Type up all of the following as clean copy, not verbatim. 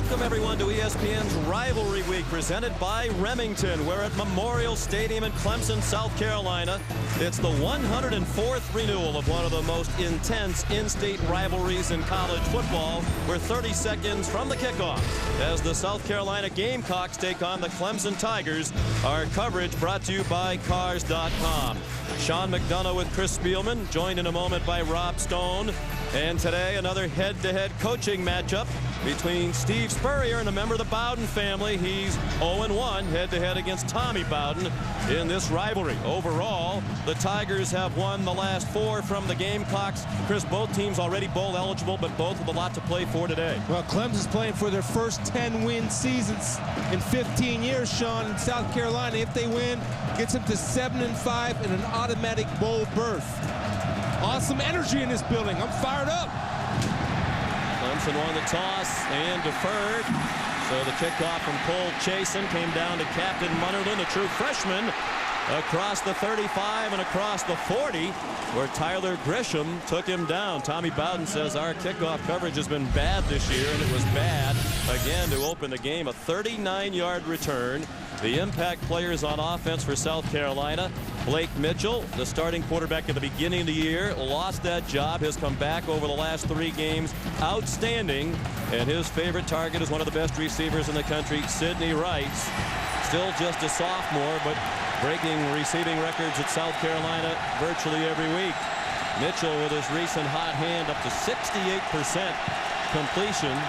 Welcome everyone to ESPN's Rivalry Week, presented by Remington. We're at Memorial Stadium in Clemson, South Carolina. It's the 104th renewal of one of the most intense in-state rivalries in college football. We're 30 seconds from the kickoff as the South Carolina Gamecocks take on the Clemson Tigers. Our coverage brought to you by Cars.com. Sean McDonough with Chris Spielman, joined in a moment by Rob Stone. And today, another head-to-head coaching matchup between Steve Spurrier and a member of the Bowden family. He's 0-1 head-to-head against Tommy Bowden in this rivalry. Overall, the Tigers have won the last 4 from the Gamecocks. Chris, both teams already bowl eligible, but both with a lot to play for today. Well, Clemson's playing for their first 10-win seasons in 15 years, Sean. In South Carolina, if they win, gets them to 7-5 and an automatic bowl berth. Awesome energy in this building. I'm fired up. Clemson won the toss and deferred. So the kickoff from Cole Chasen came down to Captain Munnerlyn, a true freshman, across the 35 and across the 40, where Tyler Grisham took him down. Tommy Bowden says our kickoff coverage has been bad this year, and it was bad again to open the game. A 39-yard return. The impact players on offense for South Carolina. Blake Mitchell, the starting quarterback at the beginning of the year, lost that job, has come back over the last 3 games. Outstanding. And his favorite target is one of the best receivers in the country, Sidney Rice. Still just a sophomore, but breaking receiving records at South Carolina virtually every week. Mitchell with his recent hot hand up to 68% completions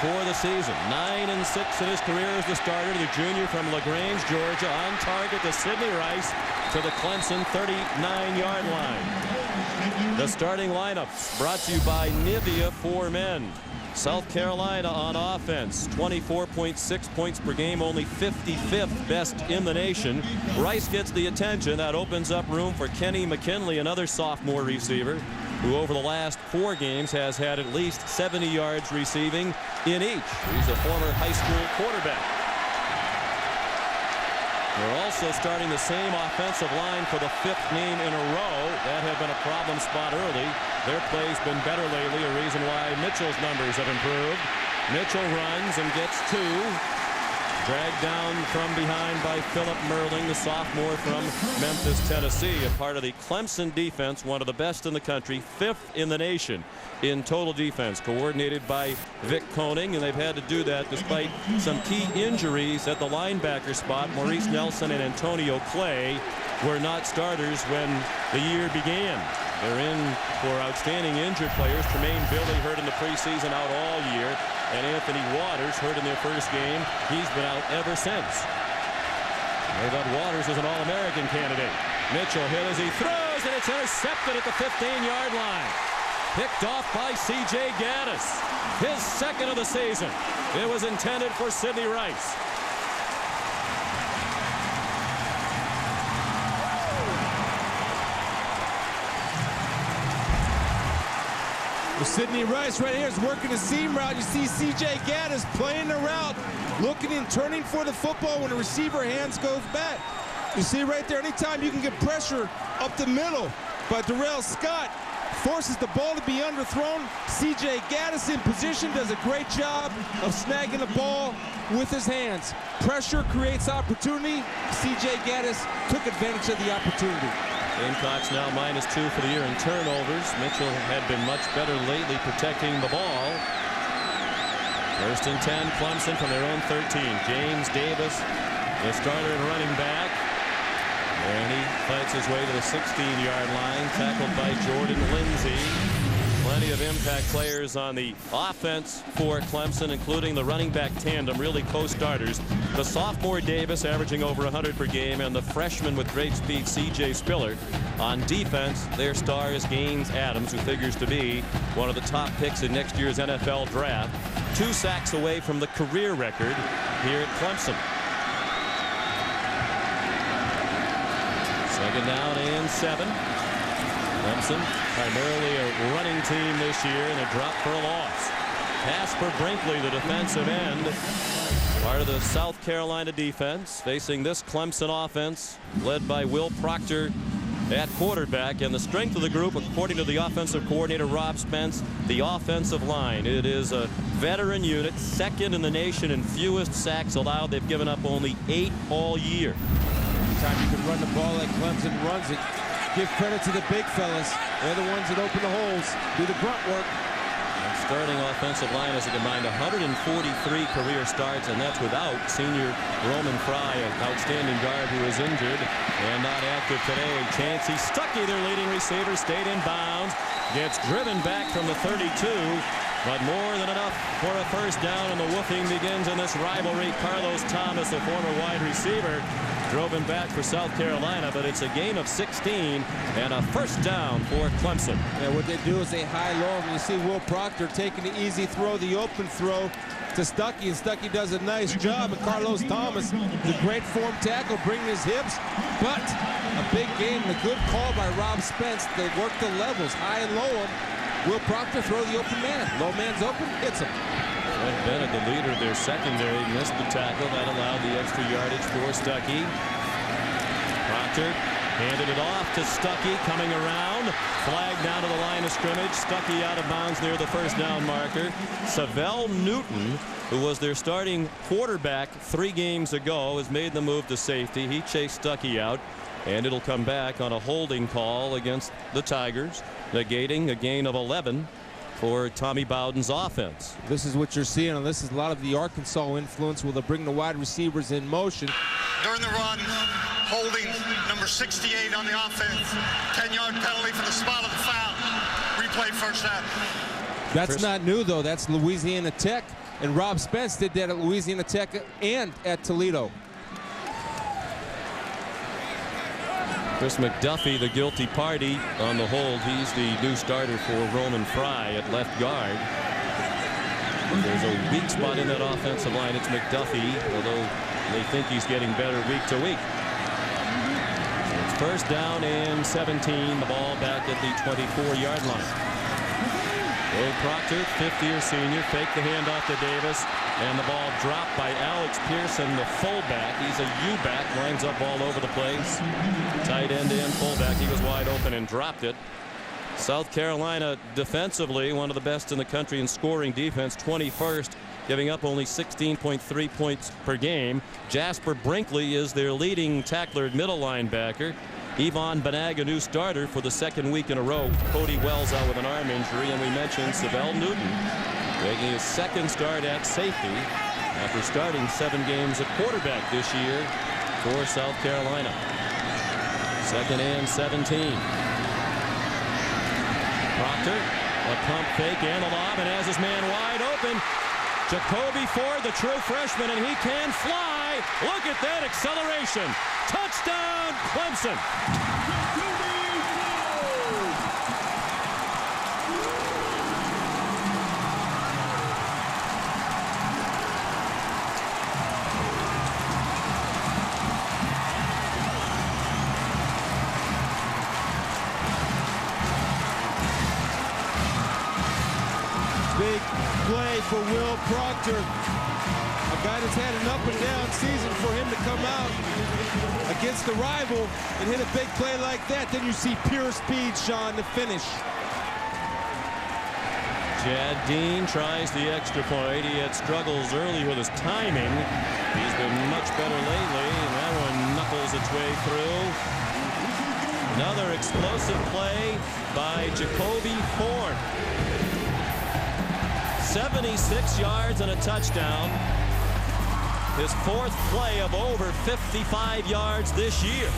for the season. 9-6 in his career as the starter. The junior from LaGrange, Georgia, on target to Sidney Rice to the Clemson 39-yard line. The starting lineup brought to you by Nivea for Men. South Carolina on offense, 24.6 points per game, only 55th best in the nation. Rice gets the attention. That opens up room for Kenny McKinley, another sophomore receiver, who over the last 4 games has had at least 70 yards receiving in each. He's a former high school quarterback. They're also starting the same offensive line for the 5th game in a row. That had been a problem spot early. Their play's been better lately, a reason why Mitchell's numbers have improved. Mitchell runs and gets 2. Dragged down from behind by Philip Merling, the sophomore from Memphis, Tennessee. A part of the Clemson defense, one of the best in the country, 5th in the nation in total defense, coordinated by Vic Koenig, and they've had to do that despite some key injuries at the linebacker spot. Maurice Nelson and Antonio Clay were not starters when the year began. They're in for outstanding injured players. Tremaine Billy hurt in the preseason, out all year. And Anthony Waters hurt in their first game. He's been out ever since. They thought Waters was an All-American candidate. Mitchell hit as he throws, and it's intercepted at the 15-yard line. Picked off by C.J. Gaddis. His 2nd of the season. It was intended for Sidney Rice. Well, Sidney Rice right here is working a seam route. You see C.J. Gaddis playing the route, looking and turning for the football when the receiver hands goes back. You see right there, anytime you can get pressure up the middle, but Darrell Scott forces the ball to be underthrown. C.J. Gaddis in position, does a great job of snagging the ball with his hands. Pressure creates opportunity. C.J. Gaddis took advantage of the opportunity. Gamecocks now -2 for the year in turnovers. Mitchell had been much better lately protecting the ball. 1st and 10, Clemson from their own 13. James Davis, the starter and running back. And he fights his way to the 16-yard line, tackled by Jordan Lindsay. Plenty of impact players on the offense for Clemson, including the running back tandem, really co-starters. The sophomore Davis averaging over 100 per game, and the freshman with great speed, C.J. Spiller. On defense, their star is Gaines Adams, who figures to be one of the top picks in next year's NFL draft. 2 sacks away from the career record here at Clemson. 2nd down and 7. Clemson primarily a running team this year, and a drop for a loss. Pass for Brinkley, the defensive end, part of the South Carolina defense, facing this Clemson offense led by Will Proctor at quarterback, and the strength of the group, according to the offensive coordinator Rob Spence, the offensive line. It is a veteran unit, second in the nation in fewest sacks allowed. They've given up only 8 all year. Anytime you can run the ball like Clemson runs it, give credit to the big fellas. They're the ones that open the holes, do the grunt work. And starting offensive line has a combined 143 career starts, and that's without senior Roman Fry, an outstanding guard who is injured and not active today. Chancey Stuckey, their leading receiver, stayed in bounds, gets driven back from the 32, but more than enough for a first down, and the woofing begins in this rivalry. Carlos Thomas, a former wide receiver, drove him back for South Carolina, but it's a game of 16 and a first down for Clemson. Yeah, what they do is they high-low him. You see Will Proctor taking the easy throw, the open throw to Stuckey, and Stuckey does a nice job. And Carlos Thomas, the great form tackle, bringing his hips, but a big game and a good call by Rob Spence to work the levels, high and low him. Will Proctor throw the open man. Low man's open, hits him. Ed Bennett, the leader of their secondary, missed the tackle. That allowed the extra yardage for Stuckey. Proctor handed it off to Stuckey, coming around. Flag down to the line of scrimmage. Stuckey out of bounds near the first down marker. Savell Newton, who was their starting quarterback 3 games ago, has made the move to safety. He chased Stuckey out, and it'll come back on a holding call against the Tigers, negating a gain of 11 for Tommy Bowden's offense. This is what you're seeing, and this is a lot of the Arkansas influence where they'll bring the wide receivers in motion. During the run, holding number 68 on the offense, 10-yard penalty for the spot of the foul. Replay first down. That's not new, though. That's Louisiana Tech, and Rob Spence did that at Louisiana Tech and at Toledo. Chris McDuffie, the guilty party on the hold. He's the new starter for Roman Fry at left guard. There's a weak spot in that offensive line. It's McDuffie, although they think he's getting better week to week. It's first down and 17. The ball back at the 24-yard line. Will Proctor, fifth-year senior, faked the handoff to Davis, and the ball dropped by Alex Pearson, the fullback. He's a U-back, lines up all over the place. Tight end and fullback. He was wide open and dropped it. South Carolina defensively, one of the best in the country in scoring defense, 21st, giving up only 16.3 points per game. Jasper Brinkley is their leading tackler, middle linebacker. Yvonne Banag, a new starter for the second week in a row. Cody Wells out with an arm injury, and we mentioned Savell Newton making his second start at safety after starting 7 games at quarterback this year for South Carolina. Second and 17. Proctor, a pump fake and a lob, and has his man wide open. Jacoby Ford, the true freshman, and he can fly. Look at that acceleration. Touchdown, Clemson. Big play for Will Proctor. A guy that's had an up and down season. For him to come out against the rival and hit a big play like that, then you see pure speed, Sean, to finish. Chad Dean tries the extra point. He had struggles early with his timing. He's been much better lately, and that one knuckles its way through. Another explosive play by Jacoby Ford. 76 yards and a touchdown. His 4th play of over 55 yards this year.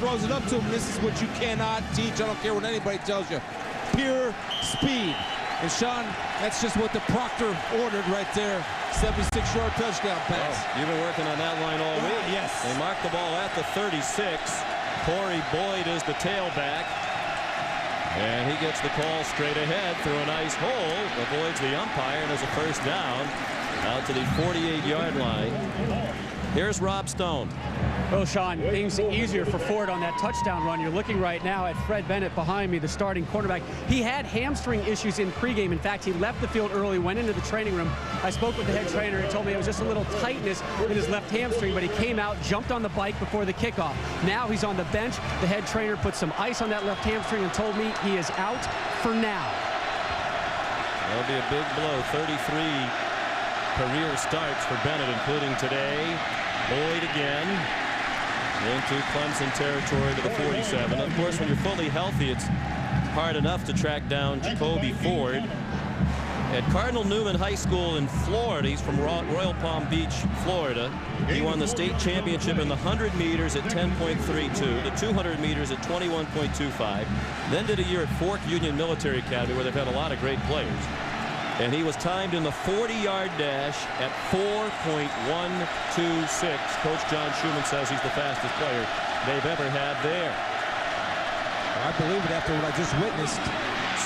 throws it up to him. This is what you cannot teach. I don't care what anybody tells you. Pure speed. And Sean, that's just what the proctor ordered right there. 76-yard touchdown pass. Oh, you've been working on that line all week. Yes. They marked the ball at the 36. Corey Boyd is the tailback. And he gets the call straight ahead through a nice hole. Avoids the umpire and has a first down out to the 48-yard line. Here's Rob Stone. Well, Sean, things easier for Ford on that touchdown run. You're looking right now at Fred Bennett behind me, the starting cornerback. He had hamstring issues in pregame. In fact, he left the field early, went into the training room. I spoke with the head trainer. He told me it was just a little tightness in his left hamstring, but he came out, jumped on the bike before the kickoff. Now he's on the bench. The head trainer put some ice on that left hamstring and told me he is out for now. That'll be a big blow. 33 career starts for Bennett, including today. Boyd again into Clemson territory to the 47. Of course, when you're fully healthy, it's hard enough to track down Jacoby Ford. At Cardinal Newman High School in Florida, he's from Royal Palm Beach, Florida. He won the state championship in the 100 meters at 10.32, the 200 meters at 21.25. Then did a year at Fork Union Military Academy, where they've had a lot of great players. And he was timed in the 40-yard dash at 4.126. Coach John Schumann says he's the fastest player they've ever had there. I believe it after what I just witnessed.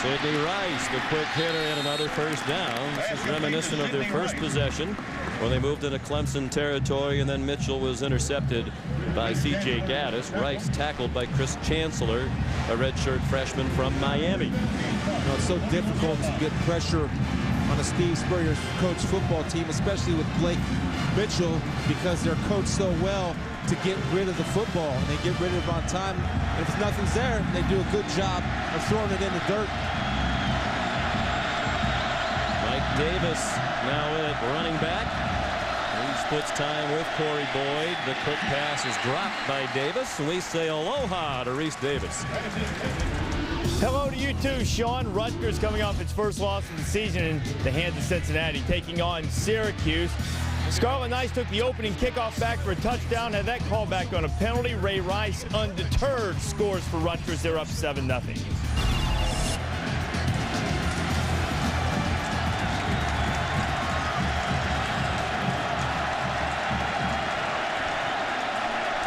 Sidney Rice, the quick hitter, and another first down. This is reminiscent of their first possession when they moved into Clemson territory, and then Mitchell was intercepted by C.J. Gaddis. Rice tackled by Chris Chancellor, a redshirt freshman from Miami. You know, it's so difficult to get pressure on a Steve Spurrier's coach football team, especially with Blake Mitchell, because they're coached so well to get rid of the football, and they get rid of it on time. And if nothing's there, they do a good job of throwing it in the dirt. Mike Davis now at running back. He splits time with Corey Boyd. The quick pass is dropped by Davis, and we say aloha to Reese Davis. Hello to you too, Sean. Rutgers coming off its first loss of the season in the hands of Cincinnati, taking on Syracuse. Scarlet Knights took the opening kickoff back for a touchdown, had that call back on a penalty. Ray Rice, undeterred, scores for Rutgers. They're up 7-0.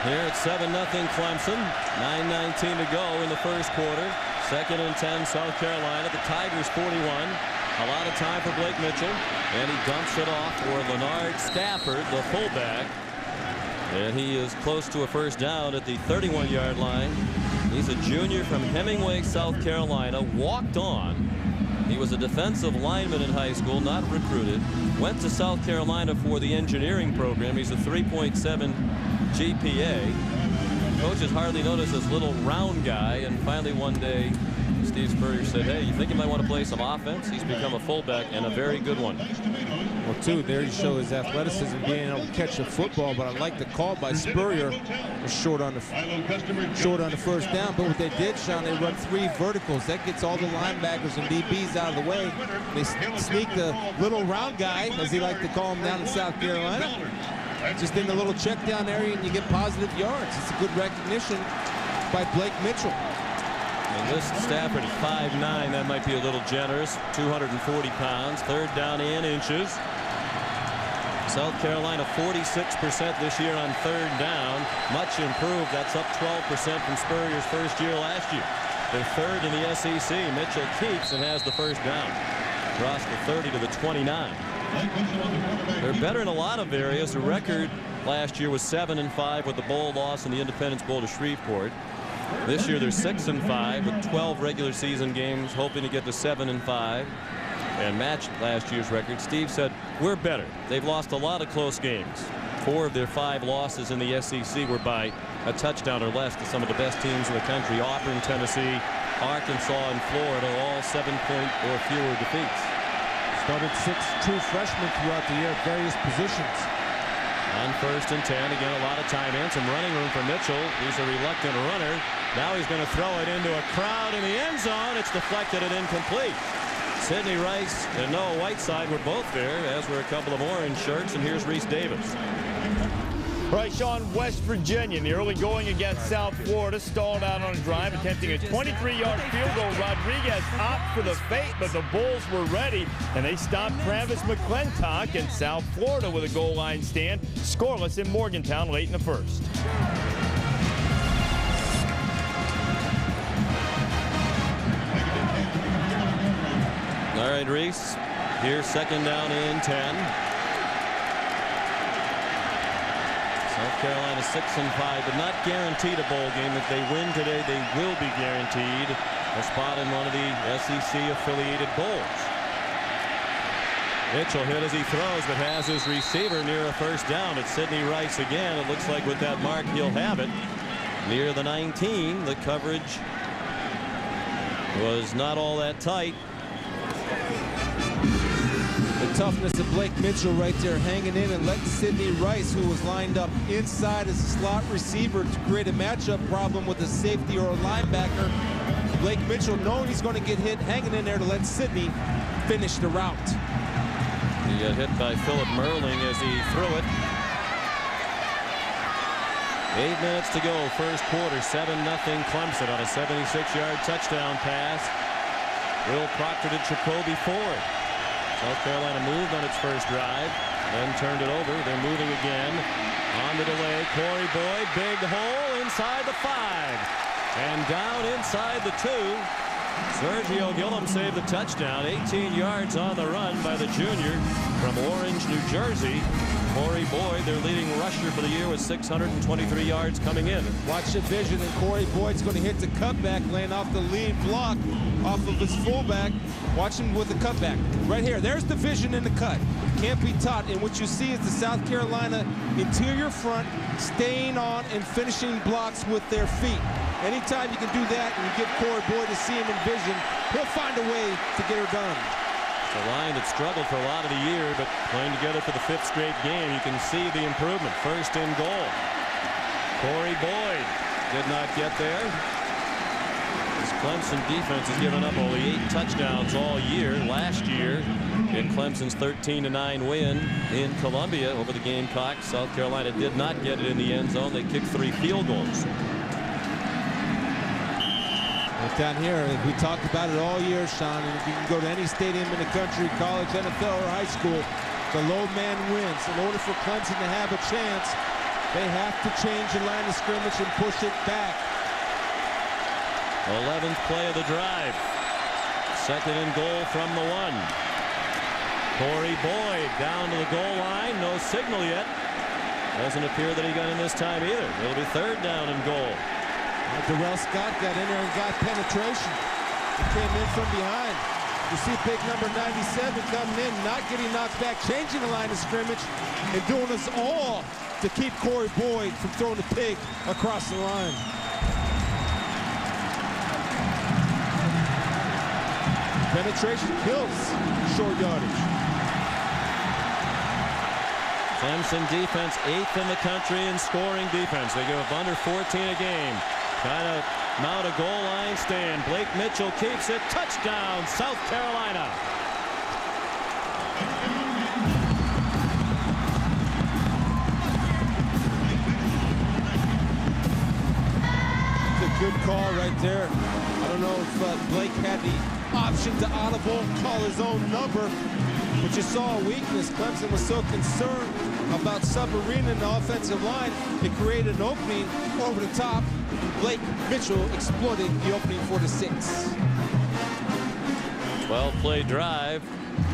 Here at 7-0 Clemson. 9:19 to go in the first quarter. 2nd and 10 South Carolina. The Tigers 41. A lot of time for Blake Mitchell, and he dumps it off for Leonard Stafford, the fullback. And he is close to a first down at the 31-yard line. He's a junior from Hemingway, South Carolina, walked on. He was a defensive lineman in high school, not recruited. Went to South Carolina for the engineering program. He's a 3.7 GPA. Coaches hardly noticed this little round guy, and finally one day Steve Spurrier said, hey, you think you might want to play some offense? He's become a fullback, and a very good one. Well, too, there you show his athleticism, being able to catch the football, but I like the call by Spurrier. Was short on the first down, but what they did, Sean, they run 3 verticals. That gets all the linebackers and DBs out of the way. They sneak the little round guy, as they like to call him down in South Carolina, just in the little check down area, and you get positive yards. It's a good recognition by Blake Mitchell. And this Stafford at 5'9", that might be a little generous. 240 pounds. 3rd down in inches. South Carolina 46% this year on 3rd down. Much improved. That's up 12% from Spurrier's first year last year. They're 3rd in the SEC. Mitchell keeps and has the first down. Across the 30 to the 29. They're better in a lot of areas. The record last year was 7-5 with the bowl loss in the Independence Bowl to Shreveport. This year they're 6-5 with 12 regular season games, hoping to get to 7-5 and match last year's record. Steve said, we're better. They've lost a lot of close games. 4 of their 5 losses in the SEC were by a touchdown or less to some of the best teams in the country. Auburn, Tennessee, Arkansas, and Florida, all 7-point or fewer defeats. Started 6 true freshmen throughout the year at various positions. On 1st and 10, again, a lot of time in, some running room for Mitchell. He's a reluctant runner. Now he's going to throw it into a crowd in the end zone. It's deflected and incomplete. Sidney Rice and Noah Whiteside were both there, as were a couple of orange shirts, and here's Reese Davis. All right, Sean, West Virginia in the early going against South Florida stalled out on a drive, attempting a 23-yard field goal. Rodriguez opted for the fake, but the Bulls were ready, and they stopped Travis McClintock, and South Florida with a goal line stand, scoreless in Morgantown late in the first. All right, Reese. Here's second down and 10. South Carolina 6-5, but not guaranteed a bowl game. If they win today, they will be guaranteed a spot in one of the SEC-affiliated bowls. Mitchell hit as he throws, but has his receiver near a first down. It's Sidney Rice again. It looks like with that mark, he'll have it. Near the 19, the coverage was not all that tight. The toughness of Blake Mitchell right there hanging in and letting Sidney Rice, who was lined up inside as a slot receiver, to create a matchup problem with a safety or a linebacker. Blake Mitchell, knowing he's going to get hit, hanging in there to let Sidney finish the route. He got hit by Philip Merling as he threw it. 8 minutes to go, first quarter, 7-0 Clemson on a 76-yard touchdown pass. Will Proctor to Jacoby Ford. South Carolina moved on its first drive, then turned it over. They're moving again. On the delay, Corey Boyd, big hole inside the 5. And down inside the 2. Sergio Gillum saved the touchdown. 18 yards on the run by the junior from Orange, New Jersey. Corey Boyd, their leading rusher for the year, with 623 yards coming in. Watch the vision, and Corey Boyd's going to hit the cutback, laying off the lead block off of his fullback. Watch him with the cutback. Right here, there's the vision in the cut. Can't be taught, and what you see is the South Carolina interior front staying on and finishing blocks with their feet. Anytime you can do that and you give Corey Boyd to see him in vision, he'll find a way to get her done. It's a line that struggled for a lot of the year, but playing together for the 5th straight game, you can see the improvement. First and goal. Corey Boyd did not get there. This Clemson defense has given up only 8 touchdowns all year. Last year, in Clemson's 13-9 win in Columbia over the Gamecocks, South Carolina did not get it in the end zone. They kicked 3 field goals. Down here, we talked about it all year, Sean, and if you can go to any stadium in the country, college, NFL, or high school, the low man wins. In order for Clemson to have a chance, they have to change the line of scrimmage and push it back. 11th play of the drive. Second and goal from the 1. Corey Boyd down to the goal line. No signal yet. Doesn't appear that he got in this time either. It'll be third down and goal. Darrell Scott got in there and got penetration. He came in from behind. You see big number 97 coming in, not getting knocked back, changing the line of scrimmage, and doing us all to keep Corey Boyd from throwing the pig across the line. Penetration kills short yardage. Clemson defense 8th in the country in scoring defense. They give up under 14 a game. Trying to mount a goal line stand. Blake Mitchell keeps it. Touchdown, South Carolina. It's a good call right there. I don't know if Blake had the option to audible, call his own number, but you saw a weakness. Clemson was so concerned about submarining the offensive line, it created an opening over the top. Blake Mitchell exploited the opening for the 6. 12-play drive,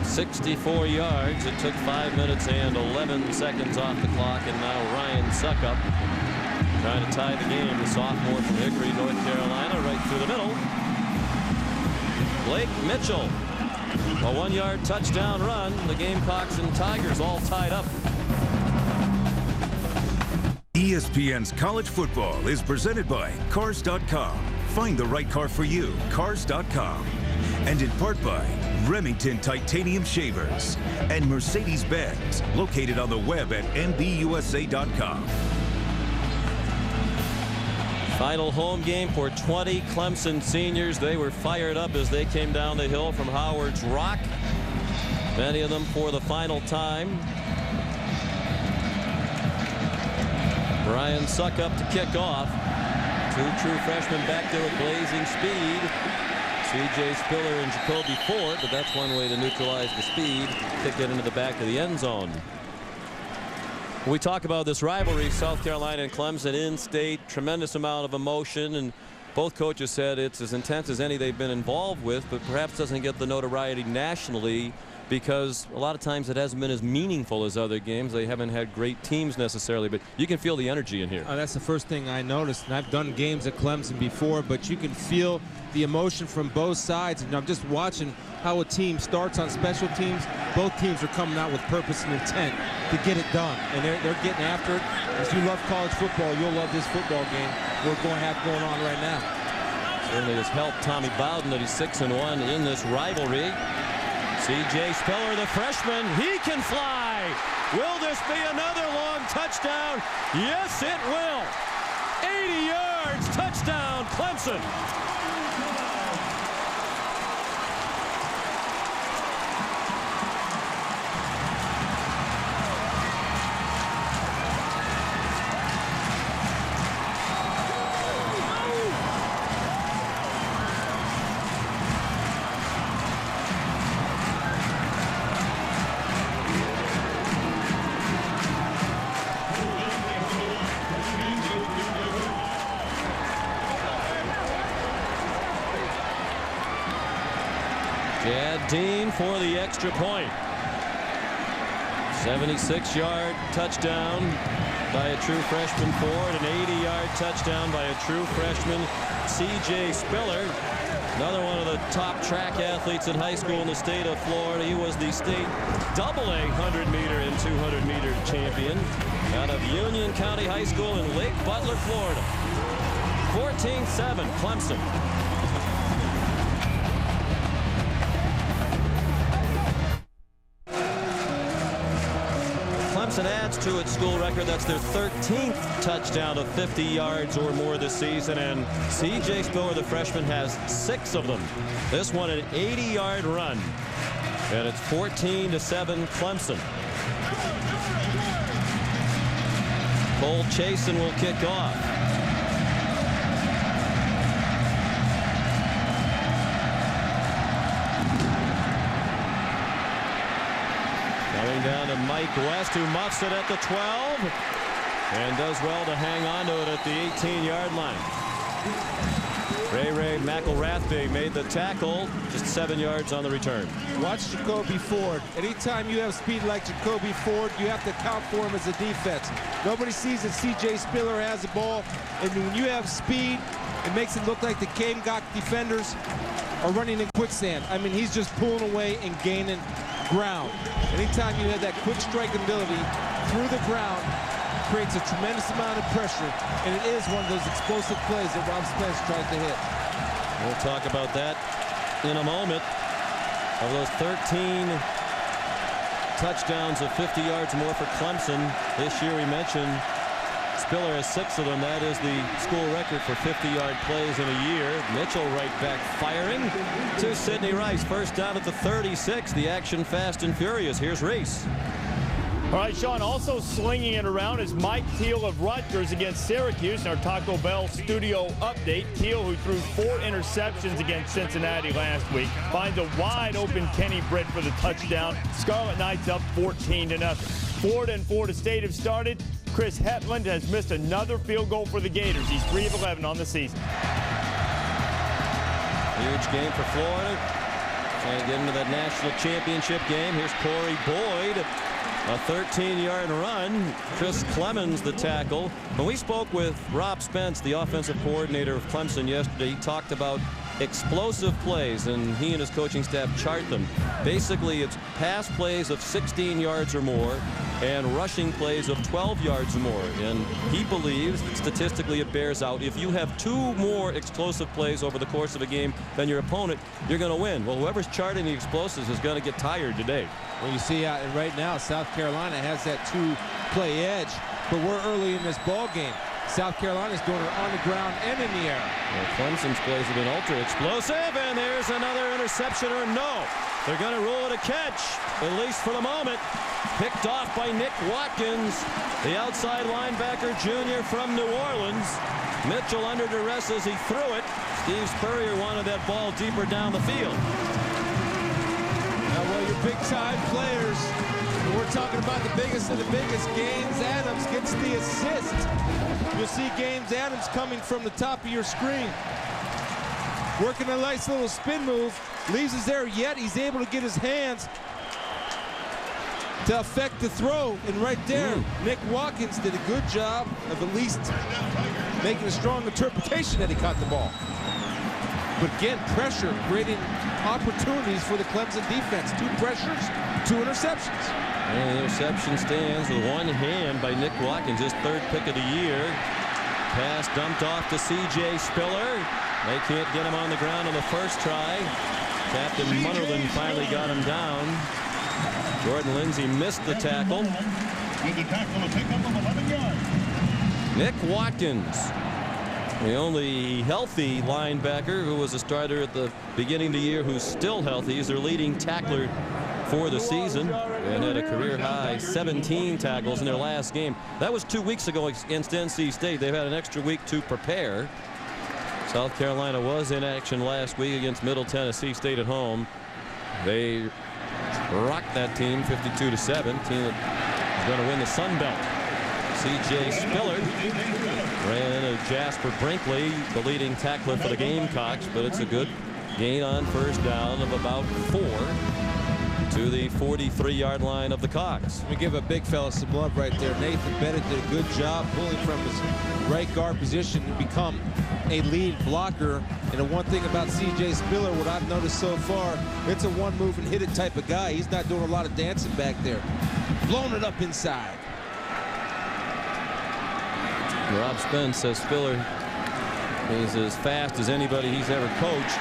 64 yards. It took 5 minutes and 11 seconds off the clock, and now Ryan Suckup trying to tie the game. The sophomore from Hickory, North Carolina, right through the middle. Blake Mitchell, a 1-yard touchdown run. The Gamecocks and Tigers all tied up. ESPN's College Football is presented by Cars.com. Find the right car for you, Cars.com. And in part by Remington Titanium Shavers and Mercedes-Benz, located on the web at MBUSA.com. Final home game for 20 Clemson seniors. They were fired up as they came down the hill from Howard's Rock. Many of them for the final time. Ryan Suckup to kick off. Two true freshmen back there with blazing speed. C.J. Spiller and Jacoby Ford, but that's one way to neutralize the speed. Kick it into the back of the end zone. We talk about this rivalry, South Carolina and Clemson in-state, tremendous amount of emotion, and both coaches said it's as intense as any they've been involved with, but perhaps doesn't get the notoriety nationally because a lot of times it hasn't been as meaningful as other games. They haven't had great teams necessarily, but you can feel the energy in here. That's the first thing I noticed, and I've done games at Clemson before, but you can feel the emotion from both sides. And I'm just watching how a team starts on special teams. Both teams are coming out with purpose and intent to get it done, and they're getting after it. If you love college football, you'll love this football game we're going to have going on right now. Certainly has helped Tommy Bowden that he's 6-1 in this rivalry. C.J. Spiller, the freshman, he can fly. Will this be another long touchdown? Yes, it will. 80 yards, touchdown, Clemson. Dean for the extra point. 76-yard touchdown by a true freshman Ford, an 80-yard touchdown by a true freshman C.J. Spiller. Another one of the top track athletes in high school in the state of Florida. He was the state AA 100-meter and 200-meter champion out of Union County High School in Lake Butler, Florida. 14-7, Clemson. Clemson adds to its school record. That's their 13th touchdown of 50 yards or more this season, and C.J. Spiller, the freshman, has 6 of them. This one an 80-yard run, and it's 14-7 Clemson. Cole Chasen will kick off. Coming down to Mike West, who muffs it at the 12 and does well to hang on to it at the 18-yard line. Ray McElrathbey made the tackle, just 7 yards on the return. Watch Jacoby Ford. Anytime you have speed like Jacoby Ford, you have to account for him as a defense. Nobody sees that C.J. Spiller has the ball, and when you have speed, it makes it look like the Gamecock defenders are running in quicksand. I mean, he's just pulling away and gaining ground. Anytime you have that quick strike ability through the ground, it creates a tremendous amount of pressure, and it is one of those explosive plays that Rob Spence tries to hit. We'll talk about that in a moment. Of those 13 touchdowns of 50 yards or more for Clemson this year, we mentioned Spiller has 6 of them. That is the school record for 50-yard plays in a year. Mitchell right back firing to Sidney Rice. First down at the 36. The action fast and furious. Here's Reese. All right, Sean, also slinging it around is Mike Teal of Rutgers against Syracuse in our Taco Bell studio update. Teal, who threw 4 interceptions against Cincinnati last week, finds a wide open Kenny Britt for the touchdown. Scarlet Knights up 14-0. Florida and Florida State have started. Chris Hetland has missed another field goal for the Gators. He's 3 of 11 on the season. Huge game for Florida. Trying to get into that national championship game. Here's Corey Boyd. A 13-yard run. Chris Clemens, the tackle. When we spoke with Rob Spence, the offensive coordinator of Clemson yesterday, he talked about explosive plays, and he and his coaching staff chart them. Basically, it's pass plays of 16 yards or more and rushing plays of 12 yards or more. And he believes that statistically it bears out. If you have 2 more explosive plays over the course of a game than your opponent, you're going to win. Well, whoever's charting the explosives is going to get tired today. Well, you see right now South Carolina has that 2-play edge, but we're early in this ball game. South Carolina's doing it on the ground and in the air. Well, Clemson's plays have been ultra explosive, and there's another interception or no. They're going to rule it a catch, at least for the moment. Picked off by Nick Watkins, the outside linebacker junior from New Orleans. Mitchell under duress as he threw it. Steve Spurrier wanted that ball deeper down the field. Now, well, your big-time players, we're talking about the biggest of the biggest. Gaines Adams gets the assist. You'll see Gaines Adams coming from the top of your screen. Working a nice little spin move. Leaves us there, yet he's able to get his hands to affect the throw. And right there, Nick Watkins did a good job of at least making a strong interpretation that he caught the ball. But again, pressure creating opportunities for the Clemson defense. 2 pressures, 2 interceptions. And the interception stands with one hand by Nick Watkins, his 3rd pick of the year. Pass dumped off to C.J. Spiller. They can't get him on the ground on the first try. Captain Munnerlyn finally got him down. Jordan Lindsay missed the tackle. Nick Watkins, the only healthy linebacker who was a starter at the beginning of the year who's still healthy. He's their leading tackler for the season and had a career high 17 tackles in their last game. That was 2 weeks ago against NC State. They've had an extra week to prepare. South Carolina was in action last week against Middle Tennessee State at home. They rocked that team 52-7. Team that is going to win the Sun Belt. C.J. Spiller ran into Jasper Brinkley, the leading tackler for the Gamecocks, but it's a good gain on first down of about 4 to the 43-yard line of the Cox. Let me give a big fella some love right there. Nathan Bennett did a good job pulling from his right guard position to become a lead blocker. And the one thing about C.J. Spiller, what I've noticed so far, it's a one move and hit it type of guy. He's not doing a lot of dancing back there. Blowing it up inside. Rob Spence says Spiller is as fast as anybody he's ever coached.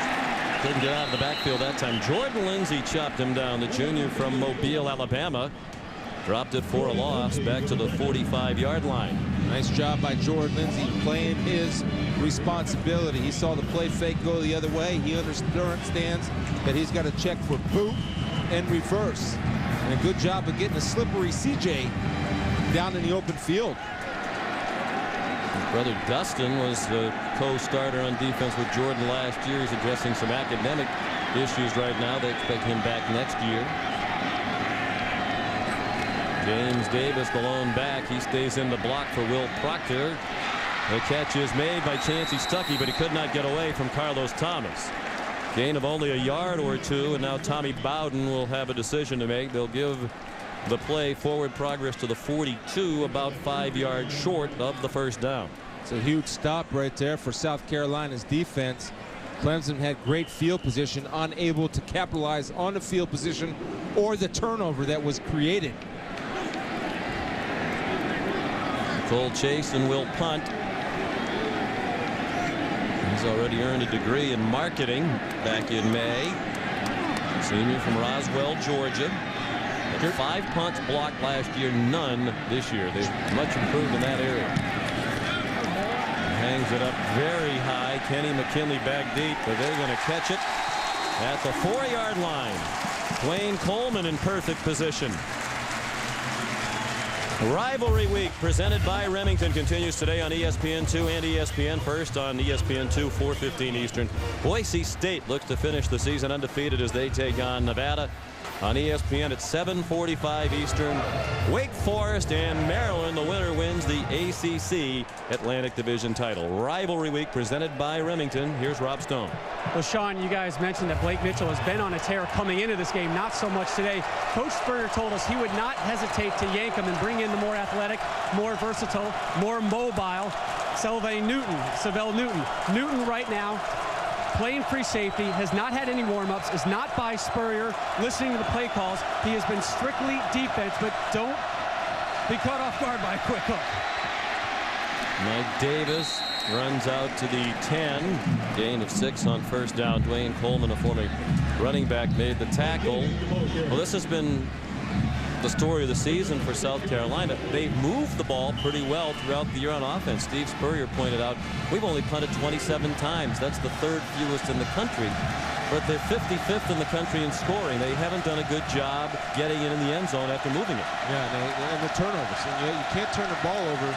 Couldn't get out of the backfield that time. Jordan Lindsay chopped him down, the junior from Mobile, Alabama. Dropped it for a loss back to the 45-yard line. Nice job by Jordan Lindsay playing his responsibility. He saw the play fake go the other way. He understands that he's got to check for boot and reverse. And a good job of getting a slippery CJ down in the open field. His brother Dustin was the co-starter on defense with Jordan last year. He's addressing some academic issues right now. They expect him back next year. James Davis, the lone back. He stays in the block for Will Proctor. The catch is made by Chancey Stuckey, but he could not get away from Carlos Thomas. Gain of only a yard or 2, and now Tommy Bowden will have a decision to make. They'll give the play forward progress to the 42, about 5 yards short of the first down. It's a huge stop right there for South Carolina's defense. Clemson had great field position, unable to capitalize on the field position or the turnover that was created. Cole Chasen will punt. He's already earned a degree in marketing back in May. Senior from Roswell, Georgia. Had 5 punts blocked last year, none this year. They've much improved in that area. Hangs it up very high. Kenny McKinley back deep, but they're going to catch it at the 4-yard line. Dwayne Coleman in perfect position. Rivalry Week presented by Remington continues today on ESPN2 and ESPN. First on ESPN2, 4:15 Eastern. Boise State looks to finish the season undefeated as they take on Nevada. On ESPN at 7:45 Eastern. Wake Forest and Maryland. The winner wins the ACC Atlantic Division title. Rivalry Week presented by Remington. Here's Rob Stone. Well, Sean, you guys mentioned that Blake Mitchell has been on a tear coming into this game. Not so much today. Coach Spurrier told us he would not hesitate to yank him and bring in the more athletic, more versatile, more mobile Sylvain Newton. Newton right now playing free safety, has not had any warm-ups, is not by Spurrier listening to the play calls. He has been strictly defense, but don't be caught off guard by a quick hook. Mike Davis runs out to the 10. Gain of 6 on first down. Dwayne Coleman, a former running back, made the tackle. Well, this has been the story of the season for South Carolina. They've moved the ball pretty well throughout the year on offense. Steve Spurrier pointed out, we've only punted 27 times. That's the 3rd fewest in the country. but they're 55th in the country in scoring. They haven't done a good job getting it in the end zone after moving it. Yeah, and the turnovers. And you can't turn the ball over,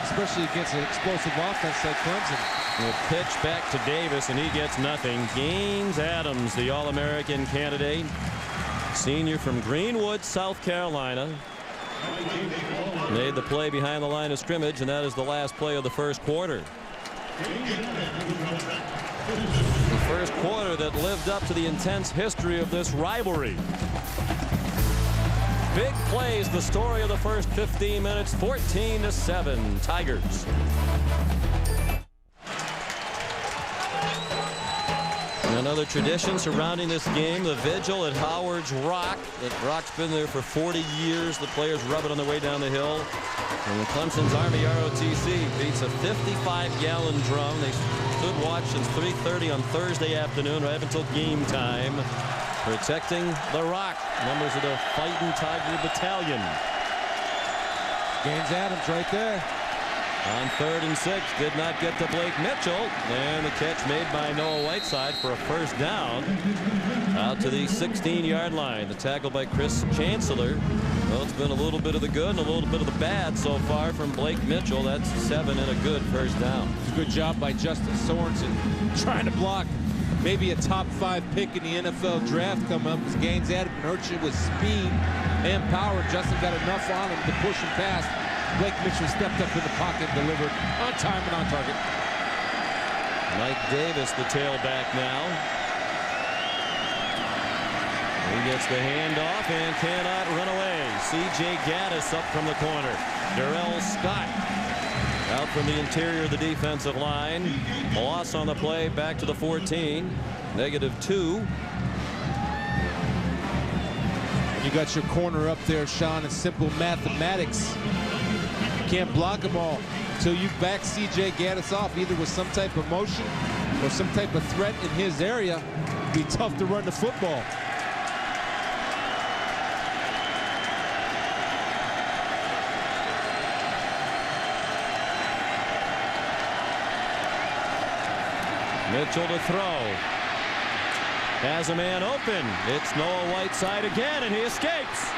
especially against an explosive offense like Clemson. The pitch back to Davis, and he gets nothing. Gaines Adams, the All-American candidate, senior from Greenwood, South Carolina, made the play behind the line of scrimmage, and that is the last play of the first quarter. The first quarter that lived up to the intense history of this rivalry. Big plays, the story of the first 15 minutes, 14-7 Tigers. Another tradition surrounding this game, the vigil at Howard's Rock. That rock's been there for 40 years. The players rub it on their way down the hill. And Clemson's Army ROTC beats a 55-gallon drum. They stood watch since 3:30 on Thursday afternoon, right up until game time, protecting the Rock, members of the Fighting Tiger Battalion. Gaines Adams right there. On 3rd and 6, did not get to Blake Mitchell, and the catch made by Noah Whiteside for a first down out to the 16-yard line. The tackle by Chris Chancellor. Well, it's been a little bit of the good and a little bit of the bad so far from Blake Mitchell. That's 7 and a good first down. Good job by Justin Sorensen trying to block maybe a top 5 pick in the NFL draft come up. As Gaines Adams hurt you with speed and power. Justin got enough on him to push him past. Blake Mitchell stepped up in the pocket, delivered on time and on target. Mike Davis, the tailback now. He gets the handoff and cannot run away. C.J. Gaddis up from the corner. Darrell Scott out from the interior of the defensive line. A loss on the play, back to the 14. -2. You got your corner up there, Sean. It's simple mathematics. Can't block them all until you back C.J. Gaddis off, either with some type of motion or some type of threat in his area. It'd be tough to run the football. Mitchell to throw. Has a man open. It's Noah Whiteside again, and he escapes.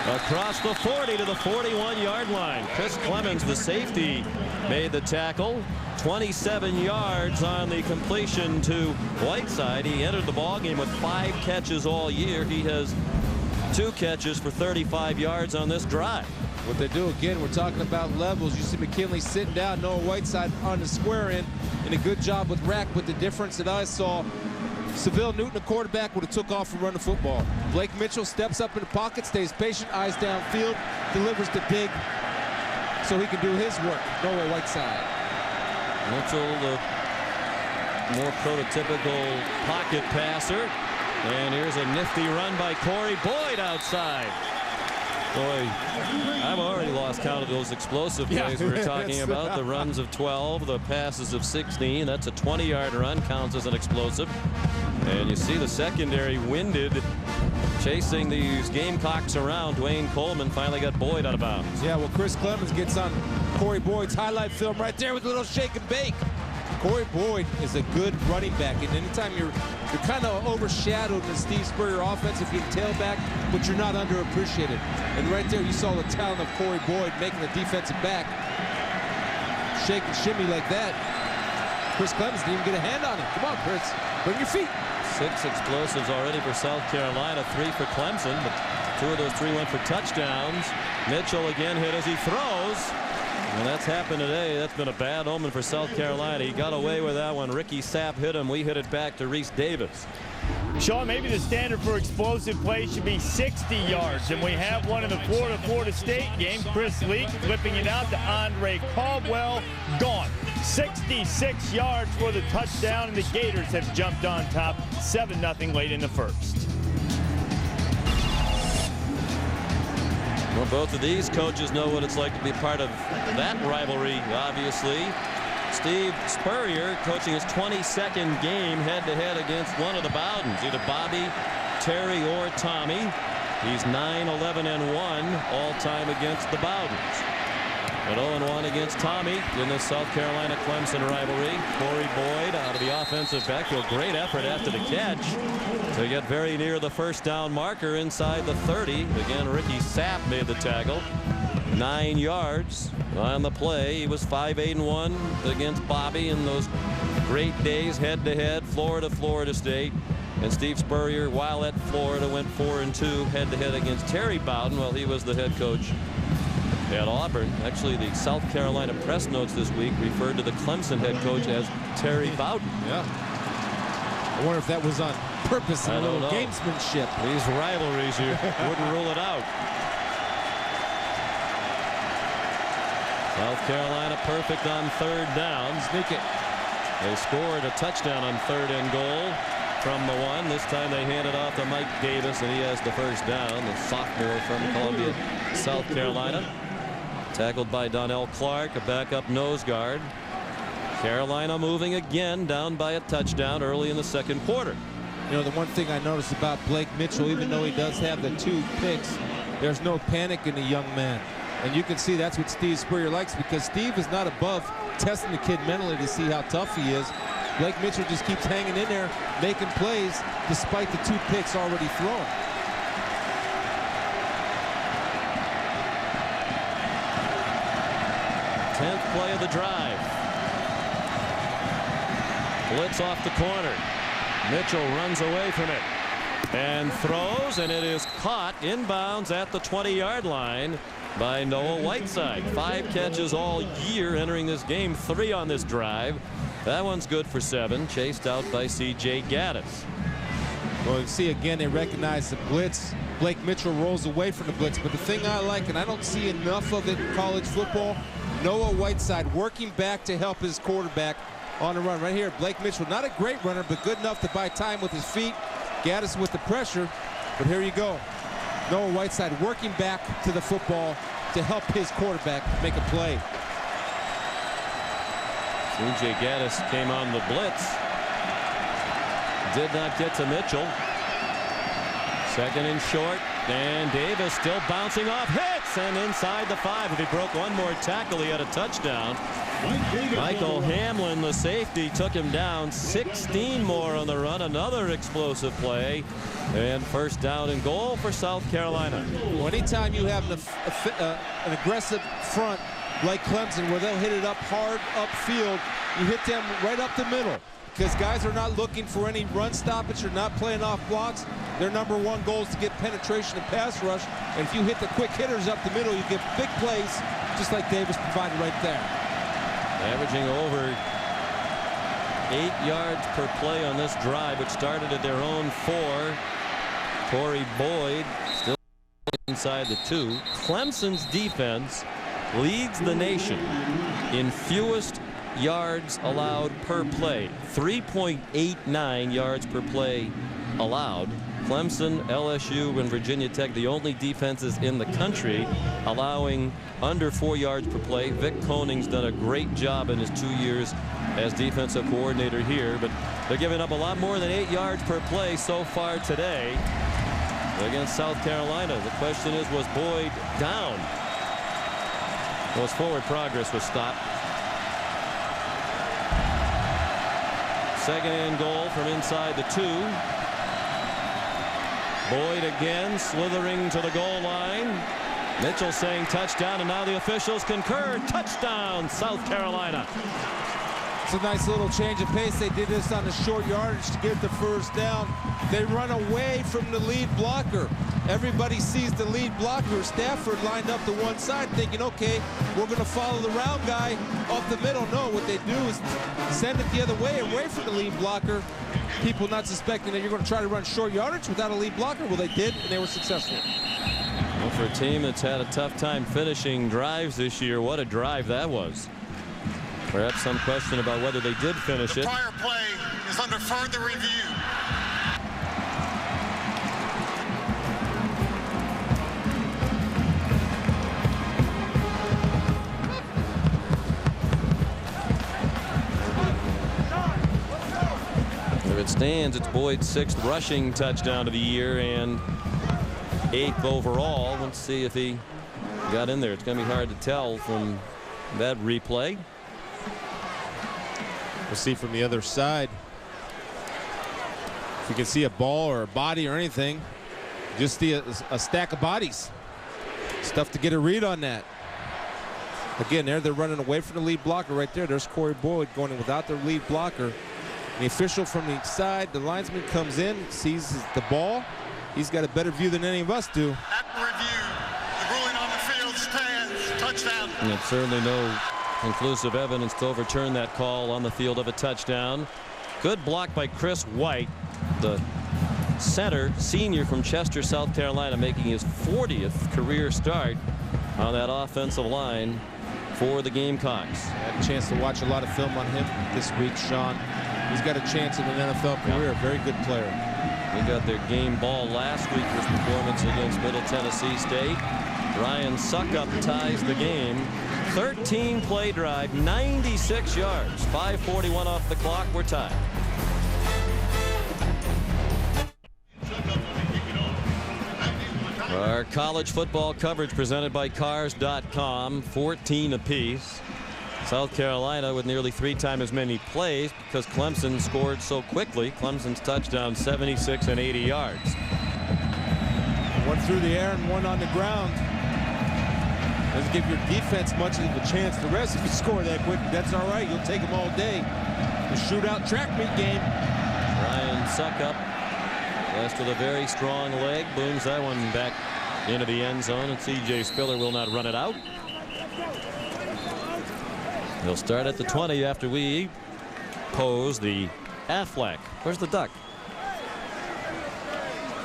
Across the 40 to the 41-yard line. Chris Clemons, the safety, made the tackle. 27 yards on the completion to Whiteside. He entered the ballgame with 5 catches all year. He has 2 catches for 35 yards on this drive. What they do, again, we're talking about levels. You see McKinley sitting down, Noah Whiteside on the square end, and a good job with Rack. But the difference that I saw, Seville Newton, the quarterback, would have took off and run the football. Blake Mitchell steps up in the pocket, stays patient, eyes downfield, delivers the dig so he can do his work. Noah Whiteside. Mitchell, the more prototypical pocket passer. And here's a nifty run by Corey Boyd outside. Boy, I've already lost count of those explosive plays we were talking about. The runs of 12, the passes of 16. That's a 20-yard run, counts as an explosive. And you see the secondary winded, chasing these Gamecocks around. Dwayne Coleman finally got Boyd out of bounds. Yeah, well, Chris Clemons gets on Corey Boyd's highlight film right there with a little shake and bake. Corey Boyd is a good running back, and anytime you're kind of overshadowed in the Steve Spurrier offense if you're the tailback, but you're not underappreciated. And right there you saw the talent of Corey Boyd making the defensive back shake and shimmy like that. Chris Clemons didn't even get a hand on him. Come on, Chris, bring your feet. 6 explosives already for South Carolina, 3 for Clemson, but 2 of those 3 went for touchdowns. Mitchell again hit as he throws. And that's happened today. That's been a bad omen for South Carolina. He got away with that one. Ricky Sapp hit him. We hit it back to Reese Davis. Sean, maybe the standard for explosive plays should be 60 yards. And we have one in the Florida State game. Chris Leak flipping it out to Andre Caldwell. Gone. 66 yards for the touchdown, and the Gators have jumped on top 7-0 late in the first. Well, both of these coaches know what it's like to be part of that rivalry, obviously. Steve Spurrier coaching his 22nd game head-to-head against one of the Bowdens, either Bobby, Terry, or Tommy. He's 9-11-1 all-time against the Bowdens. But 0-1 against Tommy in this South Carolina-Clemson rivalry. Corey Boyd out of the offensive backfield. Great effort after the catch to get very near the first down marker inside the 30. Again, Ricky Sapp made the tackle. 9 yards on the play. He was 5-8-1 against Bobby in those great days head-to-head, Florida State. And Steve Spurrier, while at Florida, went 4-2 head-to-head against Terry Bowden while he was the head coach at Auburn. Actually, the South Carolina press notes this week referred to the Clemson head coach as Terry Bowden. Yeah. I wonder if that was on purpose, a little gamesmanship. These rivalries, you wouldn't rule it out. South Carolina perfect on 3rd down. Sneak it. They scored a touchdown on 3rd and goal from the 1. This time they handed off to Mike Davis, and he has the first down. The sophomore from Columbia, South Carolina. Tackled by Donnell Clark, a backup nose guard. Carolina moving again, down by a touchdown early in the 2nd quarter. You know, the one thing I noticed about Blake Mitchell, even though he does have the 2 picks, there's no panic in the young man. And you can see that's what Steve Spurrier likes, because Steve is not above testing the kid mentally to see how tough he is. Blake Mitchell just keeps hanging in there, making plays despite the 2 picks already thrown. Tenth play of the drive. Blitz off the corner. Mitchell runs away from it and throws, and it is caught inbounds at the 20-yard line by Noah Whiteside. 5 catches all year entering this game, 3 on this drive. That one's good for 7, chased out by C.J. Gaddis. Well, you see again, they recognize the blitz. Blake Mitchell rolls away from the blitz, but the thing I like, and I don't see enough of it in college football, Noah Whiteside working back to help his quarterback on the run. Right here, Blake Mitchell, not a great runner, but good enough to buy time with his feet. Gaddis with the pressure, but here you go. Noah Whiteside working back to the football to help his quarterback make a play. C.J. Gaddis came on the blitz. Did not get to Mitchell. 2nd and short, and Davis still bouncing off, hits, and inside the 5. If he broke one more tackle, he had a touchdown. Michael Hamlin, the safety, took him down. 16 more on the run. Another explosive play, and first down and goal for South Carolina. Well, anytime you have an aggressive front like Clemson, where they'll hit it up hard upfield, you hit them right up the middle, because guys are not looking for any run stoppage or not playing off blocks. Their #1 goal is to get penetration and pass rush, and if you hit the quick hitters up the middle, you get big plays, just like Davis provided right there. Averaging over 8 yards per play on this drive, which started at their own 4. Corey Boyd still inside the 2. Clemson's defense leads the nation in fewest yards allowed per play. 3.89 yards per play allowed. Clemson, LSU, and Virginia Tech, the only defenses in the country allowing under 4 yards per play. Vic Koning's done a great job in his 2 years as defensive coordinator here, but they're giving up a lot more than 8 yards per play so far today against South Carolina. The question is, was Boyd down? Well, his forward progress was stopped. 2nd and goal from inside the 2. Boyd again slithering to the goal line. Mitchell saying touchdown, and now the officials concur. Touchdown, South Carolina. It's a nice little change of pace. They did this on the short yardage to get the first down. They run away from the lead blocker. Everybody sees the lead blocker. Stafford lined up to one side thinking, okay, we're going to follow the round guy up the middle. No, what they do is send it the other way, away from the lead blocker. People not suspecting that you're going to try to run short yardage without a lead blocker. Well, they did, and they were successful. Well, for a team that's had a tough time finishing drives this year, what a drive that was. Perhaps some question about whether they did finish it. The prior play is under further review. There it stands. It's Boyd's 6th rushing touchdown of the year and 8th overall. Let's see if he got in there. It's going to be hard to tell from That replay. We'll see from the other side. If you can see a ball or a body or anything, just see a stack of bodies. It's tough to get a read on that. Again, they're running away from the lead blocker right there. There's Corey Boyd going in without their lead blocker. The official from the side, the linesman comes in, sees the ball. He's got a better view than any of us do. After review, the ruling on the field stands. Touchdown. And it's certainly no conclusive evidence to overturn that call on the field of a touchdown. Good block by Chris White, the center, senior from Chester, South Carolina, making his 40th career start on that offensive line for the Gamecocks. I had a chance to watch a lot of film on him this week, Sean. He's got a chance in an NFL career. A very good player. He got their game ball last week for his performance against Middle Tennessee State. Ryan Suckup ties the game. 13 play drive, 96 yards, 5:41 off the clock. We're tied. Our college football coverage presented by Cars.com, 14 apiece. South Carolina with nearly 3 times as many plays because Clemson scored so quickly. Clemson's touchdown 76 and 80 yards. One through the air and one on the ground. Doesn't give your defense much of a chance to rest if you score that quick. That's all right. You'll take them all day. The shootout track meet game. Ryan Suckup, blessed with a very strong leg, booms that one back into the end zone, and C.J. Spiller will not run it out. He'll start at the 20 after we pose the Affleck. Where's the duck?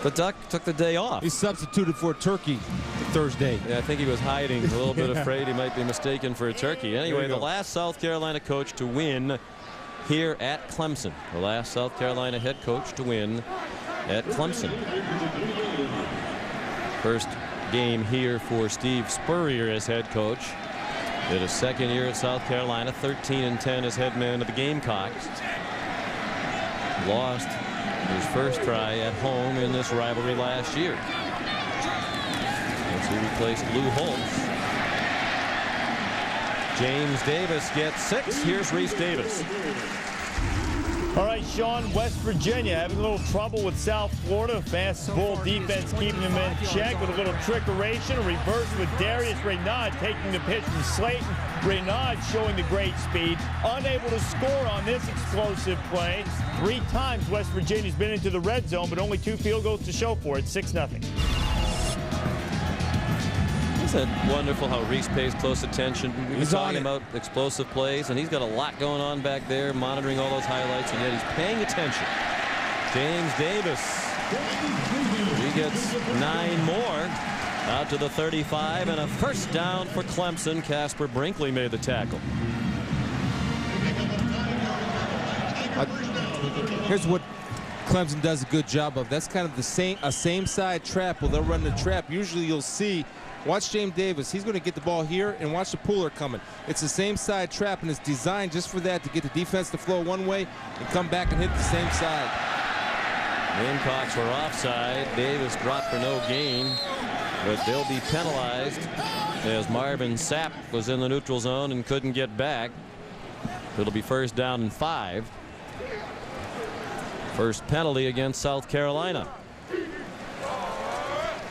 The duck took the day off. He substituted for a turkey Thursday. Yeah, I think he was hiding, a little bit afraid he might be mistaken for a turkey. Anyway, the last South Carolina coach to win here at Clemson. The last South Carolina head coach to win at Clemson. First game here for Steve Spurrier as head coach. Did his second year at South Carolina, 13-10 as head man of the Gamecocks. Lost his first try at home in this rivalry last year. As he replaced Lou Holtz. James Davis gets 6. Here's Reese Davis. All right, Sean, West Virginia having a little trouble with South Florida. Fast bull defense keeping them in check with a little trickeration. A reverse with Darius Reynaud taking the pitch from Slayton. Reynaud showing the great speed. Unable to score on this explosive play. 3 times West Virginia's been into the red zone, but only 2 field goals to show for it. 6-0. Isn't it wonderful how Reese pays close attention? He's talking about explosive plays, and he's got a lot going on back there, monitoring all those highlights, and yet he's paying attention. James Davis, he gets 9 more. Out to the 35, and a first down for Clemson. Casper Brinkley made the tackle. Here's what Clemson does a good job of. That's kind of the same side trap. Well, they'll run the trap. Usually you'll see, watch James Davis. He's going to get the ball here, and watch the puller coming. It's the same side trap, and it's designed just for that, to get the defense to flow one way and come back and hit the same side. Gamecocks were offside. Davis dropped for no gain, but they'll be penalized as Marvin Sapp was in the neutral zone and couldn't get back. It'll be first down and 5. First penalty against South Carolina.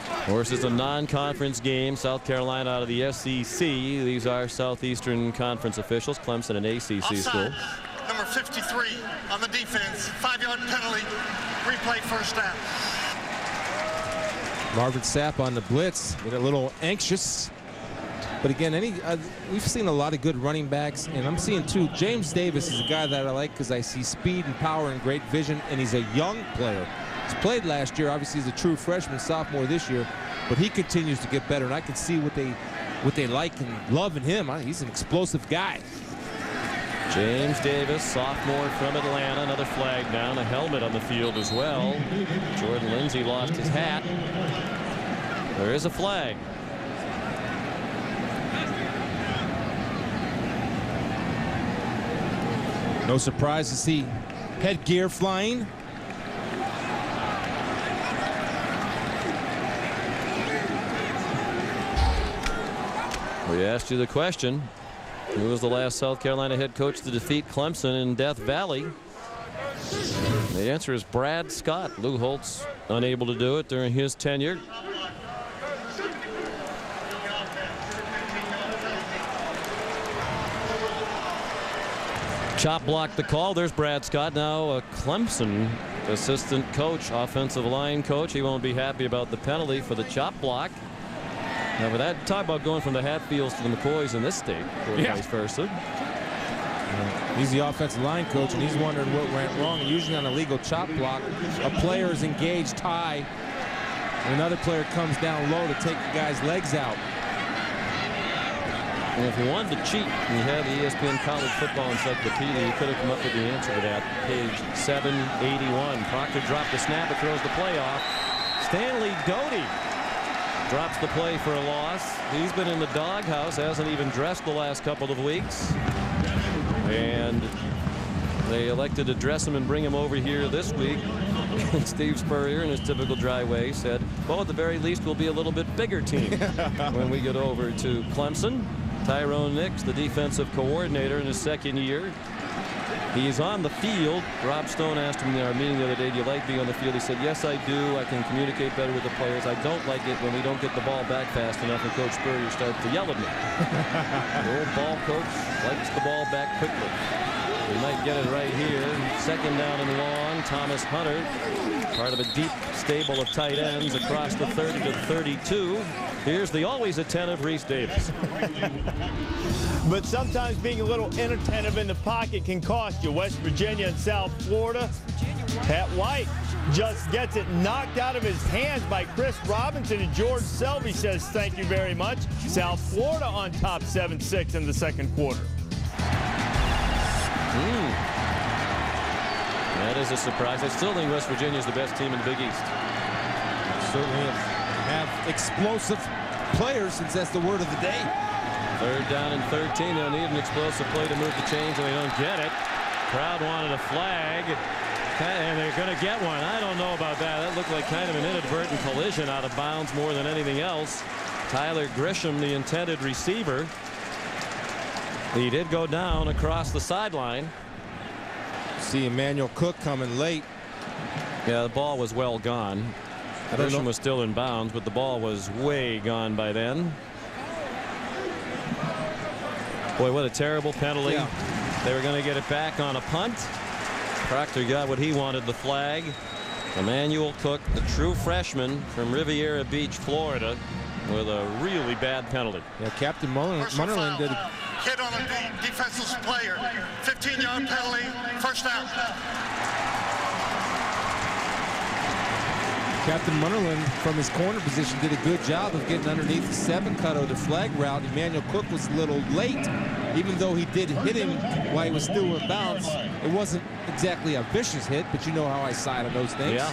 Of course, it's a non-conference game. South Carolina out of the SEC. These are Southeastern Conference officials. Clemson, an ACC school. Number 53 on the defense. 5-yard penalty. Replay first down. Marvin Sapp on the blitz, get a little anxious. But again, we've seen a lot of good running backs, and I'm seeing too, James Davis is a guy that I like because I see speed and power and great vision, and he's a young player. He's played last year. Obviously, he's a true freshman, sophomore this year, but he continues to get better, and I can see what they like and love in him. He's an explosive guy. James Davis, sophomore from Atlanta. Another flag down, a helmet on the field as well. Jordan Lindsay lost his hat. There is a flag. No surprise to see headgear flying. We asked you the question. Who was the last South Carolina head coach to defeat Clemson in Death Valley? The answer is Brad Scott. Lou Holtz unable to do it during his tenure. Chop blocked the call. There's Brad Scott, now a Clemson assistant coach, offensive line coach. He won't be happy about the penalty for the chop block. Now, with that, talk about going from the Hatfields to the McCoys in this state, or vice versa. He's the offensive line coach, and he's wondering what went wrong. Usually on a legal chop block, a player is engaged high, and another player comes down low to take the guy's legs out. And if you wanted to cheat and you had the ESPN College Football Encyclopedia, you could have come up with the answer to that. Page 781. Proctor dropped the snap, it throws the play off. Stanley Doty drops the play for a loss. He's been in the doghouse, hasn't even dressed the last couple of weeks. And they elected to dress him and bring him over here this week. Steve Spurrier, in his typical dry way, said, well, at the very least, we'll be a little bit bigger team when we get over to Clemson. Tyrone Nix, the defensive coordinator in his second year. He's on the field. Rob Stone asked him in our meeting the other day, do you like being on the field? He said, yes, I do. I can communicate better with the players. I don't like it when we don't get the ball back fast enough and Coach Spurrier starts to yell at me. The old ball coach likes the ball back quickly. We might get it right here. Second down and long. Thomas Hunter, part of a deep stable of tight ends across the 30 to 32. Here's the always attentive Reese Davis. But sometimes being a little inattentive in the pocket can cost you. West Virginia and South Florida. Pat White just gets it knocked out of his hands by Chris Robinson, and George Selby says thank you very much. South Florida on top 7-6 in the second quarter. That is a surprise. I still think West Virginia is the best team in the Big East. Certainly have explosive players, since that's the word of the day. Third down and 13. They'll need an explosive play to move the chains, and they don't get it. Crowd wanted a flag, and they're going to get one. I don't know about that. That looked like kind of an inadvertent collision out of bounds more than anything else. Tyler Grisham, the intended receiver, he did go down across the sideline. See Emmanuel Cook coming late. Yeah, the ball was well gone. Grisham was still in bounds, but the ball was way gone by then. Boy, what a terrible penalty. Yeah. They were going to get it back on a punt. Proctor got what he wanted, the flag. Emmanuel Cook, the true freshman from Riviera Beach, Florida, with a really bad penalty. Yeah, Captain Munnerlyn did hit on a defensive player. 15-yard penalty, first down. Captain Munnerlyn, from his corner position, did a good job of getting underneath the 7 cut of the flag route. Emmanuel Cook was a little late, even though he did hit him while he was still in bounds. It wasn't exactly a vicious hit, but you know how I side on those things. Yeah.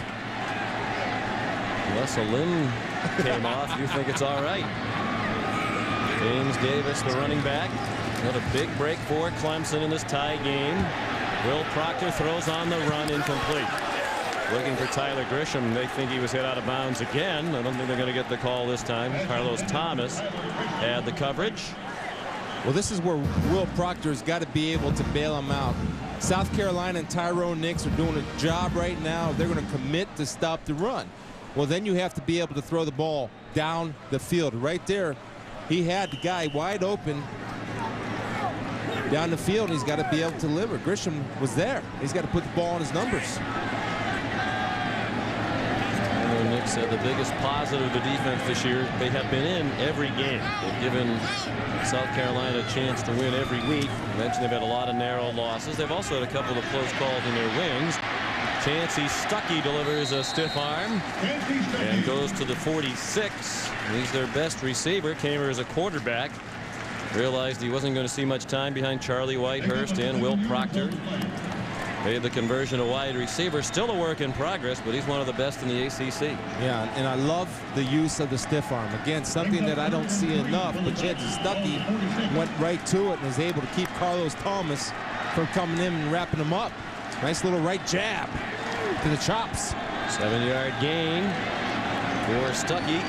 Unless a limb came off, you think it's all right. James Davis, the running back. What a big break for Clemson in this tie game. Will Proctor throws on the run, incomplete. Looking for Tyler Grisham. They think he was hit out of bounds again. I don't think they're going to get the call this time. Carlos Thomas had the coverage. Well, this is where Will Proctor's got to be able to bail him out. South Carolina and Tyrone Nix are doing a job right now. They're going to commit to stop the run. Well, then you have to be able to throw the ball down the field. Right there, he had the guy wide open down the field. He's got to be able to deliver. Grisham was there. He's got to put the ball on his numbers. Nick said the biggest positive of the defense this year, they have been in every game. They've given South Carolina a chance to win every week. I mentioned they've had a lot of narrow losses. They've also had a couple of close calls in their wins. Chancey Stuckey delivers a stiff arm and goes to the 46. He's their best receiver. Came here as a quarterback. Realized he wasn't going to see much time behind Charlie Whitehurst and Will Proctor. Made the conversion to wide receiver. Still a work in progress, but he's one of the best in the ACC. Yeah, and I love the use of the stiff arm. Again, something that I don't see enough, but Chancey Stuckey went right to it and was able to keep Carlos Thomas from coming in and wrapping him up. Nice little right jab to the chops. 7-yard gain for Stuckey.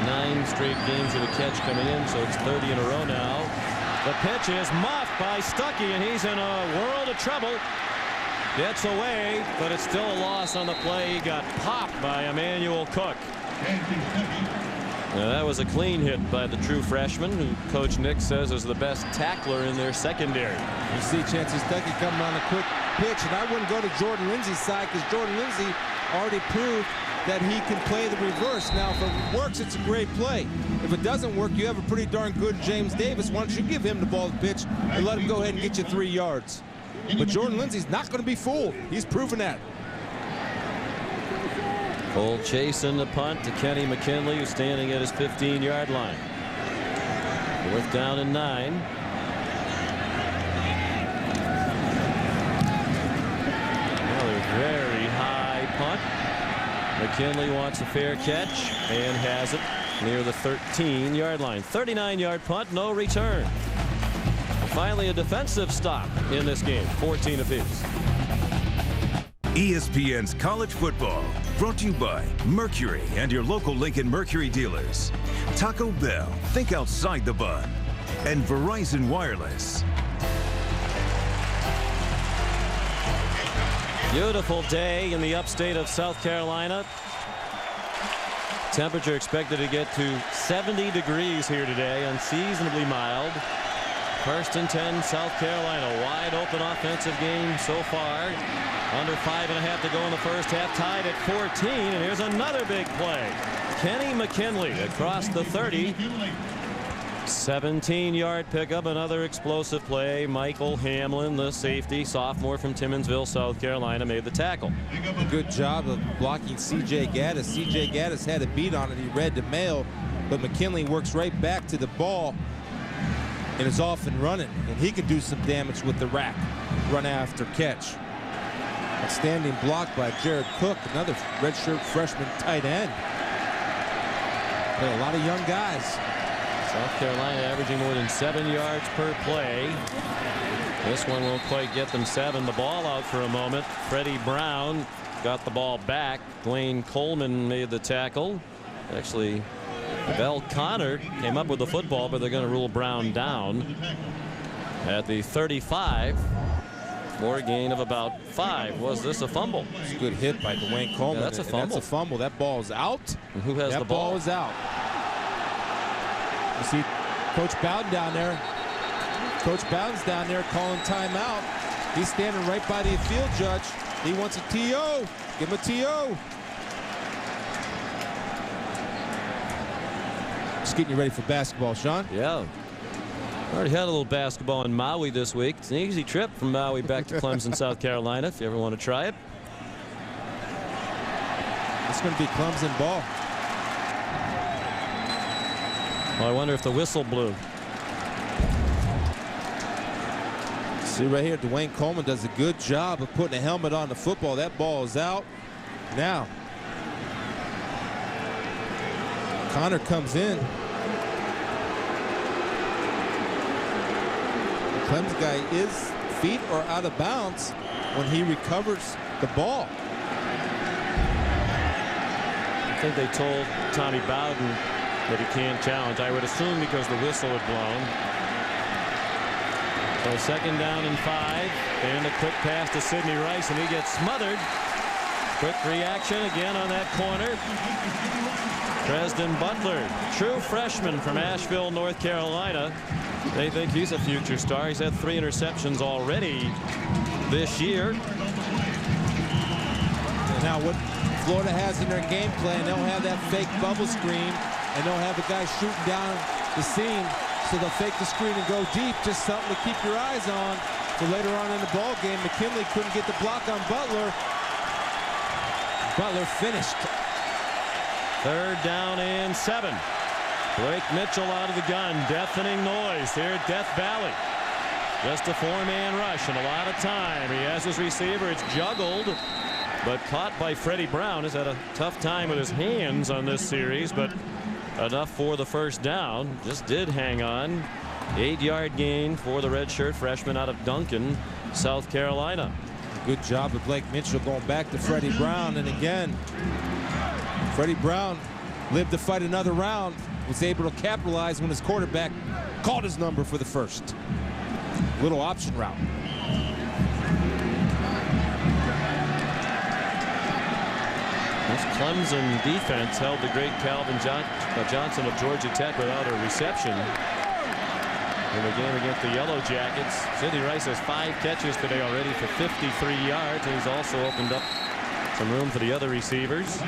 9 straight games with a catch coming in, so it's 30 in a row now. The pitch is muffed by Stuckey, and he's in a world of trouble. Gets away, but it's still a loss on the play. He got popped by Emmanuel Cook. Now, that was a clean hit by the true freshman, who Coach Nick says is the best tackler in their secondary. You see Chancey Stuckey coming on a quick pitch, and I wouldn't go to Jordan Lindsay's side because Jordan Lindsay already proved that he can play the reverse. Now, if it works, it's a great play. If it doesn't work, you have a pretty darn good James Davis. Why don't you give him the ball to pitch and let him go ahead and get you 3 yards? But Jordan Lindsay's not going to be fooled. He's proven that. Cole Chasen the punt to Kenny McKinley, who's standing at his 15-yard line. 4th down and 9. Another very high punt. McKinley wants a fair catch and has it near the 13-yard line. 39-yard punt, no return. Finally, a defensive stop in this game. 14 apiece. ESPN's College Football, brought to you by Mercury and your local Lincoln Mercury dealers. Taco Bell, think outside the bun. And Verizon Wireless. Beautiful day in the upstate of South Carolina. Temperature expected to get to 70 degrees here today, unseasonably mild. 1st and 10, South Carolina. Wide open offensive game so far. Under 5.5 to go in the first half. Tied at 14. And here's another big play. Kenny McKinley across the 30. 17-yard pickup. Another explosive play. Michael Hamlin, the safety, sophomore from Timmonsville, South Carolina, made the tackle. Good job of blocking C.J. Gaddis. C.J. Gaddis had a beat on it. He read the mail. But McKinley works right back to the ball and is off and running, and he can do some damage with the rack. Run after catch. Outstanding block by Jared Cook, another redshirt freshman tight end. Play a lot of young guys. South Carolina averaging more than 7 yards per play. This one won't quite get them 7. The ball out for a moment. Freddie Brown got the ball back. Dwayne Coleman made the tackle. Actually, Bell Connor came up with the football, but they're going to rule Brown down at the 35 for a gain of about 5. Was this a fumble? It's a good hit by Dwayne Coleman. Yeah, that's a fumble. That's a fumble. That ball is out. And who has that the ball? That ball is out. You see Coach Bowden down there. Coach Bowden's down there calling timeout. He's standing right by the field judge. He wants a TO. Give him a TO. Just getting you ready for basketball, Sean. Yeah. Already had a little basketball in Maui this week. It's an easy trip from Maui back to Clemson, South Carolina, if you ever want to try it. It's going to be Clemson ball. Well, I wonder if the whistle blew. See right here, Dwayne Coleman does a good job of putting a helmet on the football. That ball is out. Now, Connor comes in. The Clemson guy is feet or out of bounds when he recovers the ball. I think they told Tommy Bowden that he can't challenge. I would assume because the whistle had blown. So 2nd down and 5. And a quick pass to Sidney Rice, and he gets smothered. Quick reaction again on that corner. Dresden Butler, true freshman from Asheville, North Carolina. They think he's a future star. He's had 3 interceptions already this year. And now what Florida has in their game plan, they'll have that fake bubble screen, and they'll have the guy shooting down the seam. So they'll fake the screen and go deep, just something to keep your eyes on. So later on in the ball game, McKinley couldn't get the block on Butler. Butler finished. 3rd down and 7. Blake Mitchell out of the gun. Deafening noise here at Death Valley. Just a 4-man rush and a lot of time. He has his receiver. It's juggled, but caught by Freddie Brown. Has had a tough time with his hands on this series, but enough for the 1st down. Just did hang on. 8-yard gain for the redshirt freshman out of Duncan, South Carolina. Good job of Blake Mitchell going back to Freddie Brown. And again, Freddie Brown lived to fight another round, was able to capitalize when his quarterback called his number for the first. Little option route. This Clemson defense held the great Calvin Johnson of Georgia Tech without a reception in the game against the Yellow Jackets. Sidney Rice has 5 catches today already for 53 yards, and he's also opened up some room for the other receivers.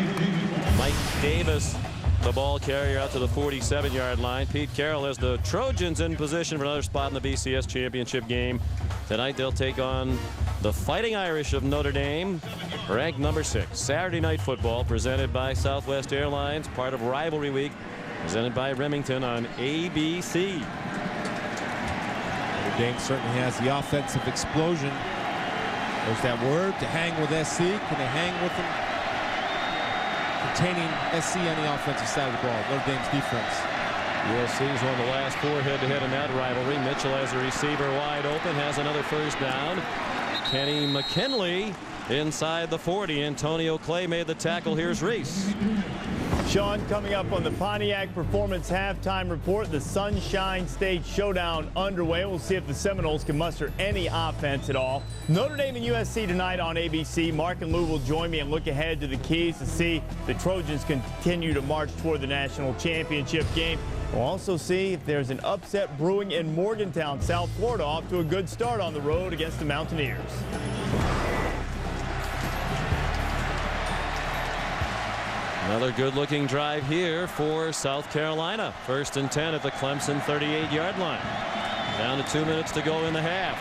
Mike Davis, the ball carrier, out to the 47-yard line. Pete Carroll has the Trojans in position for another spot in the BCS championship game. Tonight they'll take on the Fighting Irish of Notre Dame, ranked number 6. Saturday Night Football presented by Southwest Airlines, part of Rivalry Week, presented by Remington on ABC. Notre Dame certainly has the offensive explosion. There's that word, to hang with SC. Can they hang with them? Containing SC on the offensive side of the ball. Notre Dame's defense. USC's won the last 4 head-to-head in that rivalry. Mitchell has a receiver wide open, has another first down. Kenny McKinley inside the 40. Antonio Clay made the tackle. Here's Reese. Sean, coming up on the Pontiac Performance Halftime Report, the Sunshine State Showdown underway. We'll see if the Seminoles can muster any offense at all. Notre Dame and USC tonight on ABC. Mark and Lou will join me and look ahead to the keys to see the Trojans continue to march toward the national championship game. We'll also see if there's an upset brewing in Morgantown, South Florida, off to a good start on the road against the Mountaineers. Another good-looking drive here for South Carolina. 1st and 10 at the Clemson 38-yard line. Down to 2 minutes to go in the half.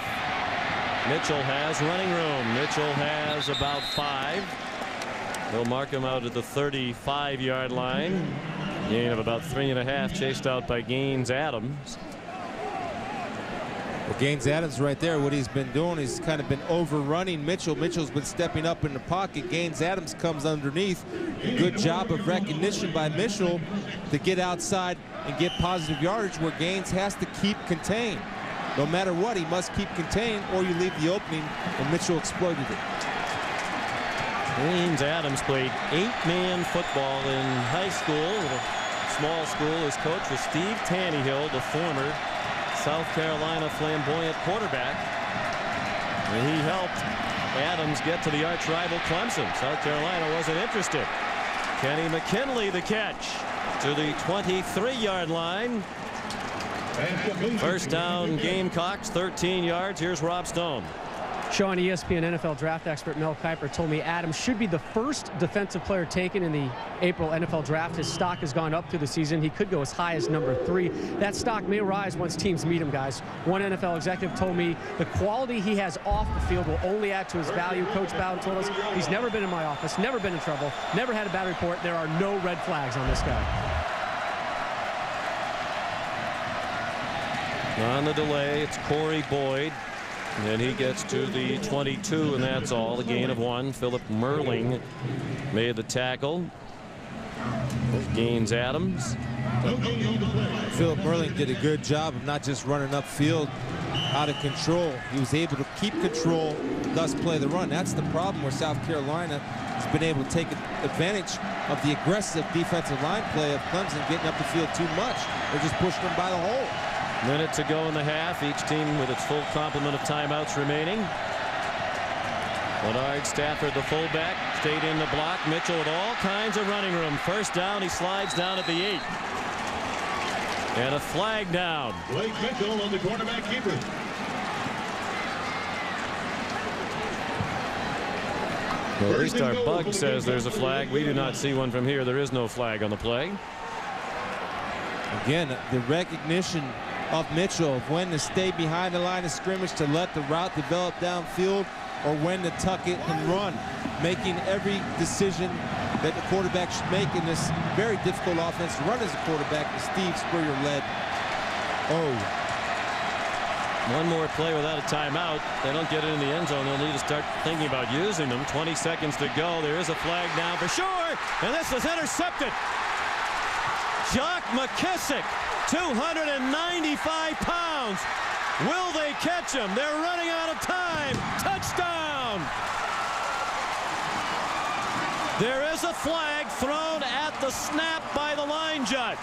Mitchell has running room. Mitchell has about 5. They'll mark him out at the 35-yard line. Gain of about 3.5, chased out by Gaines Adams. Well, Gaines Adams right there, what he's been doing, he's kind of been overrunning Mitchell. Mitchell's been stepping up in the pocket. Gaines Adams comes underneath. Good job of recognition by Mitchell to get outside and get positive yardage, where Gaines has to keep contained. No matter what, he must keep contained, or you leave the opening, and Mitchell exploited it. Gaines Adams played 8-man football in high school with a small school. His coach was Steve Tannehill, the former South Carolina flamboyant quarterback. And he helped Adams get to the arch-rival Clemson. South Carolina wasn't interested. Kenny McKinley the catch to the 23-yard line. First down, Gamecocks, 13 yards. Here's Rob Stone. Sean, ESPN NFL draft expert Mel Kiper told me Adams should be the first defensive player taken in the April NFL draft. His stock has gone up through the season. He could go as high as number 3. That stock may rise once teams meet him, guys. One NFL executive told me the quality he has off the field will only add to his value. Coach Bowden told us he's never been in my office, never been in trouble, never had a bad report. There are no red flags on this guy. On the delay, it's Corey Boyd. And he gets to the 22, and that's all. The gain of 1. Philip Merling made the tackle. Gaines Adams. Philip Merling did a good job of not just running upfield out of control. He was able to keep control, thus play the run. That's the problem where South Carolina has been able to take advantage of the aggressive defensive line play of Clemson getting up the field too much. They're just pushing them by the hole. Minute to go in the half. Each team with its full complement of timeouts remaining. Leonard Stafford, the fullback, stayed in the block. Mitchell with all kinds of running room. First down, he slides down at the 8. And a flag down. Blake Mitchell on the quarterback keeper. Well, at least our bug says there's a flag. We do not see one from here. There is no flag on the play. Again, the recognition of Mitchell of when to stay behind the line of scrimmage to let the route develop downfield, or when to tuck it and run, making every decision that the quarterback should make in this very difficult offense to run as a quarterback with Steve Spurrier led. Oh. One more play without a timeout. They don't get it in the end zone. They'll need to start thinking about using them. 20 seconds to go. There is a flag down for sure, and this is intercepted. Jock McKissick, 295 pounds. Will they catch him? They're running out of time. Touchdown. There is a flag thrown at the snap by the line judge.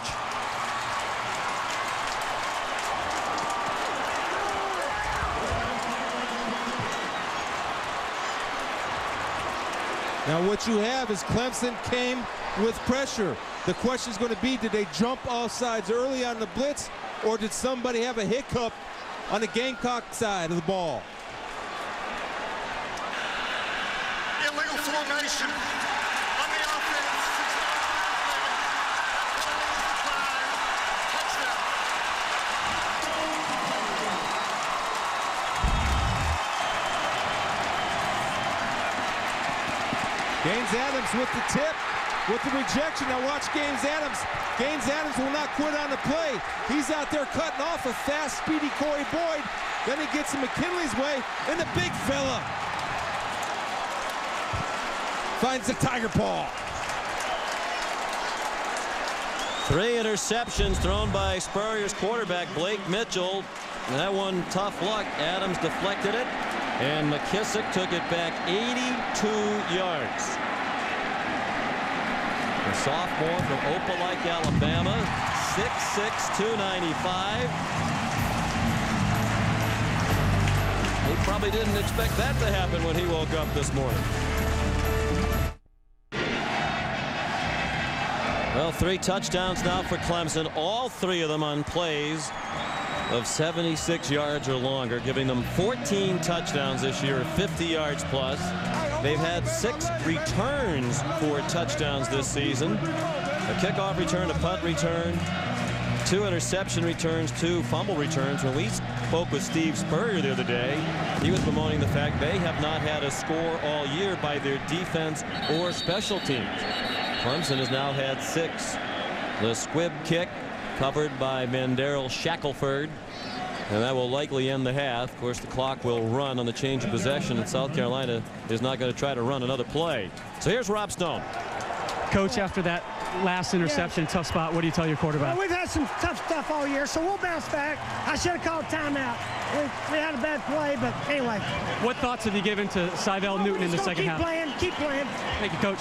Now what you have is Clemson came with pressure. The question is going to be, did they jump all sides early on the blitz, or did somebody have a hiccup on the Gamecock side of the ball? Illegal formation on the offense. Touchdown. Gaines Adams with the tip, with the rejection. Now watch Gaines Adams. Gaines Adams will not quit on the play. He's out there cutting off a fast, speedy Corey Boyd. Then he gets in McKinley's way, and the big fella finds the tiger paw. 3 interceptions thrown by Spurrier's quarterback, Blake Mitchell. And that one, tough luck. Adams deflected it, and McKissick took it back 82 yards. The sophomore from Opelika, Alabama, 6'6", 295. He probably didn't expect that to happen when he woke up this morning. Well, 3 touchdowns now for Clemson, all 3 of them on plays of 76 yards or longer, giving them 14 touchdowns this year, 50 yards plus. They've had 6 returns for touchdowns this season. A kickoff return, a punt return, 2 interception returns, 2 fumble returns. When we spoke with Steve Spurrier the other day, he was bemoaning the fact they have not had a score all year by their defense or special teams. Clemson has now had 6. The squib kick covered by Mandarrell Shackelford, and that will likely end the half. Of course, the clock will run on the change of possession, and South Carolina is not going to try to run another play. So here's Rob Stone. Coach, after that last interception, tough spot, what do you tell your quarterback? Well, we've had some tough stuff all year, so we'll bounce back. I should have called timeout. We had a bad play, but anyway. What thoughts have you given to Syvell Newton in the second half? Keep playing. Thank you, Coach.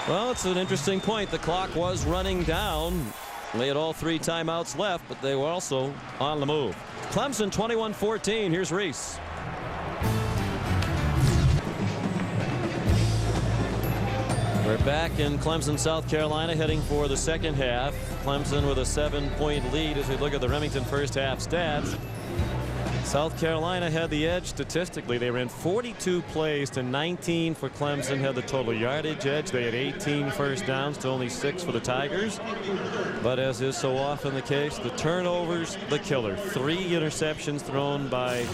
Well, it's an interesting point. The clock was running down. They had all 3 timeouts left, but they were also on the move. Clemson 21-14. Here's Reese. We're back in Clemson, South Carolina, heading for the second half. Clemson with a 7-point lead as we look at the Remington first half stats. South Carolina had the edge statistically. They ran 42 plays to 19 for Clemson, had the total yardage edge. They had 18 first downs to only 6 for the Tigers. But as is so often the case, the turnovers, the killer. 3 interceptions thrown by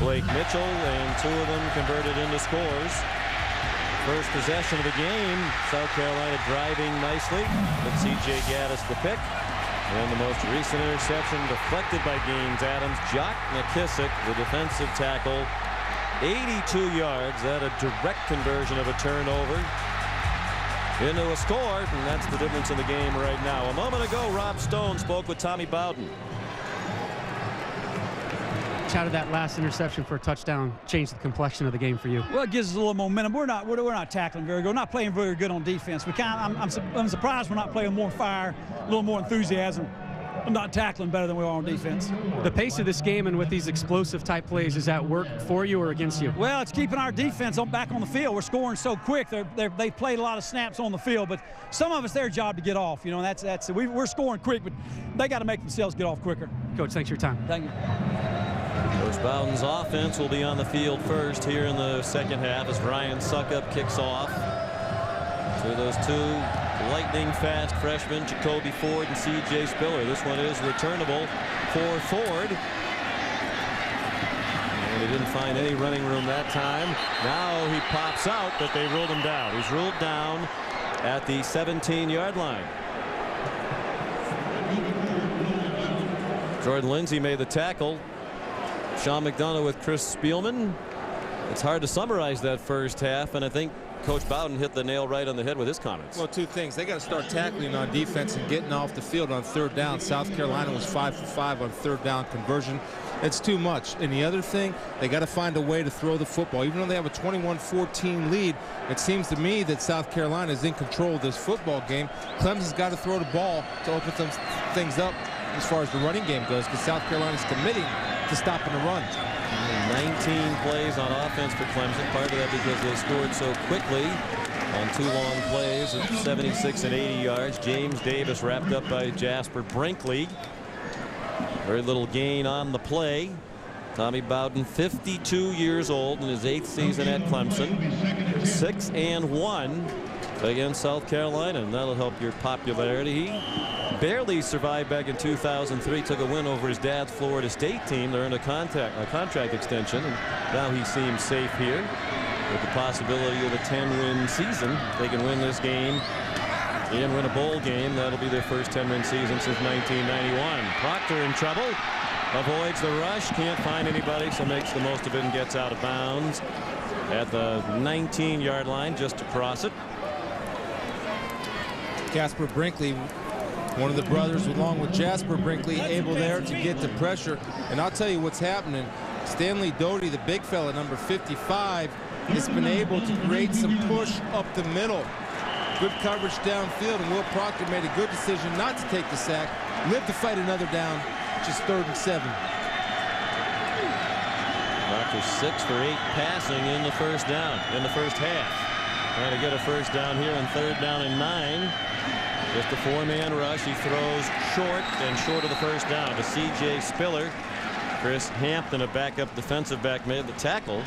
Blake Mitchell, and 2 of them converted into scores. First possession of the game, South Carolina driving nicely, but C.J. Gaddis the pick. And the most recent interception deflected by Gaines Adams. Jock McKissick, the defensive tackle, 82 yards. That a direct conversion of a turnover into a score, and that's the difference in the game right now. A moment ago, Rob Stone spoke with Tommy Bowden. How did that last interception for a touchdown change the complexion of the game for you? Well, it gives us a little momentum. We're not tackling very good. We're not playing very good on defense. I'm surprised we're not playing more fire, a little more enthusiasm. I'm not tackling better than we are on defense. The pace of this game and with these explosive type plays, does that work for you or against you? Well, it's keeping our defense back on the field. We're scoring so quick. They played a lot of snaps on the field, but some of it's their job to get off. You know, we're scoring quick, but they got to make themselves get off quicker. Coach, thanks for your time. Thank you. Coach Bowden's offense will be on the field first here in the second half as Ryan Suckup kicks off to those 2 lightning fast freshmen, Jacoby Ford and C.J. Spiller. This one is returnable for Ford. And he didn't find any running room that time. Now he pops out, but they ruled him down. He's ruled down at the 17-yard line. Jordan Lindsay made the tackle. Sean McDonough with Chris Spielman. It's hard to summarize that first half, and I think Coach Bowden hit the nail right on the head with his comments. Well, two things. They got to start tackling on defense and getting off the field on third down. South Carolina was 5 for 5 on third down conversion. It's too much. And the other thing, they got to find a way to throw the football. Even though they have a 21-14 lead, it seems to me that South Carolina is in control of this football game. Clemson's got to throw the ball to open some things up as far as the running game goes, because South Carolina's committing to stopping the run. 19 plays on offense for Clemson. Part of that because they scored so quickly on 2 long plays of 76 and 80 yards. James Davis wrapped up by Jasper Brinkley. Very little gain on the play. Tommy Bowden, 52 years old in his 8th season at Clemson. 6-1 against South Carolina, and that'll help your popularity. He barely survived back in 2003. Took a win over his dad's Florida State team. They earned a contract extension, and now he seems safe here with the possibility of a 10-win season. They can win this game and win a bowl game. That'll be their first 10-win season since 1991. Proctor in trouble. Avoids the rush. Can't find anybody, so makes the most of it and gets out of bounds at the 19-yard line just to cross it. Jasper Brinkley, one of the brothers along with Jasper Brinkley, able there to get the pressure. And I'll tell you what's happening. Stanley Doty, the big fella, number 55, has been able to create some push up the middle. Good coverage downfield, and Will Proctor made a good decision not to take the sack. Lived to fight another down, just 3rd and 7. Proctor 6 for 8 passing in the first half. Trying to get a first down here on 3rd down and 9. Just a 4-man rush. He throws short of the first down to C.J. Spiller. Chris Hampton, a backup defensive back, made the tackle.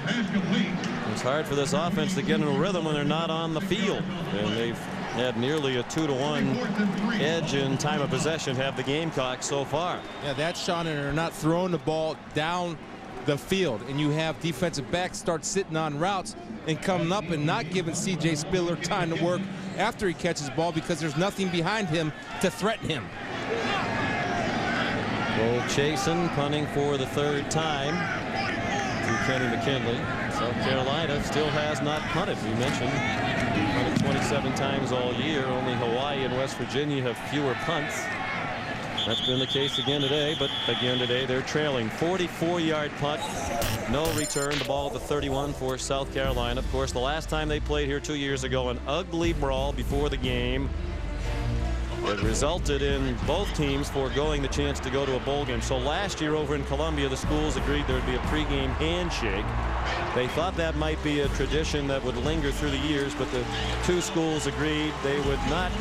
It's hard for this offense to get in a rhythm when they're not on the field. And they've had nearly a 2-to-1 edge in time of possession, have the Gamecocks so far. Yeah, that's Sean, and they're not throwing the ball down the field. And you have defensive backs start sitting on routes and coming up and not giving C.J. Spiller time to work after he catches the ball because there's nothing behind him to threaten him. Cole Chasen punting for the 3rd time to Kenny McKinley. South Carolina still has not punted. We mentioned punted 27 times all year. Only Hawaii and West Virginia have fewer punts. That's been the case again today, but again today they're trailing. 44-yard punt, no return. The ball at the 31 for South Carolina. Of course, the last time they played here 2 years ago, an ugly brawl before the game. It resulted in both teams foregoing the chance to go to a bowl game. So last year over in Columbia, the schools agreed there would be a pregame handshake. They thought that might be a tradition that would linger through the years, but the 2 schools agreed they would not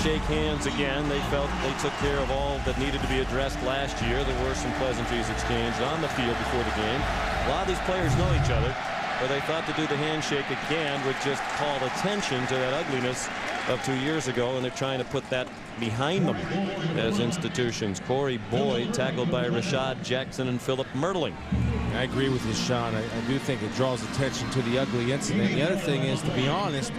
shake hands again. They felt they took care of all that needed to be addressed last year. There were some pleasantries exchanged on the field before the game. A lot of these players know each other, but they thought to do the handshake again would just call attention to that ugliness of 2 years ago, and they're trying to put that behind them as institutions. Corey Boyd tackled by Rashad Jackson and Philip Mertling. I agree with you, Sean. I do think it draws attention to the ugly incident. The other thing is, to be honest,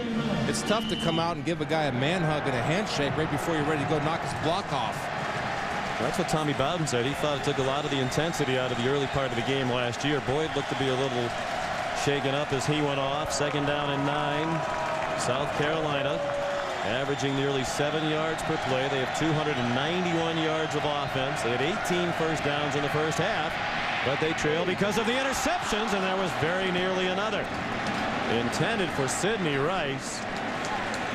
it's tough to come out and give a guy a man hug and a handshake right before you're ready to go knock his block off. That's what Tommy Bowden said. He thought it took a lot of the intensity out of the early part of the game last year. Boyd looked to be a little shaken up as he went off. 2nd down and 9. South Carolina averaging nearly 7 yards per play. They have 291 yards of offense. They had 18 first downs in the first half, but they trail because of the interceptions, and there was very nearly another intended for Sidney Rice.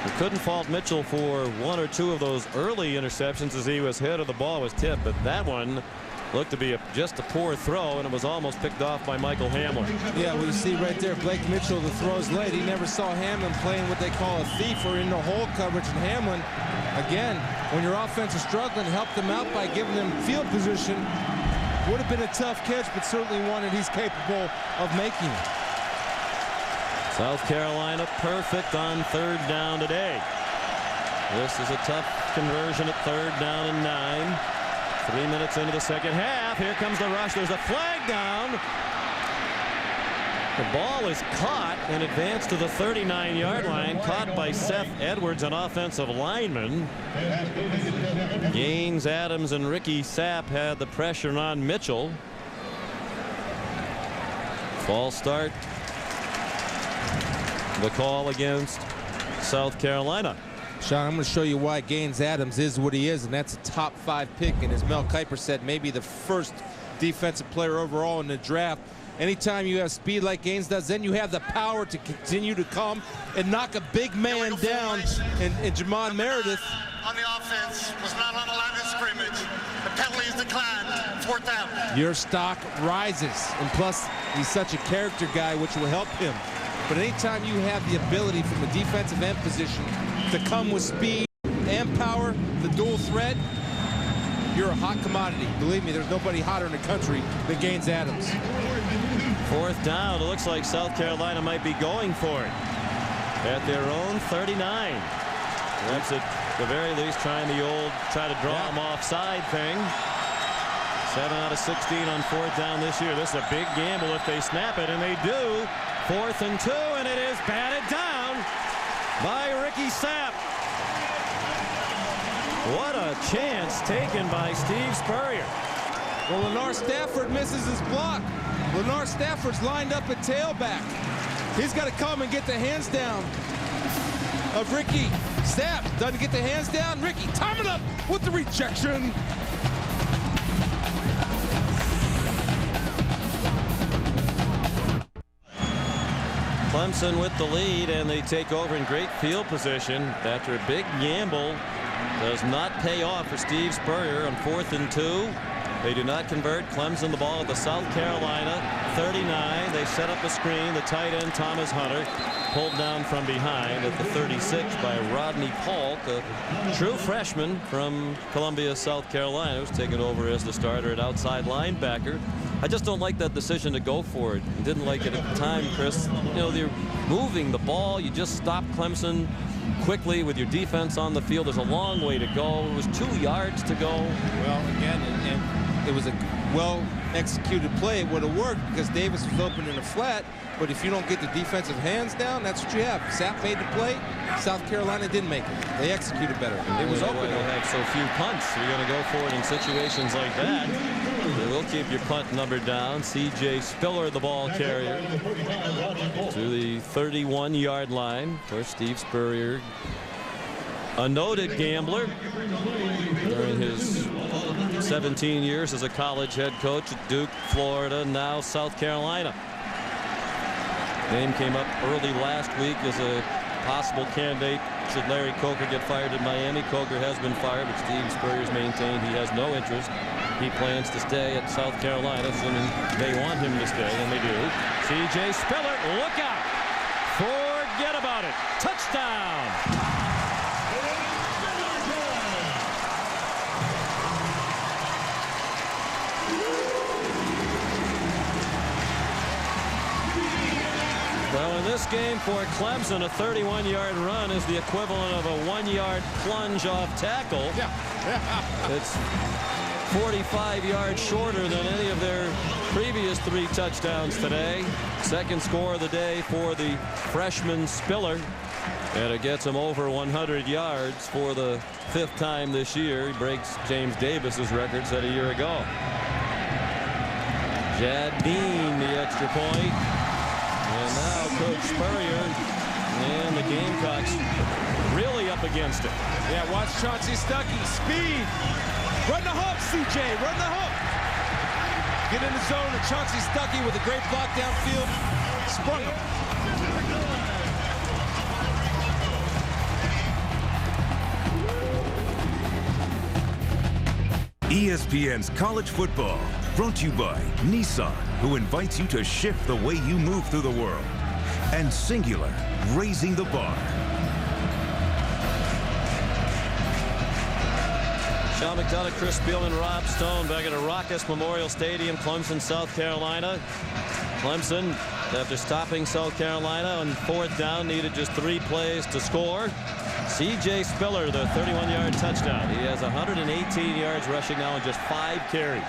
We couldn't fault Mitchell for 1 or 2 of those early interceptions as he was hit or the ball was tipped, but that one looked to be just a poor throw, and it was almost picked off by Michael Hamlin. Yeah, well, you see right there, Blake Mitchell, the throw's late. He never saw Hamlin playing what they call a thief or in the hole coverage. And Hamlin, again, when your offense is struggling, help them out by giving them field position. Would have been a tough catch, but certainly one that he's capable of making. South Carolina perfect on 3rd down today. This is a tough conversion at 3rd down and 9. 3 minutes into the second half. Here comes the rush. There's a flag down. The ball is caught and advanced to the 39-yard line. Caught by Seth Edwards, an offensive lineman. Gaines, Adams, and Ricky Sapp had the pressure on Mitchell. False start the call against South Carolina. Sean, I'm going to show you why Gaines Adams is what he is, and that's a top 5 pick. And as Mel Kiper said, maybe the first defensive player overall in the draft. Anytime you have speed like Gaines does, then you have the power to continue to come and knock a big man down. And Jamon Meredith on the offense was not on the line of scrimmage. The penalty is declined. 4th down. Your stock rises, and plus he's such a character guy, which will help him. But anytime you have the ability from the defensive end position to come with speed and power, the dual threat, you're a hot commodity. Believe me, there's nobody hotter in the country than Gaines Adams. 4th down. It looks like South Carolina might be going for it at their own 39. That's at the very least trying the old try to draw them offside thing. 7 out of 16 on 4th down this year. This is a big gamble if they snap it, and they do. 4th and 2, and it is batted down by Ricky Sapp. What a chance taken by Steve Spurrier. Well, Lennar Stafford misses his block. Lennar Stafford's lined up at tailback. He's got to come and get the hands down of Ricky Sapp. Doesn't get the hands down. Ricky, time it up with the rejection. Clemson with the lead, and they take over in great field position after a big gamble. Does not pay off for Steve Spurrier on 4th and 2. They do not convert. Clemson the ball at the South Carolina 39. They set up a screen. The tight end Thomas Hunter pulled down from behind at the 36 by Rodney Polk, a true freshman from Columbia, South Carolina, who's taken over as the starter at outside linebacker. I just don't like that decision to go for it. Didn't like it at the time, Chris. You know, they're moving the ball. You just stop Clemson quickly with your defense on the field. There's a long way to go. It was 2 yards to go. Well, again, and it was a well-executed play. It would have worked because Davis was open in the flat. But if you don't get the defensive hands down, that's what you have. Sapp made the play. South Carolina didn't make it. They executed better. It was open. They have so few punts. You're going to go for it in situations like that. They will keep your punt number down. C.J. Spiller, the ball carrier, to the 31-yard line for Steve Spurrier, a noted gambler during his 17 years as a college head coach at Duke, Florida, now South Carolina. Name came up early last week as a possible candidate should Larry Coker get fired in Miami. Coker has been fired, but Steve Spurrier's maintained he has no interest. He plans to stay at South Carolina, assuming they want him to stay, and they do. C.J. Spiller, look out! Forget about it. Touchdown! Well, in this game for Clemson, a 31-yard run is the equivalent of a 1-yard plunge off tackle. It's 45 yards shorter than any of their previous 3 touchdowns today. Second score of the day for the freshman Spiller. And it gets him over 100 yards for the 5th time this year. He breaks James Davis's record set a year ago. Jadine, the extra point. And now Coach Spurrier and the Gamecocks really up against it. Yeah, watch Chauncey Stuckey. Speed. Run the hook, CJ. Run the hook. Get in the zone, and Chauncey Stuckey with a great block downfield. Sprung him. ESPN's College Football, brought to you by Nissan, who invites you to shift the way you move through the world, and Singular, raising the bar. Sean McDonough, Chris Spielman, Rob Stone back at a raucous Memorial Stadium, Clemson, South Carolina. Clemson, after stopping South Carolina on 4th down, needed just 3 plays to score. C.J. Spiller, the 31-yard touchdown. He has 118 yards rushing now in just 5 carries.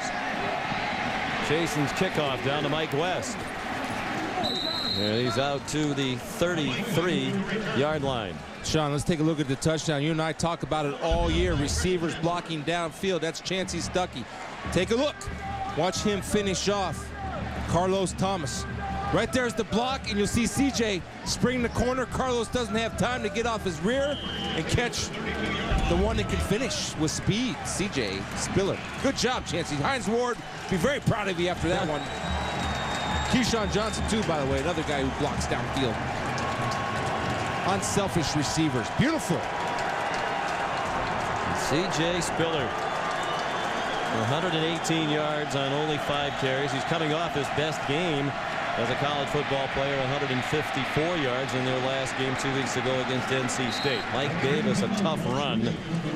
Jason's kickoff down to Mike West. And he's out to the 33-yard line. Sean, let's take a look at the touchdown. You and I talk about it all year. Receivers blocking downfield. That's Chauncey Stuckey. Take a look. Watch him finish off Carlos Thomas. Right there's the block, and you'll see CJ spring the corner. Carlos doesn't have time to get off his rear and catch the one that can finish with speed. CJ Spiller. Good job, Chancey. Hines Ward, be very proud of you after that one. Keyshawn Johnson, too, by the way, another guy who blocks downfield. Unselfish receivers. Beautiful. CJ Spiller, 118 yards on only 5 carries. He's coming off his best game as a college football player, 154 yards in their last game 2 weeks ago against NC State. Mike Davis, a tough run.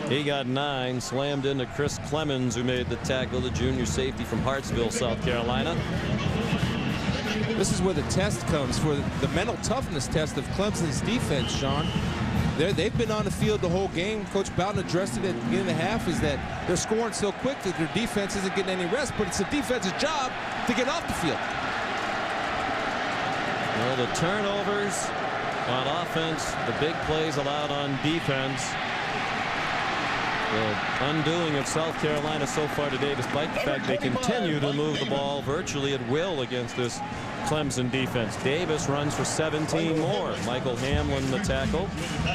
He got 9, slammed into Chris Clemons, who made the tackle, the junior safety from Hartsville, South Carolina. This is where the test comes for the mental toughness test of Clemson's defense, Sean. They've been on the field the whole game. Coach Bowden addressed it at the beginning of the half, is that they're scoring so quick that their defense isn't getting any rest, but it's the defense's job to get off the field. Well, the turnovers on offense, the big plays allowed on defense. The undoing of South Carolina so far today, despite the fact they continue to move the ball virtually at will against this Clemson defense. Davis runs for 17 more. Michael Hamlin the tackle.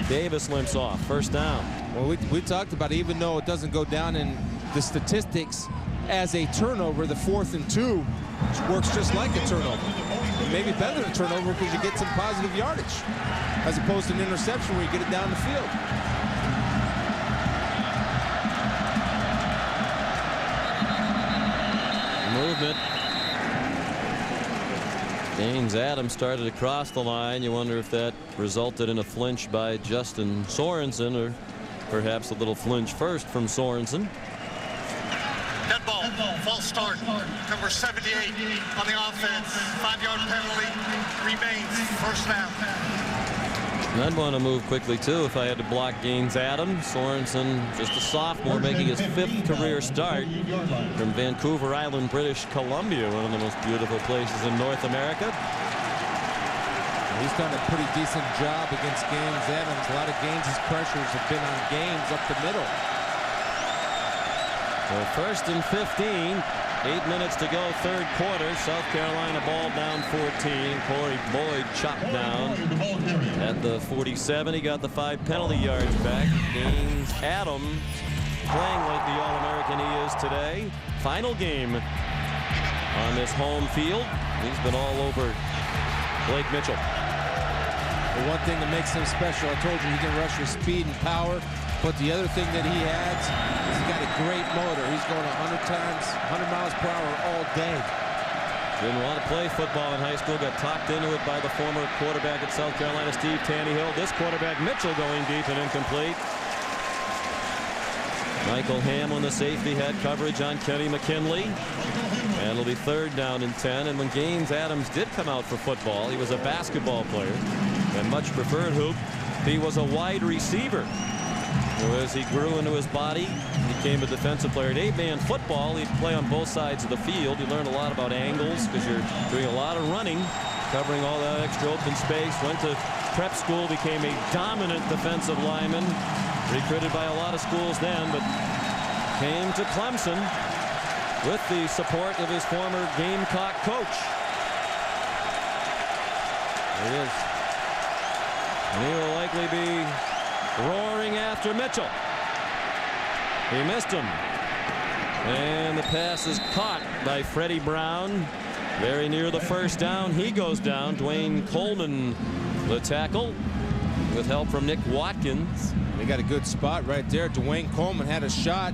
Davis limps off. First down. Well, we talked about, even though it doesn't go down in the statistics as a turnover, the 4th and 2 works just like a turnover. Maybe better than a turnover because you get some positive yardage as opposed to an interception where you get it down the field. Movement. Gaines Adams started across the line. You wonder if that resulted in a flinch by Justin Sorensen, or perhaps a little flinch first from Sorensen. Dead ball, false start, number 78 on the offense. 5-yard penalty remains. First down. I'd want to move quickly too if I had to block Gaines Adams. Sorensen, just a sophomore, making his 5th career start from Vancouver Island, British Columbia, one of the most beautiful places in North America. He's done a pretty decent job against Gaines Adams. A lot of Gaines' pressures have been on Gaines up the middle. So 1st and 15. 8 minutes to go, 3rd quarter. South Carolina ball down 14. Corey Boyd chopped down at the 47. He got the 5 penalty yards back. Gaines Adams playing like the All-American he is today. Final game on this home field. He's been all over Blake Mitchell. The one thing that makes him special, I told you, he can rush with speed and power. But the other thing that he has is he's got a great motor. He's going 100 miles per hour all day. Didn't want to play football in high school. Got talked into it by the former quarterback at South Carolina, Steve Tannehill. This quarterback, Mitchell, going deep and incomplete. Michael Hamlin, the safety, had coverage on Kenny McKinley. And it'll be 3rd down and 10. And when Gaines Adams did come out for football, he was a basketball player and much preferred hoop. He was a wide receiver. As he grew into his body, he became a defensive player. At 8-man football, he'd play on both sides of the field. You learn a lot about angles because you're doing a lot of running, covering all that extra open space. Went to prep school, became a dominant defensive lineman, recruited by a lot of schools then, but came to Clemson with the support of his former Gamecock coach. There it is. And he will likely be roaring after Mitchell. He missed him. And the pass is caught by Freddie Brown. Very near the 1st down. He goes down. Dwayne Coleman, the tackle, with help from Nick Watkins. They got a good spot right there. Dwayne Coleman had a shot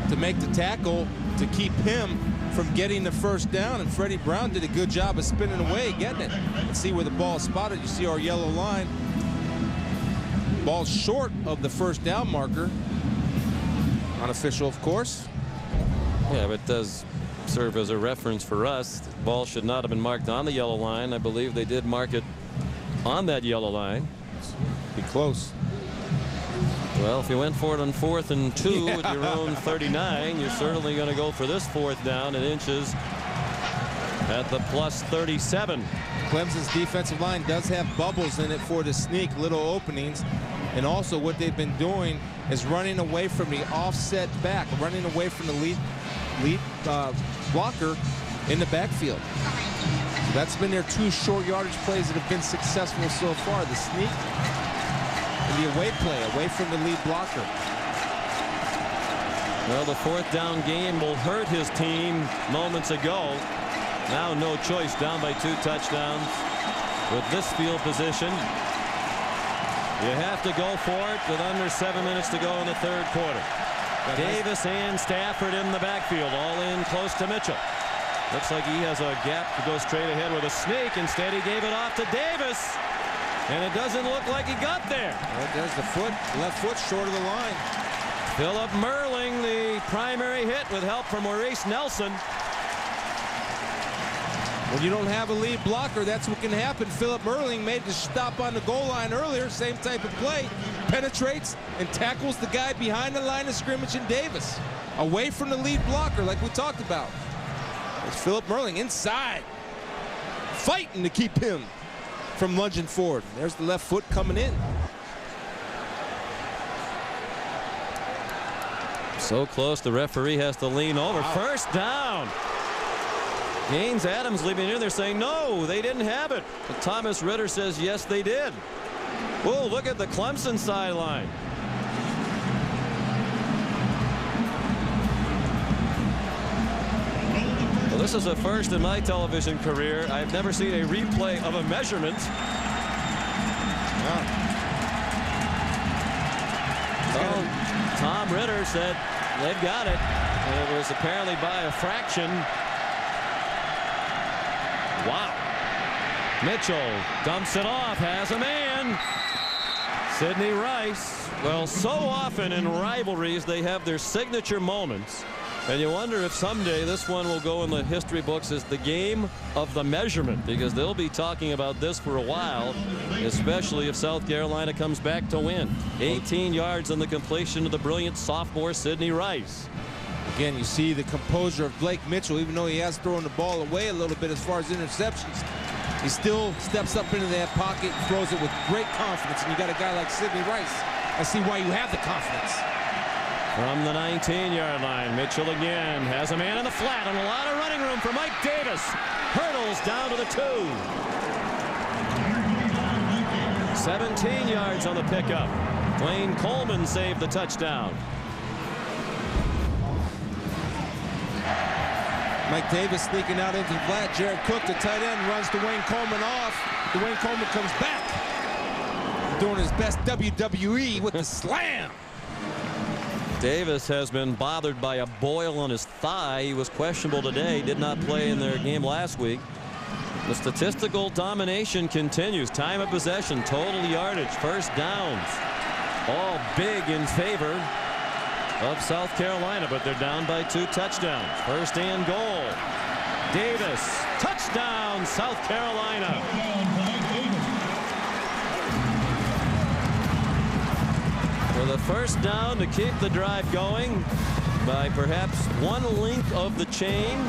to make the tackle to keep him from getting the 1st down, and Freddie Brown did a good job of spinning away, getting it. Let's see where the ball is spotted. You see our yellow line. Ball short of the 1st down marker. Unofficial, of course. Yeah, but it does serve as a reference for us. The ball should not have been marked on the yellow line. I believe they did mark it on that yellow line. Be close. Well, if you went for it on 4th and 2 at your own 39, you're certainly going to go for this 4th down in inches at the plus 37. Clemson's defensive line does have bubbles in it for the sneak, little openings. And also what they've been doing is running away from the offset back, running away from the lead blocker in the backfield. So that's been their 2 short yardage plays that have been successful so far. The sneak and the away play, away from the lead blocker. Well, the 4th down game will hurt his team moments ago. Now no choice, down by 2 touchdowns. With this field position, you have to go for it with under 7 minutes to go in the 3rd quarter. Davis and Stafford in the backfield, all in close to Mitchell. Looks like he has a gap to go straight ahead with a sneak. Instead, he gave it off to Davis, and it doesn't look like he got there. Well, there's the foot, left foot short of the line. Philip Merling, the primary hit with help from Maurice Nelson. When you don't have a lead blocker, that's what can happen. Philip Merling made the stop on the goal line earlier, same type of play. Penetrates and tackles the guy behind the line of scrimmage in Davis. Away from the lead blocker, like we talked about. It's Philip Merling inside, fighting to keep him from lunging forward. There's the left foot coming in. So close, the referee has to lean over. Wow. First down. Gaines Adams leaving in there saying no, they didn't have it. But Thomas Ritter says yes, they did. Whoa, look at the Clemson sideline. Well, this is a first in my television career. I've never seen a replay of a measurement. Wow. Oh, Tom Ritter said they've got it. And it was apparently by a fraction. Wow. Mitchell dumps it off, has a man. Sidney Rice. Well, so often in rivalries they have their signature moments, and you wonder if someday this one will go in the history books as the game of the measurement, because they'll be talking about this for a while, especially if South Carolina comes back to win. 18 yards on the completion of the brilliant sophomore Sidney Rice. Again, you see the composure of Blake Mitchell, even though he has thrown the ball away a little bit as far as interceptions. He still steps up into that pocket and throws it with great confidence. And you got a guy like Sidney Rice. I see why you have the confidence. From the 19-yard line, Mitchell again has a man in the flat and a lot of running room for Mike Davis. Hurdles down to the 2. 17 yards on the pickup. Wayne Coleman saved the touchdown. Mike Davis sneaking out into the flat. Jared Cook, the tight end, runs Dwayne Coleman off. Dwayne Coleman comes back, doing his best WWE with the slam. Davis has been bothered by a boil on his thigh. He was questionable today, did not play in their game last week. The statistical domination continues. Time of possession, total yardage, first downs, all big in favor of South Carolina, but they're down by 2 touchdowns. First and goal. Davis, touchdown, South Carolina. With a first down to keep the drive going by perhaps 1 link of the chain.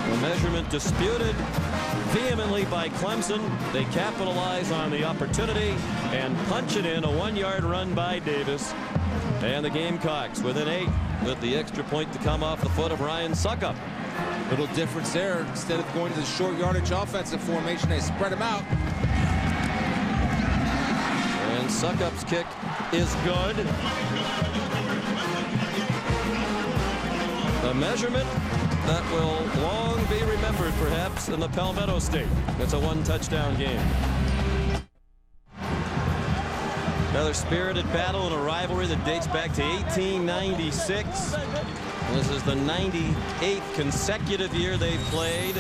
The measurement disputed vehemently by Clemson. They capitalize on the opportunity and punch it in. A 1-yard run by Davis. And the Gamecocks within 8 with the extra point to come off the foot of Ryan Suckup. Little difference there. Instead of going to the short yardage offensive formation, they spread them out. And Suckup's kick is good. A measurement that will long be remembered, perhaps, in the Palmetto State. It's a 1-touchdown game. Another spirited battle in a rivalry that dates back to 1896. This is the 98th consecutive year they've played,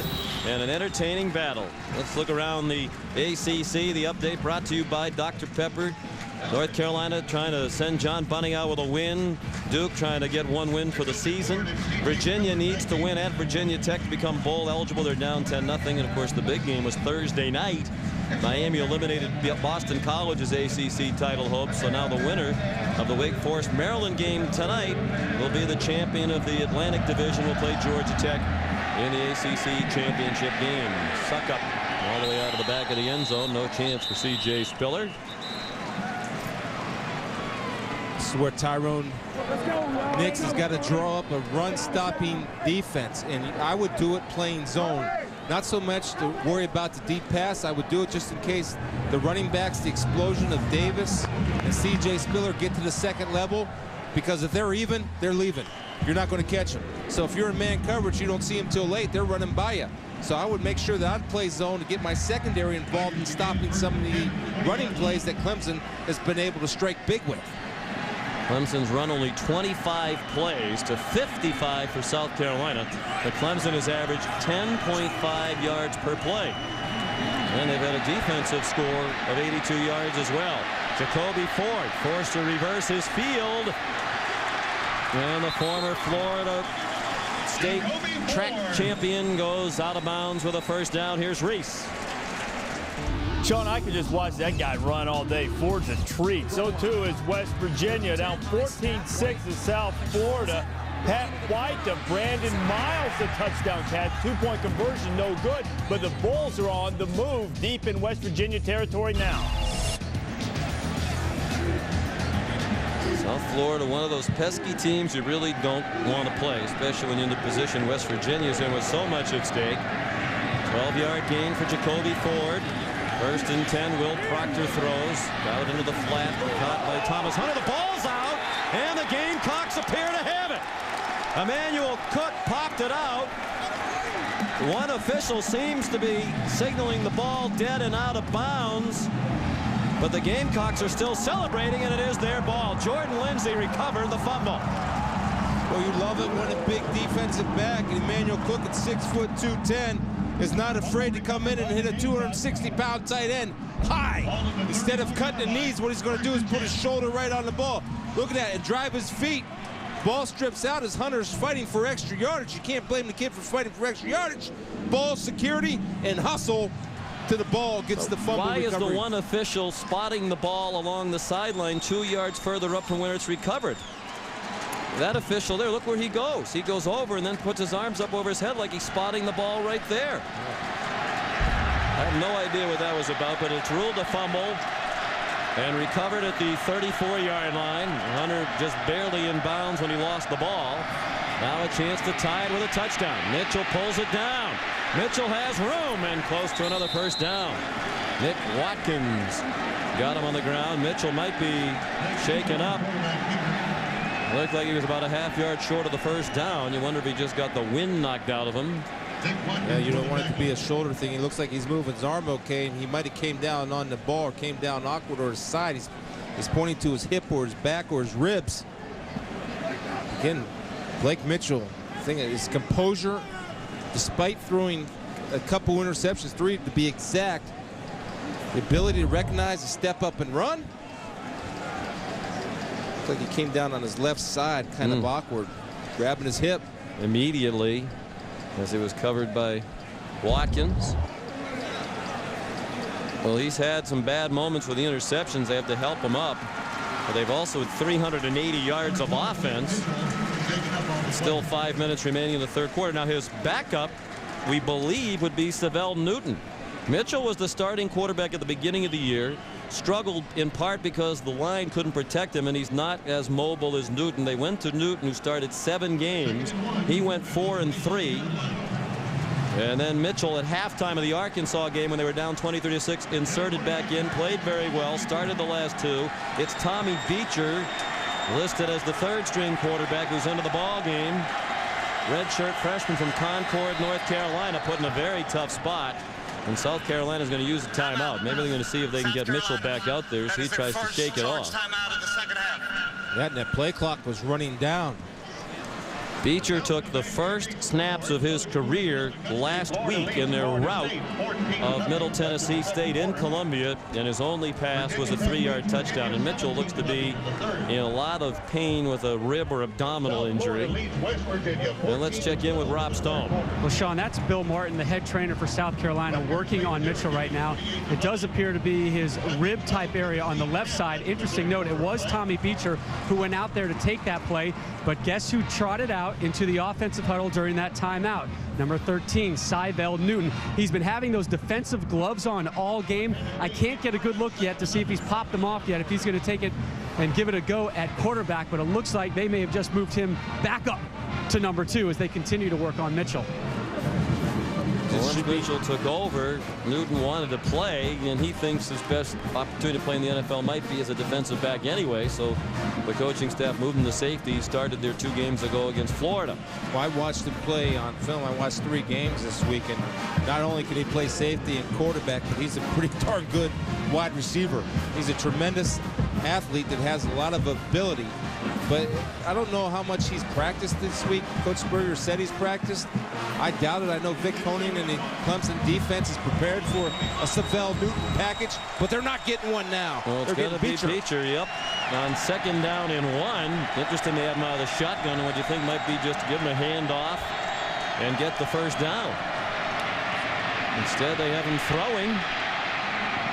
and an entertaining battle. Let's look around the ACC. The update brought to you by Dr. Pepper. North Carolina trying to send John Bunting out with a win. Duke trying to get 1 win for the season. Virginia needs to win at Virginia Tech to become bowl eligible. They're down 10-0. And of course the big game was Thursday night. Miami eliminated Boston College's ACC title hopes. So now the winner of the Wake Forest Maryland game tonight will be the champion of the Atlantic Division. Will play Georgia Tech in the ACC championship game. Suckup all the way out of the back of the end zone. No chance for C.J. Spiller. This is where Tyrone Nix has got to draw up a run-stopping defense, and I would do it playing zone. not so much to worry about the deep pass. I would do it just in case the running backs, the explosion of Davis and C.J. Spiller get to the second level, because if they're even, they're leaving. You're not going to catch them. So if you're in man coverage, you don't see them till late. They're running by you. So I would make sure that I'd play zone to get my secondary involved in stopping some of the running plays that Clemson has been able to strike big with. Clemson's run only 25 plays to 55 for South Carolina, but Clemson has averaged 10.5 yards per play. And they've had a defensive score of 82 yards as well. Jacoby Ford forced to reverse his field. And the former Florida State track champion goes out of bounds with a first down. Here's Reese. Sean, I could just watch that guy run all day. Ford's a treat. So too is West Virginia, down 14-6 to South Florida. Pat White to Brandon Miles, the touchdown catch. 2-point conversion, no good. But the Bulls are on the move deep in West Virginia territory now. South Florida, one of those pesky teams you really don't want to play, especially when you're in the position West Virginia's in with so much at stake. 12-yard gain for Jacoby Ford. First and 10, Will Proctor throws. Got it into the flat, caught by Thomas Hunter. The ball's out, and the Gamecocks appear to have it. Emmanuel Cook popped it out. One official seems to be signaling the ball dead and out of bounds. But the Gamecocks are still celebrating, and it is their ball. Jordan Lindsay recovered the fumble. Well, you love it when a big defensive back, Emmanuel Cook at 6 foot 210, is not afraid to come in and hit a 260-pound tight end high. Instead of cutting the knees, what he's going to do is put his shoulder right on the ball. Look at that, and drive his feet. Ball strips out as Hunter's fighting for extra yardage. You can't blame the kid for fighting for extra yardage. Ball security and hustle to the ball, gets the fumble Why recovery. is the one official spotting the ball along the sideline 2 yards further up from where it's recovered? That official there, look where he goes. He goes over and then puts his arms up over his head like he's spotting the ball right there. I have no idea what that was about, but it's ruled a fumble and recovered at the 34-yard line. Hunter just barely in bounds when he lost the ball. Now a chance to tie it with a touchdown. Mitchell pulls it down. Mitchell has room and close to another first down. Nick Watkins got him on the ground. Mitchell might be shaken up. Looked like he was about a half-yard short of the first down. You wonder if he just got the wind knocked out of him. Yeah, you don't want it to be a shoulder thing. He looks like he's moving his arm okay, and he might have came down on the ball or came down awkward or his side. He's pointing to his hip or his back or his ribs. Again, Blake Mitchell, his composure, despite throwing a couple interceptions, 3 to be exact, the ability to recognize, to step up and run. Looks like he came down on his left side, kind of awkward, grabbing his hip. Immediately, as it was covered by Watkins. Well, he's had some bad moments with the interceptions. They have to help him up. But they've also had 380 yards of offense. Still 5 minutes remaining in the third quarter. Now his backup, we believe, would be Savell Newton. Mitchell was the starting quarterback at the beginning of the year. Struggled in part because the line couldn't protect him, and he's not as mobile as Newton. They went to Newton, who started 7 games. He went 4-3. And then Mitchell at halftime of the Arkansas game, when they were down 23-6, inserted back in, played very well, started the last 2. It's Tommy Beecher, listed as the 3rd-string quarterback, who's into the ball game. Redshirt freshman from Concord, North Carolina, put in a very tough spot. And South Carolina's going to use a timeout. Maybe they're going to see if they can get Mitchell back out there as he tries to shake it off. That play clock was running down. Beecher took the first snaps of his career last week in their rout of Middle Tennessee State in Columbia, and his only pass was a 3-yard touchdown. And Mitchell looks to be in a lot of pain with a rib or abdominal injury. And let's check in with Rob Stone. Well, Sean, that's Bill Martin, the head trainer for South Carolina, working on Mitchell right now. It does appear to be his rib type area on the left side. Interesting note, it was Tommy Beecher who went out there to take that play, but guess who trotted out into the offensive huddle during that timeout? Number 13, Savell Newton. He's been having those defensive gloves on all game. I can't get a good look yet to see if he's popped them off yet, if he's going to take it and give it a go at quarterback, but it looks like they may have just moved him back up to number 2 as they continue to work on Mitchell. Once Mitchell took over, Newton wanted to play, and he thinks his best opportunity to play in the NFL might be as a defensive back anyway. So the coaching staff moved him to safety. He started there 2 games ago against Florida. Well, I watched him play on film. I watched 3 games this week, and not only can he play safety and quarterback, but he's a pretty darn good wide receiver. He's a tremendous athlete that has a lot of ability. But I don't know how much he's practiced this week. Coach Spurrier said he's practiced. I doubt it. I know Vic Koenig and the Clemson defense is prepared for a Savell Newton package, but they're not getting one now. Well, it's going to be Beecher, yep. On 2nd down and 1. Interesting they have him out of the shotgun, and what you think might be just to give him a handoff and get the 1st down. Instead, they have him throwing,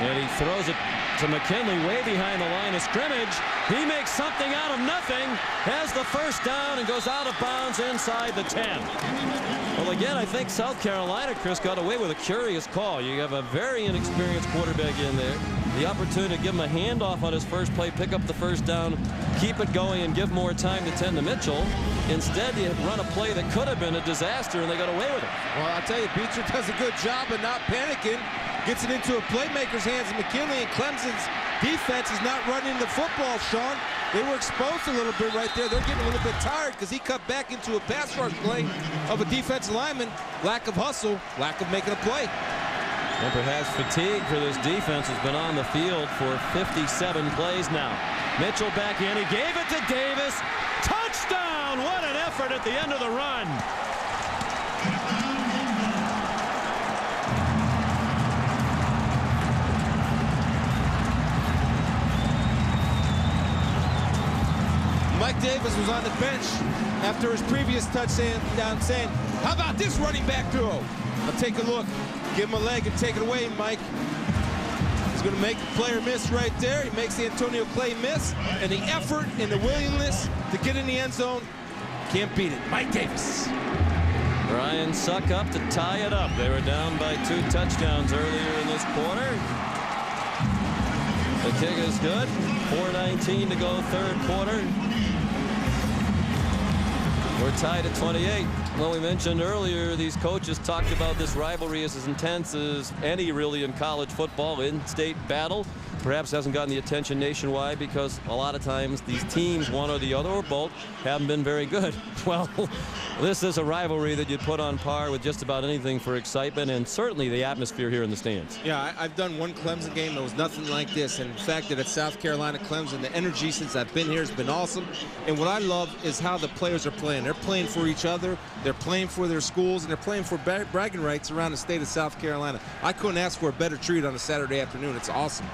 and he throws it to McKinley way behind the line of scrimmage. He makes something out of nothing, has the 1st down, and goes out of bounds inside the 10. Well, again, I think South Carolina, Chris, got away with a curious call. You have a very inexperienced quarterback in there. The opportunity to give him a handoff on his first play, pick up the 1st down, keep it going, and give more time to tend to Mitchell. Instead, you run a play that could have been a disaster, and they got away with it. Well, I'll tell you, Beecher does a good job of not panicking. Gets it into a playmaker's hands, and McKinley and Clemson's defense is not running the football, Sean. They were exposed a little bit right there. They're getting a little bit tired because he cut back into a pass rush play of a defensive lineman. Lack of hustle, lack of making a play. And perhaps fatigue for this defense has been on the field for 57 plays now. Mitchell back in. He gave it to Davis. Touchdown! What an effort at the end of the run. Mike Davis was on the bench after his previous touchdown saying, how about this running back throw? I'll take a look. Give him a leg and take it away, Mike. He's going to make the player miss right there. He makes the Antonio Clay miss. And the effort and the willingness to get in the end zone, can't beat it. Mike Davis. Ryan Suckup to tie it up. They were down by 2 touchdowns earlier in this quarter. The kick is good. 4:19 to go, 3rd quarter. We're tied at 28. Well, we mentioned earlier these coaches talked about this rivalry as intense as any really in college football. In-state battle perhaps hasn't gotten the attention nationwide because a lot of times these teams, one or the other or both, haven't been very good. Well, this is a rivalry that you'd put on par with just about anything for excitement and certainly the atmosphere here in the stands. Yeah, I've done one Clemson game that was nothing like this, and the fact that it's South Carolina Clemson, the energy since I've been here has been awesome. And what I love is how the players are playing. They're playing for each other, they're playing for their schools, and they're playing for bragging rights around the state of South Carolina. I couldn't ask for a better treat on a Saturday afternoon. It's awesome.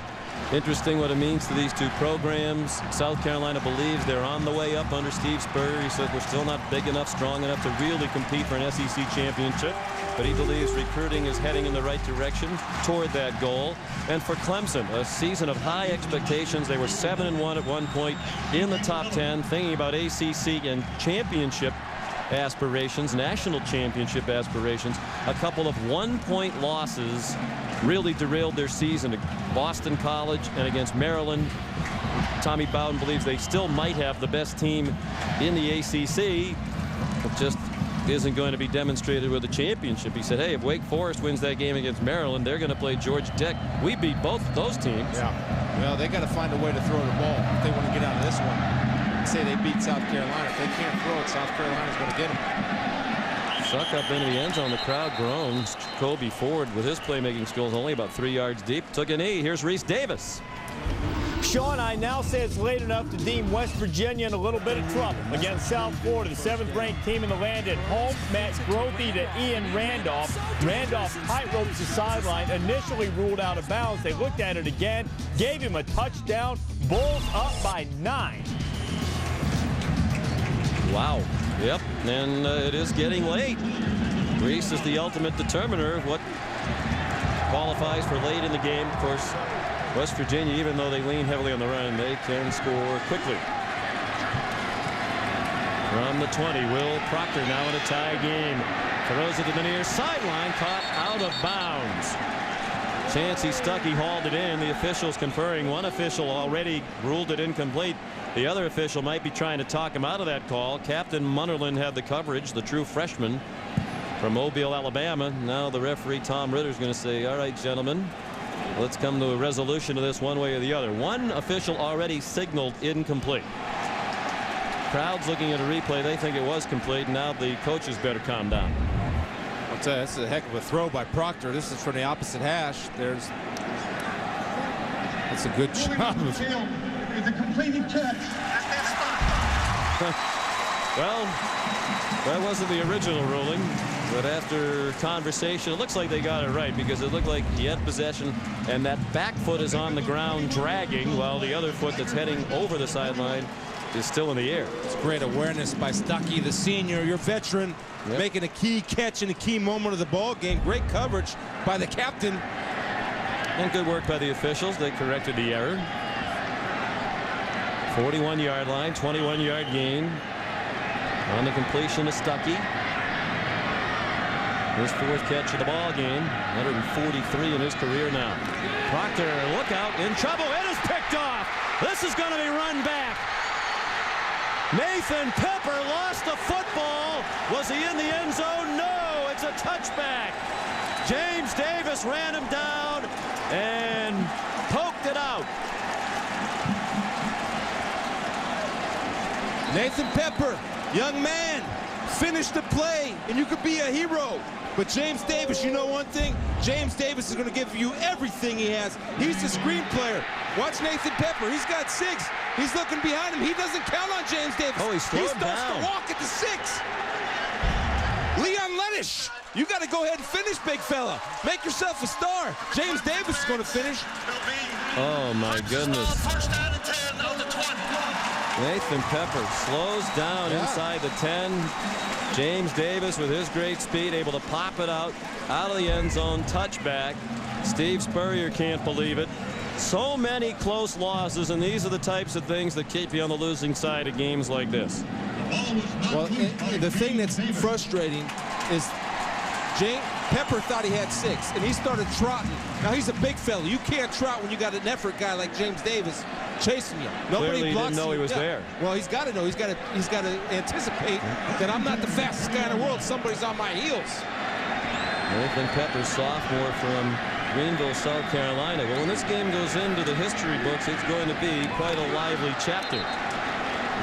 Interesting what it means to these two programs. South Carolina believes they're on the way up under Steve Spurrier. He said we're still not big enough, strong enough to really compete for an SEC championship. But he believes recruiting is heading in the right direction toward that goal. And for Clemson, a season of high expectations. They were 7-1 at one point in the top 10, thinking about ACC and championship aspirations, national championship aspirations. A couple of one-point losses really derailed their season at Boston College and against Maryland. Tommy Bowden believes they still might have the best team in the ACC. It just isn't going to be demonstrated with a championship. He said, hey, if Wake Forest wins that game against Maryland, they're going to play Georgia Tech. We beat both of those teams. Yeah. Well, they got to find a way to throw the ball if they want to get out of this one. Say they beat South Carolina. If they can't throw it, South Carolina's going to get them. Suck up into the end zone. The crowd groans. Kobe Ford, with his playmaking skills, only about 3 yards deep, took a knee. Here's Reese Davis. Sean, I now say it's late enough to deem West Virginia in a little bit of trouble against South Florida, the 7th-ranked team in the land at home. Matt Grothe to Ian Randolph. Randolph tightropes the sideline, initially ruled out of bounds. They looked at it again, gave him a touchdown. Bulls up by 9. Wow. Yep. And it is getting late. Reese is the ultimate determiner of what qualifies for late in the game. Of course, West Virginia, even though they lean heavily on the run, they can score quickly. From the 20, Will Proctor now in a tie game. Throws it to the near sideline, caught out of bounds. Chancey Stuckey hauled it in. The officials conferring. One official already ruled it incomplete. The other official might be trying to talk him out of that call. Captain Munnerlyn had the coverage, the true freshman. from Mobile, Alabama. Now the referee, Tom Ritter, is going to say, all right, gentlemen, let's come to a resolution of this one way or the other. One official already signaled incomplete. Crowd's looking at a replay. They think it was complete. Now the coaches better calm down. I'll tell you, this is a heck of a throw by Proctor. This is from the opposite hash. That's a good job. It's a completed catch. Well, that wasn't the original ruling, but after conversation, it looks like they got it right, because it looked like he had possession, and that back foot is on the ground dragging, while the other foot that's heading over the sideline is still in the air. It's great awareness by Stuckey, the senior, your veteran, making a key catch in a key moment of the ball game. Great coverage by the captain. And good work by the officials. They corrected the error. 41-yard line, 21-yard gain on the completion of Stuckey. His fourth catch of the ball game, 143 in his career now. Proctor, look out, in trouble. It is picked off. This is going to be run back. Nathan Pepper lost the football. Was he in the end zone? No, it's a touchback. James Davis ran him down and poked it out. Nathan Pepper, young man, finished the play, and you could be a hero. But James Davis, you know one thing? James Davis is going to give you everything he has. He's the screen player. Watch Nathan Pepper. He's got 6. He's looking behind him. He doesn't count on James Davis. Oh, he starts down. to walk at the 6. Leon Lettish, you got to go ahead and finish, big fella. Make yourself a star. James Davis is going to finish. Oh, my goodness. First down and 10 on the 20. Nathan Pepper slows down inside the 10. James Davis, with his great speed, able to pop it out of the end zone. Touchback. Steve Spurrier can't believe it. So many close losses, and these are the types of things that keep you on the losing side of games like this. Well, the thing that's frustrating is Pepper thought he had 6, and he started trotting. Now, he's a big fella. You can't trot when you got an effort guy like James Davis chasing you. Nobody Clearly blocks didn't know you. he was there. Well, he's got to know. He's got to anticipate that I'm not the fastest guy in the world. Somebody's on my heels. Nathan Pepper, sophomore from Greenville, South Carolina. Well, when this game goes into the history books, it's going to be quite a lively chapter.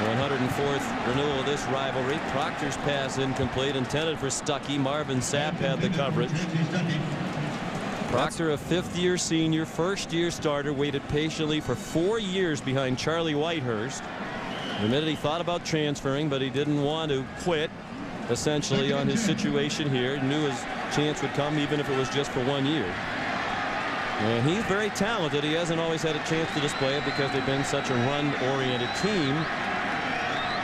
104th renewal of this rivalry. Proctor's pass incomplete, intended for Stuckey. Marvin Sapp had the coverage. Proctor, a 5th-year senior, first-year starter, waited patiently for 4 years behind Charlie Whitehurst. Admitted he thought about transferring, but he didn't want to quit, essentially, on his situation here. He knew his chance would come, even if it was just for 1 year. And he's very talented. He hasn't always had a chance to display it because they've been such a run-oriented team.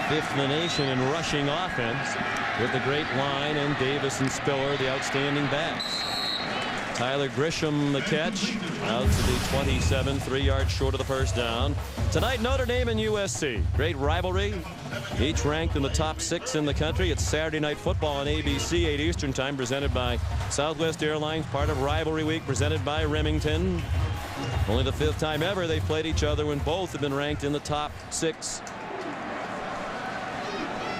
5th in the nation in rushing offense, with the great line and Davis and Spiller, the outstanding backs. Tyler Grisham, the catch, out to the 27, 3 yards short of the first down. Tonight, Notre Dame and USC. Great rivalry, each ranked in the top 6 in the country. It's Saturday Night Football on ABC, 8 Eastern Time, presented by Southwest Airlines, part of Rivalry Week, presented by Remington. Only the 5th time ever they've played each other when both have been ranked in the top 6.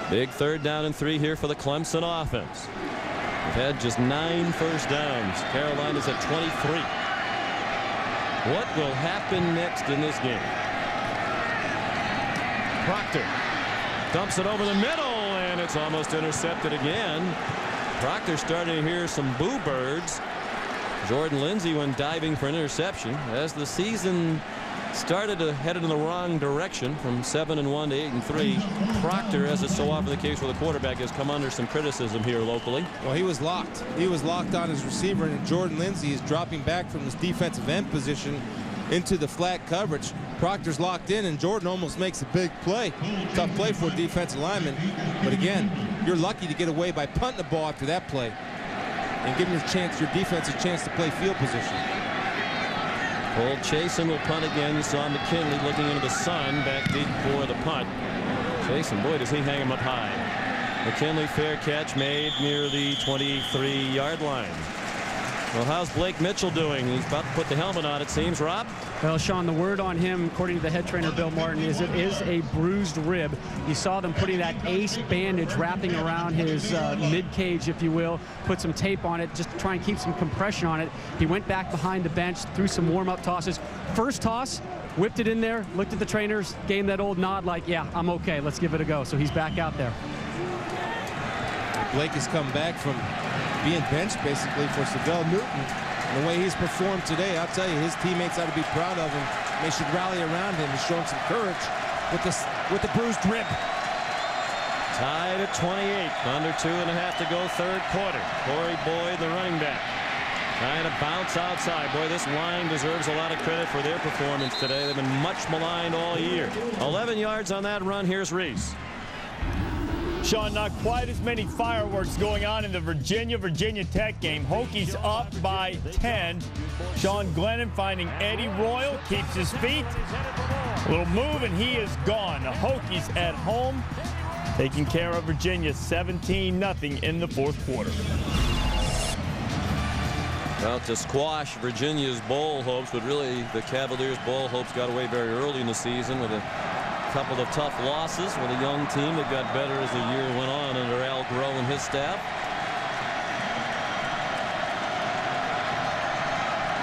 Big 3rd down and 3 here for the Clemson offense. They've had just 9 first downs. Carolina's at 23. What will happen next in this game? Proctor dumps it over the middle, and it's almost intercepted again. Proctor starting to hear some boo birds. Jordan Lindsay went diving for an interception as the season started to head in the wrong direction from 7-1 to 8-3. Proctor, as is so often the case with a quarterback, has come under some criticism here locally. Well, he was locked. He was locked on his receiver, and Jordan Lindsay is dropping back from his defensive end position into the flat coverage. Proctor's locked in, and Jordan almost makes a big play. Tough play for a defensive lineman. But again, you're lucky to get away by punting the ball after that play and giving your defense a chance to play field position. Cole Chasen will punt again. You saw McKinley looking into the sun back deep for the punt. Chasen, boy, does he hang him up high. McKinley, fair catch made near the 23-yard line. Well, how's Blake Mitchell doing? He's about to put the helmet on, it seems. Rob? Well, Sean, the word on him, according to the head trainer, Bill Martin, is it is a bruised rib. You saw them putting that ace bandage wrapping around his mid-cage, if you will, put some tape on it, just to try and keep some compression on it. He went back behind the bench, threw some warm-up tosses. First toss, whipped it in there, looked at the trainers, gave him that old nod like, yeah, I'm okay, let's give it a go. So he's back out there. Blake has come back from being benched basically for Savell Newton. And the way he's performed today, I'll tell you, his teammates ought to be proud of him. They should rally around him and show him some courage with the bruised rib. Tied at 28, under 2.5 to go, third quarter. Corey Boyd, the running back, trying to bounce outside. Boy, this line deserves a lot of credit for their performance today. They've been much maligned all year. 11 yards on that run. Here's Reese. Sean, not quite as many fireworks going on in the Virginia Tech game. Hokies up by 10. Sean Glennon finding Eddie Royal, keeps his feet. A little move and he is gone. The Hokies at home taking care of Virginia 17-0 in the fourth quarter. Well, to squash Virginia's bowl hopes, but really the Cavaliers' bowl hopes got away very early in the season with a couple of tough losses with a young team that got better as the year went on under Al Groh and his staff.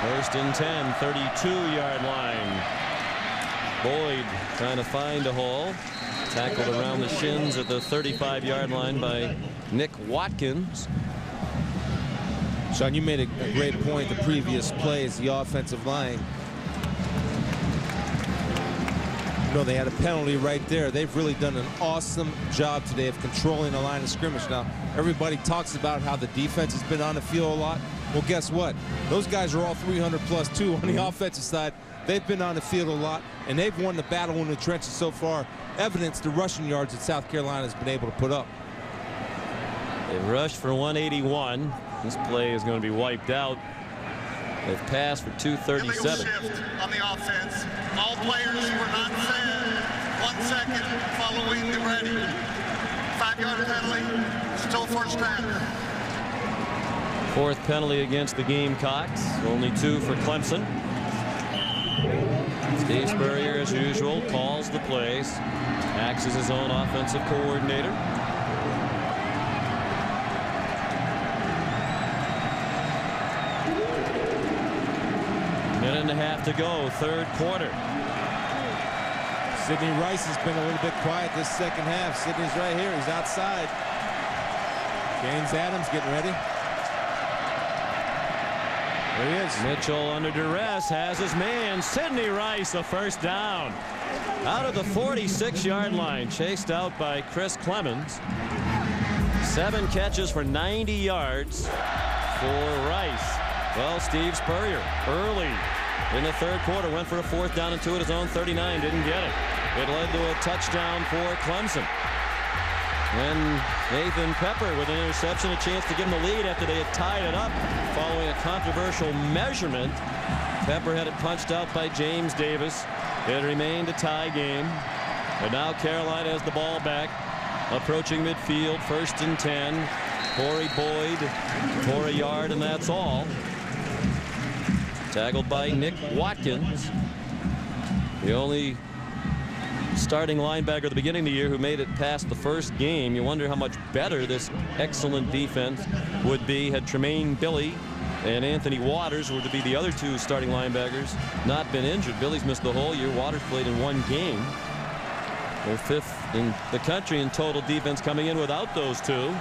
First and 10, 32-yard line. Boyd trying to find a hole. Tackled around the shins at the 35-yard line by Nick Watkins. Sean, you made a great point. The previous play is the offensive line. You know, they had a penalty right there. They've really done an awesome job today of controlling the line of scrimmage. Now, everybody talks about how the defense has been on the field a lot. Well, guess what? Those guys are all 300+ too on the offensive side. They've been on the field a lot, and they've won the battle in the trenches so far. Evidence the rushing yards that South Carolina has been able to put up. They rushed for 181. This play is going to be wiped out. They've passed for 237. Shift on the offense. All players were not set. 1 second following the ready. 5-yard penalty. Still first down. Fourth penalty against the Gamecocks. Only 2 for Clemson. Steve Spurrier, as usual, calls the plays. Acts as his own offensive coordinator. Minute and a half to go, third quarter. Sidney Rice has been a little bit quiet this second half. Sidney's right here. He's outside. James Adams getting ready. There he is. Mitchell under duress has his man. Sidney Rice, a first down. Out of the 46-yard line, chased out by Chris Clemons. 7 catches for 90 yards for Rice. Well, Steve Spurrier early in the third quarter went for a 4th down and 2 at his own 39. Didn't get it. It led to a touchdown for Clemson. When Nathan Pepper with an interception, a chance to give him the lead after they had tied it up following a controversial measurement. Pepper had it punched out by James Davis. It remained a tie game. And now Carolina has the ball back. Approaching midfield, 1st and 10. Corey Boyd for a yard, and that's all. Tackled by Nick Watkins. The only starting linebacker at the beginning of the year who made it past the first game. You wonder how much better this excellent defense would be had Tremaine Billy and Anthony Waters were to be the other 2 starting linebackers not been injured. Billy's missed the whole year. Waters played in 1 game. They're 5th in the country in total defense coming in without those 2.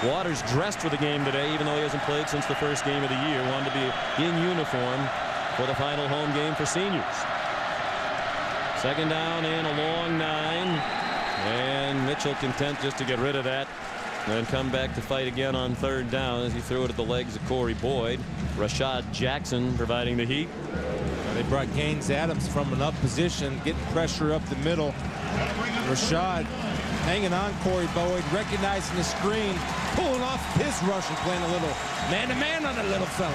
Waters dressed for the game today, even though he hasn't played since the first game of the year. Wanted to be in uniform for the final home game for seniors. 2nd down and a long 9. And Mitchell content just to get rid of that and come back to fight again on 3rd down as he threw it at the legs of Corey Boyd. Rashad Jackson providing the heat. They brought Gaines Adams from an up position, getting pressure up the middle. Rashad hanging on Corey Boyd, recognizing the screen, pulling off his rush and playing a little man-to-man on the little fella.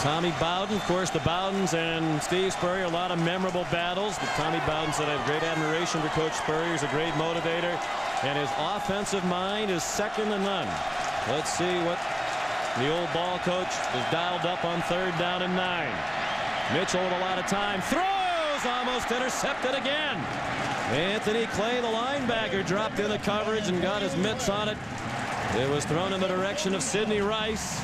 Tommy Bowden, of course, the Bowdens and Steve Spurrier, a lot of memorable battles. But Tommy Bowden said, I have great admiration for Coach Spurrier. He's a great motivator. and his offensive mind is second to none. Let's see what the old ball coach is dialed up on 3rd down and 9. Mitchell with a lot of time, throws, almost intercepted again. Anthony Clay, the linebacker, dropped in the coverage and got his mitts on it. It was thrown in the direction of Sidney Rice.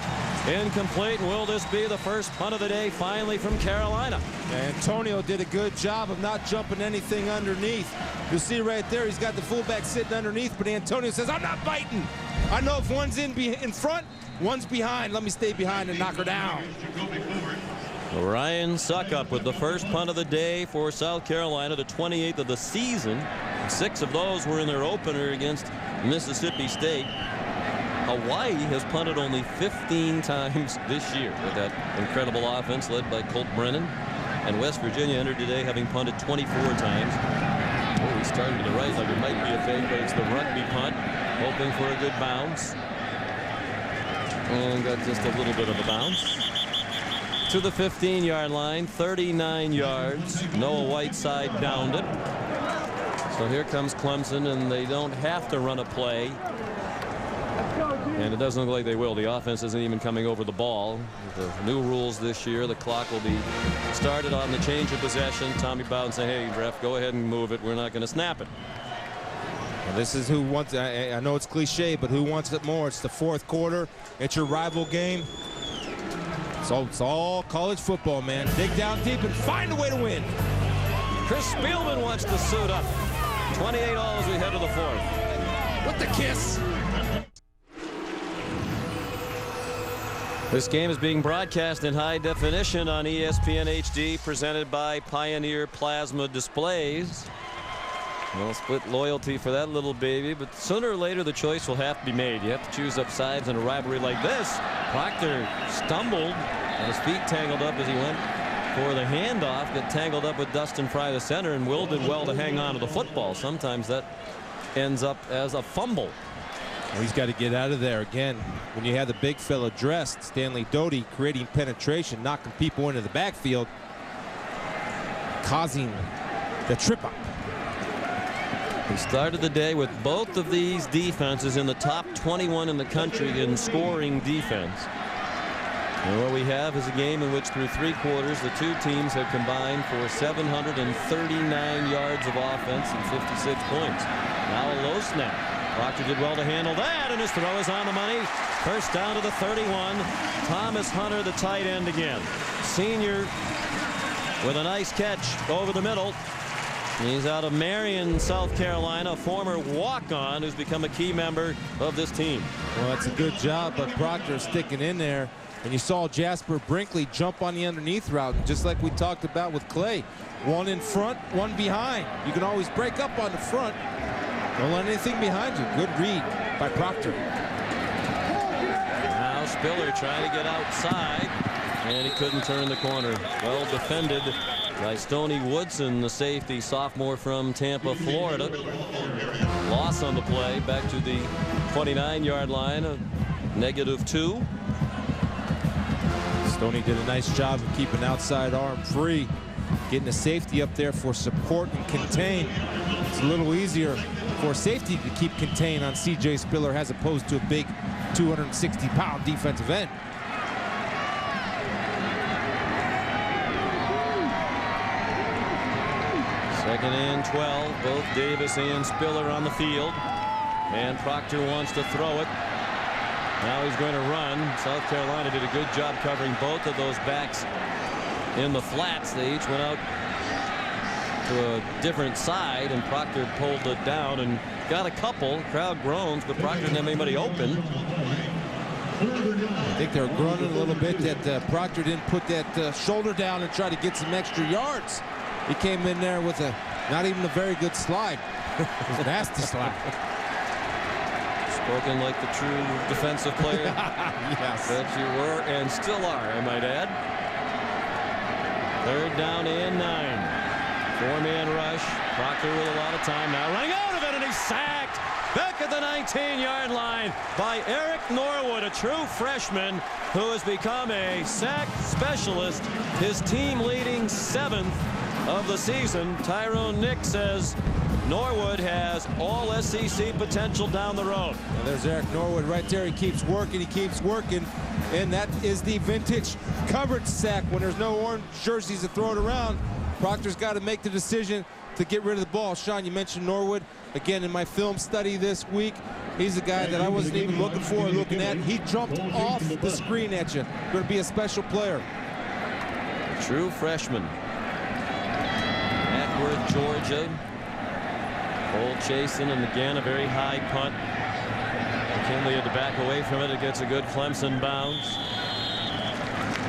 Incomplete. Will this be the first punt of the day finally from Carolina? Antonio did a good job of not jumping anything underneath. You see right there, he's got the fullback sitting underneath, but Antonio says, I'm not biting. I know if one's in front, one's behind. Let me stay behind and knock her down. Ryan Suckup with the first punt of the day for South Carolina, the 28th of the season. 6 of those were in their opener against Mississippi State. Hawaii has punted only 15 times this year with that incredible offense led by Colt Brennan. And West Virginia entered today having punted 24 times. Oh, he's starting to the right like it might be a fake, but it's the rugby punt, hoping for a good bounce. And got just a little bit of a bounce. To the 15-yard line, 39 yards. Noah Whiteside downed it. So here comes Clemson, and they don't have to run a play. And it doesn't look like they will. The offense isn't even coming over the ball. With the new rules this year, the clock will be started on the change of possession. Tommy Bowden say, hey, ref, go ahead and move it. We're not going to snap it. Well, this is who wants it. I know it's cliche, but who wants it more? It's the 4th quarter. It's your rival game. So it's all college football, man. Dig down deep and find a way to win. Chris Spielman wants to suit up. 28 all as we head to the 4th. What the kiss? This game is being broadcast in high definition on ESPN HD, presented by Pioneer Plasma Displays. Well, split loyalty for that little baby, but sooner or later the choice will have to be made. You have to choose up sides in a rivalry like this. Proctor stumbled and his feet tangled up as he went for the handoff, got tangled up with Dustin Fry, the center, and Will did well to hang on to the football. Sometimes that ends up as a fumble. Well, he's got to get out of there again. When you have the big fella dressed, Stanley Doty creating penetration, knocking people into the backfield, causing the trip up. He started the day with both of these defenses in the top 21 in the country in scoring defense. And what we have is a game in which through 3 quarters the two teams have combined for 739 yards of offense and 56 points. Now a low snap. Proctor did well to handle that, and his throw is on the money. First down to the 31. Thomas Hunter, the tight end again. Senior with a nice catch over the middle. He's out of Marion, South Carolina, former walk-on who's become a key member of this team. Well, that's a good job, but Proctor sticking in there. And you saw Jasper Brinkley jump on the underneath route, just like we talked about with Clay. One in front, one behind. You can always break up on the front. Don't let anything behind you. Good read by Proctor. Now Spiller trying to get outside, and he couldn't turn the corner. Well defended by Stoney Woodson, the safety, sophomore from Tampa, Florida. Loss on the play, back to the 29-yard line, a -2. Stoney did a nice job of keeping outside arm free, getting a safety up there for support and contain. It's a little easier for safety to keep contained on C.J. Spiller as opposed to a big 260-pound defensive end. Second and 12, both Davis and Spiller on the field, and Proctor wants to throw it. Now he's going to run. South Carolina did a good job covering both of those backs in the flats. They each went out to a different side, and Proctor pulled it down and got a couple. Crowd groans, but Proctor didn't have anybody open. I think they're groaning a little bit that Proctor didn't put that shoulder down and try to get some extra yards. He came in there with not even a very good slide. It was a nasty slide. Spoken like the true defensive player. Yes. That you were and still are, I might add. Third down and 9. 4-man rush. Proctor with a lot of time now, running out of it, and he's sacked back at the 19-yard line by Eric Norwood, a true freshman who has become a sack specialist, his team leading 7th of the season. Tyrone Nick says Norwood has all SEC potential down the road. And there's Eric Norwood right there. He keeps working. He keeps working. And that is the vintage coverage sack. When there's no orange jerseys to throw it around, Proctor's got to make the decision to get rid of the ball. Sean, you mentioned Norwood. Again, in my film study this week, he's a guy that I wasn't even looking for or looking at. He jumped off the screen at you. Going to be a special player. True freshman. Ackworth, Georgia. Cole Chasen, and again a very high punt. McKinley had to back away from it. It gets a good Clemson bounce.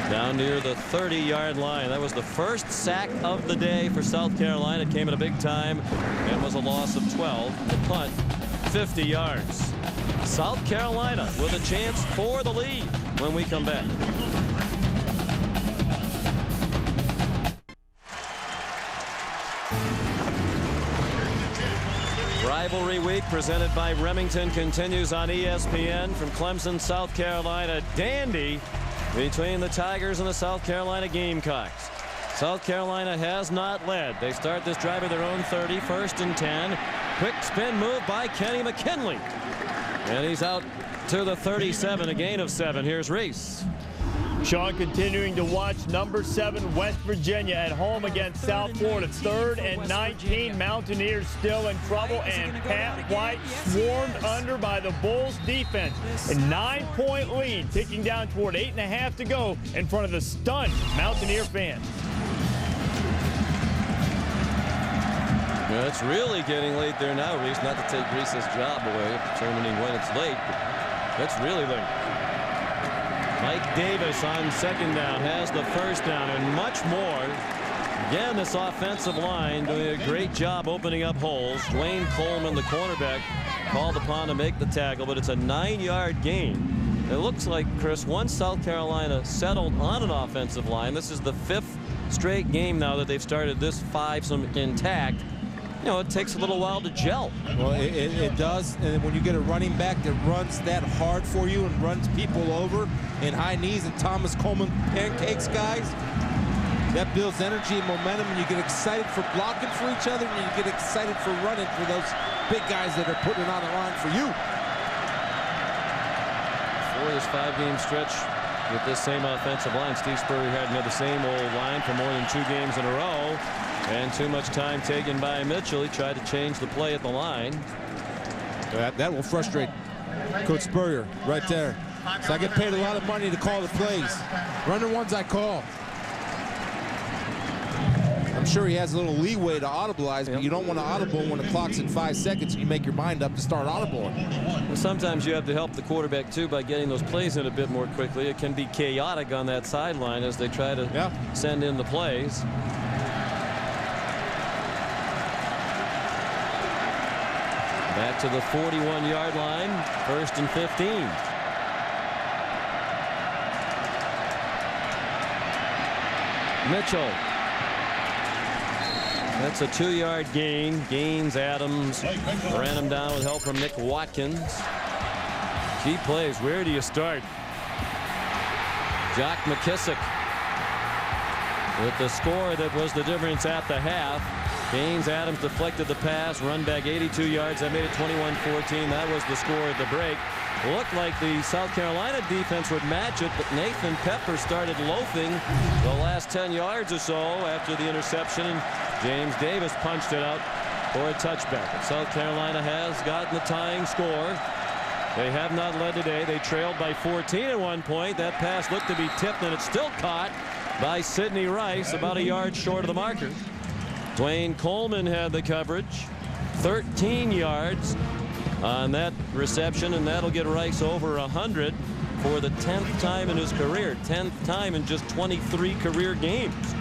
Down near the 30-yard line. That was the first sack of the day for South Carolina. It came at a big time and was a loss of 12. The punt, 50 yards. South Carolina with a chance for the lead when we come back. Rivalry Week presented by Remington continues on ESPN from Clemson, South Carolina. Dandy between the Tigers and the South Carolina Gamecocks. South Carolina has not led. They start this drive at their own 30, 1st and 10. Quick spin move by Kenny McKinley. And he's out to the 37, a gain of 7. Here's Reese. Sean continuing to watch number 7 West Virginia at home against South Florida. 3rd and 19. Mountaineers still in trouble, and Pat White swarmed under by the Bulls defense. A 9-point lead ticking down toward 8.5 to go in front of the stunned Mountaineer fans. Well, it's really getting late there now, Reese. Not to take Reese's job away of determining when it's late, but that's really late. Mike Davis on 2nd down has the 1st down and much more. Again, this offensive line doing a great job opening up holes. Dwayne Coleman, the cornerback, called upon to make the tackle, but it's a 9-yard gain. It looks like, Chris, once South Carolina settled on an offensive line, this is the 5th straight game now that they've started this 5 intact. You know, it takes a little while to gel. Well, it does. And when you get a running back that runs that hard for you and runs people over in high knees and Thomas Coleman pancakes guys, that builds energy and momentum, and you get excited for blocking for each other, and you get excited for running for those big guys that are putting it on the line for you. For this 5-game stretch with this same offensive line, Steve Spurrier hadn't had the same old line for more than 2 games in a row. And too much time taken by Mitchell. He tried to change the play at the line. That will frustrate Coach Spurrier right there. So I get paid a lot of money to call the plays. Run the ones I call. I'm sure he has a little leeway to audibilize, but you don't want to audible when the clock's at 5 seconds and you make your mind up to start audibling. Well, sometimes you have to help the quarterback, too, by getting those plays in a bit more quickly. It can be chaotic on that sideline as they try to send in the plays. Back to the 41-yard line, 1st and 15. Mitchell. That's a 2-yard gain. Gaines, Adams ran him down with help from Nick Watkins. Key plays. Where do you start? Jock McKissick with the score that was the difference at the half. Gaines, Adams deflected the pass, run back 82 yards. That made it 21-14. That was the score at the break. Looked like the South Carolina defense would match it, but Nathan Pepper started loafing the last 10 yards or so after the interception, and James Davis punched it out for a touchback. But South Carolina has gotten the tying score. They have not led today. They trailed by 14 at one point. That pass looked to be tipped, and it's still caught by Sidney Rice, about a yard short of the marker. Dwayne Coleman had the coverage, 13 yards on that reception, and that'll get Rice over 100 for the 10th time in his career, 10th time in just 23 career games.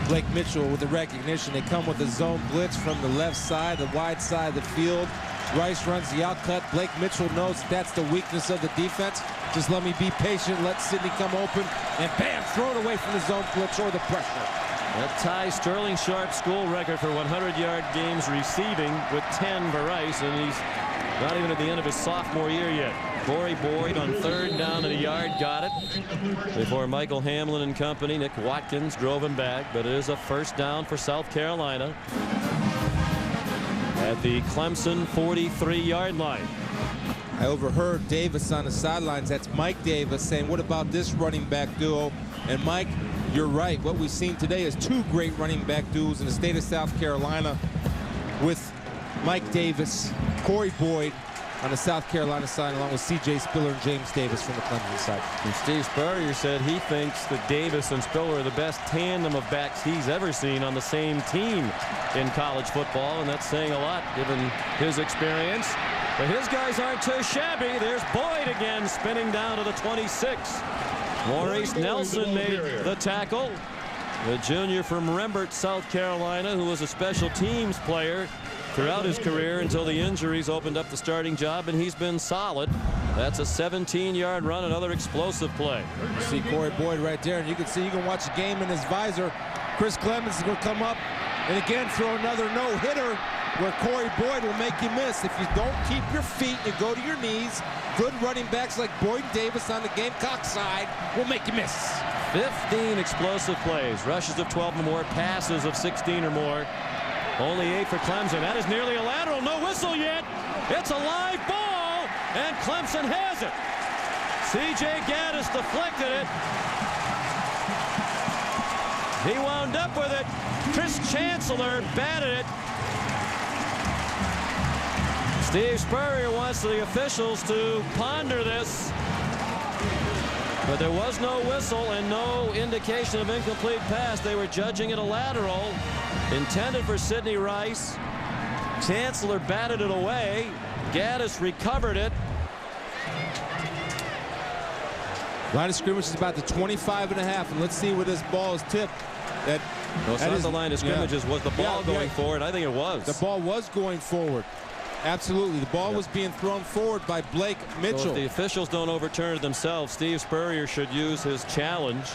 Blake Mitchell with the recognition. They come with a zone blitz from the left side, the wide side of the field. Rice runs the outcut. Blake Mitchell knows that's the weakness of the defense. Just let me be patient, let Sidney come open, and bam, throw it away from the zone blitz or the pressure. That ties Sterling Sharp's school record for 100-yard games receiving with 10 for Rice, and he's not even at the end of his sophomore year yet. Corey Boyd on 3rd down and a yard got it before Michael Hamlin and company. Nick Watkins drove him back, but it is a 1st down for South Carolina. at the Clemson 43-yard line. I overheard Davis on the sidelines. That's Mike Davis saying, what about this running back duo? And Mike, you're right. What we've seen today is two great running back duos in the state of South Carolina with Mike Davis, Corey Boyd on the South Carolina side, along with C.J. Spiller and James Davis from the Clemson side. And Steve Spurrier said he thinks that Davis and Spiller are the best tandem of backs he's ever seen on the same team in college football, and that's saying a lot given his experience. But his guys aren't too shabby. There's Boyd again, spinning down to the 26. Maurice Nelson made the tackle. The junior from Rembert, South Carolina, who was a special teams player throughout his career until the injuries opened up the starting job, and he's been solid. That's a 17-yard run, another explosive play. You see Corey Boyd right there, and you can watch the game in his visor. Chris Clemons is going to come up and again throw another no-hitter where Corey Boyd will make you miss. If you don't keep your feet and go to your knees, good running backs like Boyd Davis on the Gamecock side will make you miss. 15 explosive plays, rushes of 12 or more, passes of 16 or more. Only 8 for Clemson. That is nearly a lateral. No whistle yet. It's a live ball, and Clemson has it. C.J. Gaddis deflected it. He wound up with it. Chris Chancellor batted it. Steve Spurrier wants the officials to ponder this. But there was no whistle and no indication of incomplete pass. They were judging it a lateral intended for Sidney Rice. Chancellor batted it away. Gaddis recovered it. Line of scrimmage is about the 25.5, and let's see where this ball is tipped. That is the line of scrimmages. Was the ball going forward? I think it was. The ball was going forward. Absolutely. The ball was being thrown forward by Blake Mitchell. So if the officials don't overturn it themselves, Steve Spurrier should use his challenge.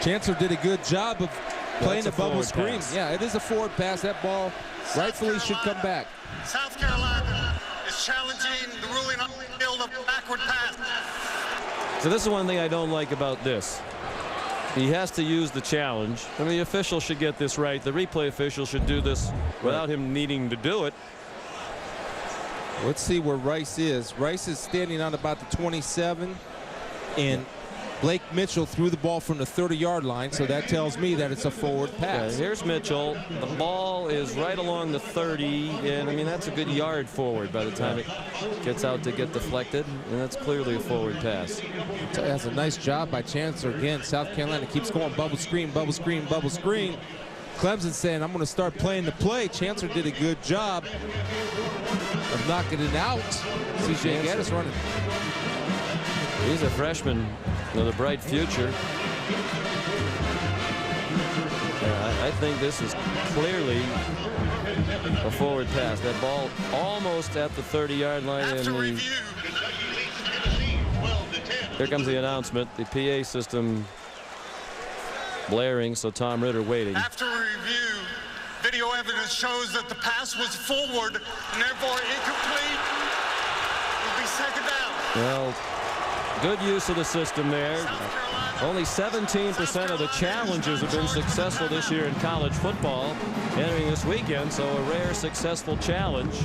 Chancellor did a good job of playing the bubble screen. Pass. Yeah, it is a forward pass. That ball rightfully should come back. South Carolina is challenging the ruling on the field of backward pass. So this is one thing I don't like about this. He has to use the challenge. I mean, the official should get this right. The replay official should do this without him needing to do it. Let's see where Rice is. Rice is standing on about the 27, and Blake Mitchell threw the ball from the 30-yard line, so that tells me that it's a forward pass. Yeah, here's Mitchell. The ball is right along the 30, and I mean, that's a good yard forward by the time it gets out to get deflected, and that's clearly a forward pass. That's a nice job by Chancellor. Again, South Carolina keeps going bubble screen, bubble screen, bubble screen. Clemson saying, I'm going to start playing the play. Chancellor did a good job of knocking it out. C.J. Gaddis running. He's a freshman with a bright future. I think this is clearly a forward pass. That ball almost at the 30-yard line. And here comes the announcement. The PA system blaring, so Tom Ritter waiting. After review, video evidence shows that the pass was forward and therefore incomplete. It'll be second down. Well, good use of the system there. Only 17% of the challenges have been successful this year in college football entering this weekend, so a rare successful challenge.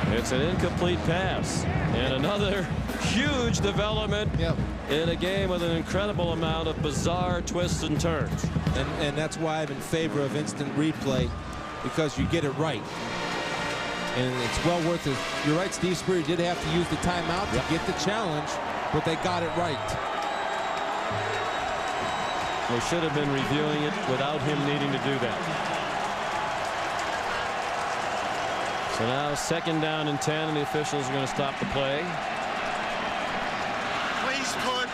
It's an incomplete pass, and another huge development in a game with an incredible amount of bizarre twists and turns. And that's why I'm in favor of instant replay, because you get it right. And it's well worth it. You're right, Steve Spurrier did have to use the timeout to get the challenge, but they got it right. They should have been reviewing it without him needing to do that. So now second down and 10, and the officials are going to stop the play. Please put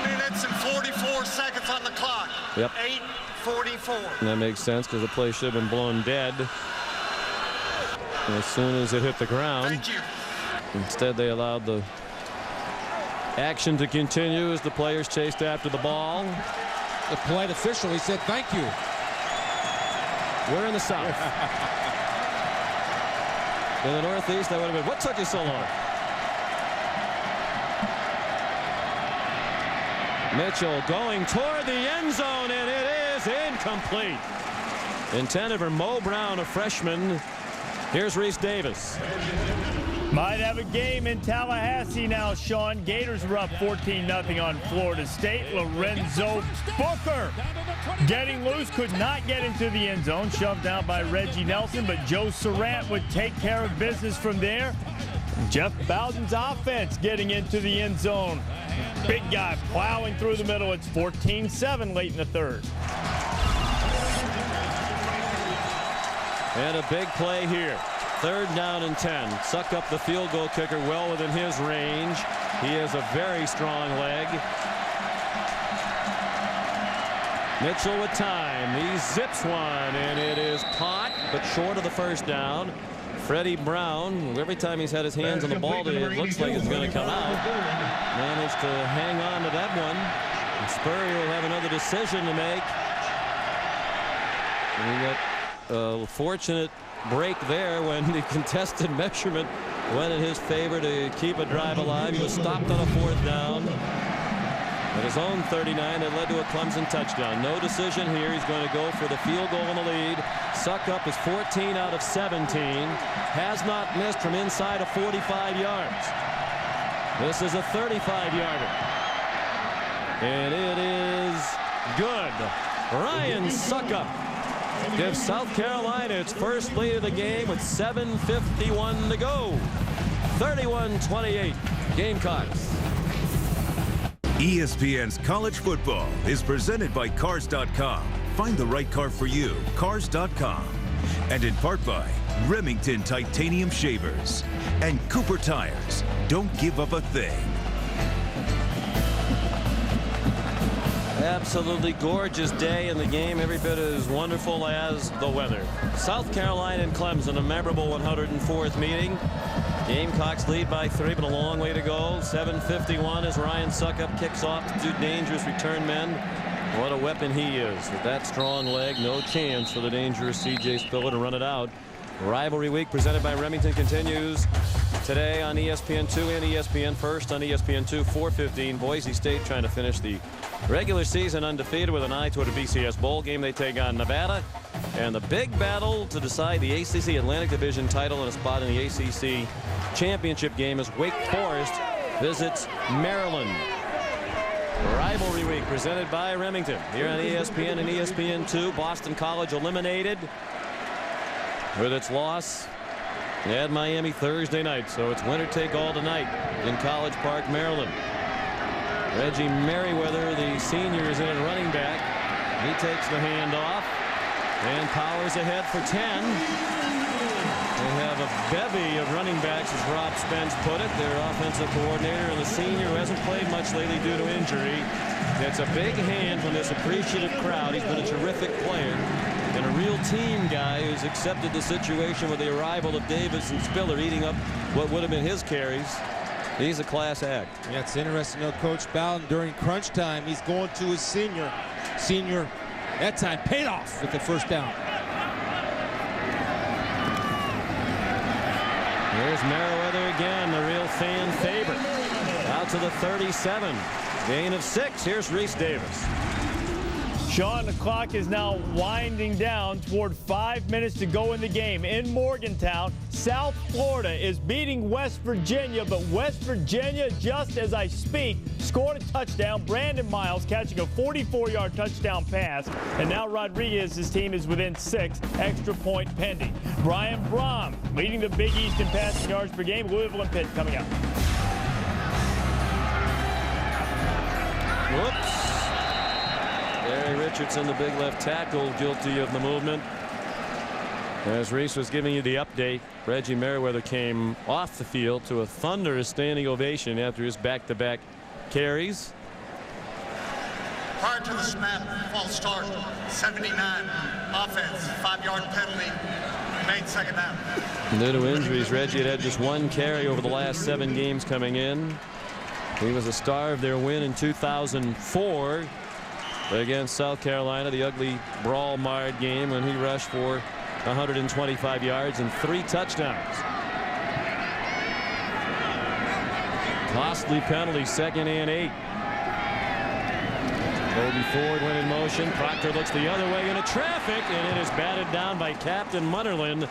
8 minutes and 44 seconds on the clock. Yep. 8:44. And that makes sense because the play should have been blown dead as soon as it hit the ground. Thank you. Instead, they allowed the action to continue as the players chased after the ball. The polite official, he said, thank you. We're in the South. In the Northeast, that would have been, what took you so long? Mitchell going toward the end zone, and it is incomplete. Intended for Mo Brown, a freshman. Here's Reese Davis. Might have a game in Tallahassee now, Sean. Gators were up 14-0 on Florida State. Lorenzo Booker getting loose, could not get into the end zone. Shoved out by Reggie Nelson, but Joe Surratt would take care of business from there. Jeff Bowden's offense getting into the end zone. Big guy plowing through the middle. It's 14-7 late in the third. And a big play here. 3rd down and 10. Suck up the field goal kicker well within his range. He has a very strong leg. Mitchell with time. He zips one, and it is caught, but short of the first down. Freddie Brown, every time he's had his hands on the ball, it looks like it's going to come out. Managed to hang on to that one. And Spurrier will have another decision to make. And we got a fortunate break there when the contested measurement went in his favor to keep a drive alive. He was stopped on a 4th down at his own 39 that led to a Clemson touchdown. No decision here. He's going to go for the field goal in the lead. Suckup is 14 out of 17. Has not missed from inside of 45 yards. This is a 35-yarder. And it is good. Ryan Suckup gives South Carolina its first lead of the game with 7:51 to go. 31-28 Gamecocks. ESPN's College Football is presented by Cars.com. Find the right car for you. Cars.com. And in part by Remington Titanium Shavers and Cooper Tires. Don't give up a thing. Absolutely gorgeous day in the game, every bit as wonderful as the weather. South Carolina and Clemson, a memorable 104th meeting. Gamecocks lead by 3, but a long way to go. 7:51 as Ryan Suckup kicks off to 2 dangerous return men. What a weapon he is. With that strong leg, no chance for the dangerous C.J. Spiller to run it out. Rivalry Week presented by Remington continues today on ESPN2 and ESPN First on ESPN2, 4:15. Boise State trying to finish the regular season undefeated with an eye toward a BCS bowl game. They take on Nevada. And the big battle to decide the ACC Atlantic Division title and a spot in the ACC championship game as Wake Forest visits Maryland. Rivalry Week presented by Remington here on ESPN and ESPN2. Boston College eliminated with its loss at Miami Thursday night. So it's winner take all tonight in College Park, Maryland. Reggie Merriweather, the senior, is in at running back. He takes the handoff and powers ahead for 10. They have a bevy of running backs, as Rob Spence put it. Their offensive coordinator and the senior who hasn't played much lately due to injury. It's a big hand from this appreciative crowd. He's been a terrific player and a real team guy who's accepted the situation with the arrival of Davis and Spiller eating up what would have been his carries. He's a class act. Yeah, it's interesting, though, Coach Bowden, during crunch time, he's going to his senior. Senior, that time, paid off with the first down. Here's Merriweather again, the real fan favorite. Out to the 37. Gain of 6. Here's Reese Davis. Sean, the clock is now winding down toward 5 minutes to go in the game. In Morgantown, South Florida is beating West Virginia, but West Virginia, just as I speak, scored a touchdown. Brandon Miles catching a 44-yard touchdown pass, and now Rodriguez's team is within 6, extra point pending. Brian Brom leading the Big East in passing yards per game. Louisville and Pitt coming up. Whoops. Larry Richardson, the big left tackle, guilty of the movement. As Reese was giving you the update, Reggie Merriweather came off the field to a thunderous standing ovation after his back-to-back carries. Prior to the snap, false start, 79, offense, 5-yard penalty, made second down. Due to injuries, Reggie had just 1 carry over the last 7 games coming in. He was a star of their win in 2004 against South Carolina, the ugly brawl-marred game when he rushed for 125 yards and 3 touchdowns. Costly penalty, 2nd and 8. Kobe Ford went in motion. Proctor looks the other way into traffic, and it is batted down by Captain Munnerlyn.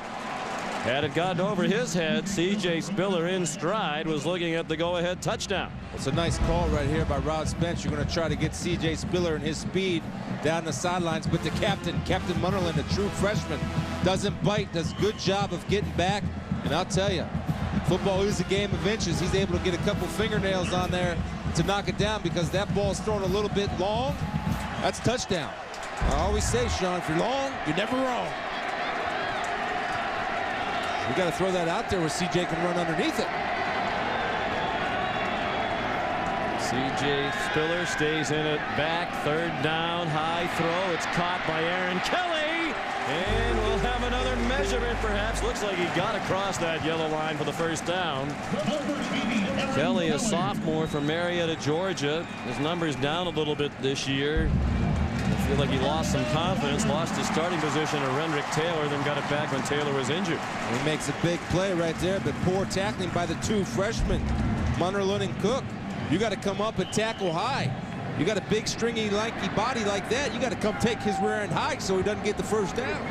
Had it gotten over his head, C.J. Spiller in stride was looking at the go-ahead touchdown. It's a nice call right here by Rob Spence. You're going to try to get C.J. Spiller and his speed down the sidelines, but the Captain Munnerlyn, the true freshman, doesn't bite, does a good job of getting back. And I'll tell you, football is a game of inches. He's able to get a couple fingernails on there to knock it down because that ball's thrown a little bit long. That's touchdown. I always say, Sean, if you're long, you're never wrong. We got to throw that out there where C.J. can run underneath it. C.J. Spiller stays in it back. Third down, high throw. It's caught by Aaron Kelly. And we'll have another measurement, perhaps. Looks like he got across that yellow line for the first down. Kelly, a sophomore from Marietta, Georgia. His number's down a little bit this year. I feel like he lost some confidence, lost his starting position to Rendrick Taylor, then got it back when Taylor was injured. He makes a big play right there, but poor tackling by the two freshmen, Munnerlyn and Cook. You got to come up and tackle high. You got a big, stringy, lanky body like that. You got to come take his rear end high so he doesn't get the first down.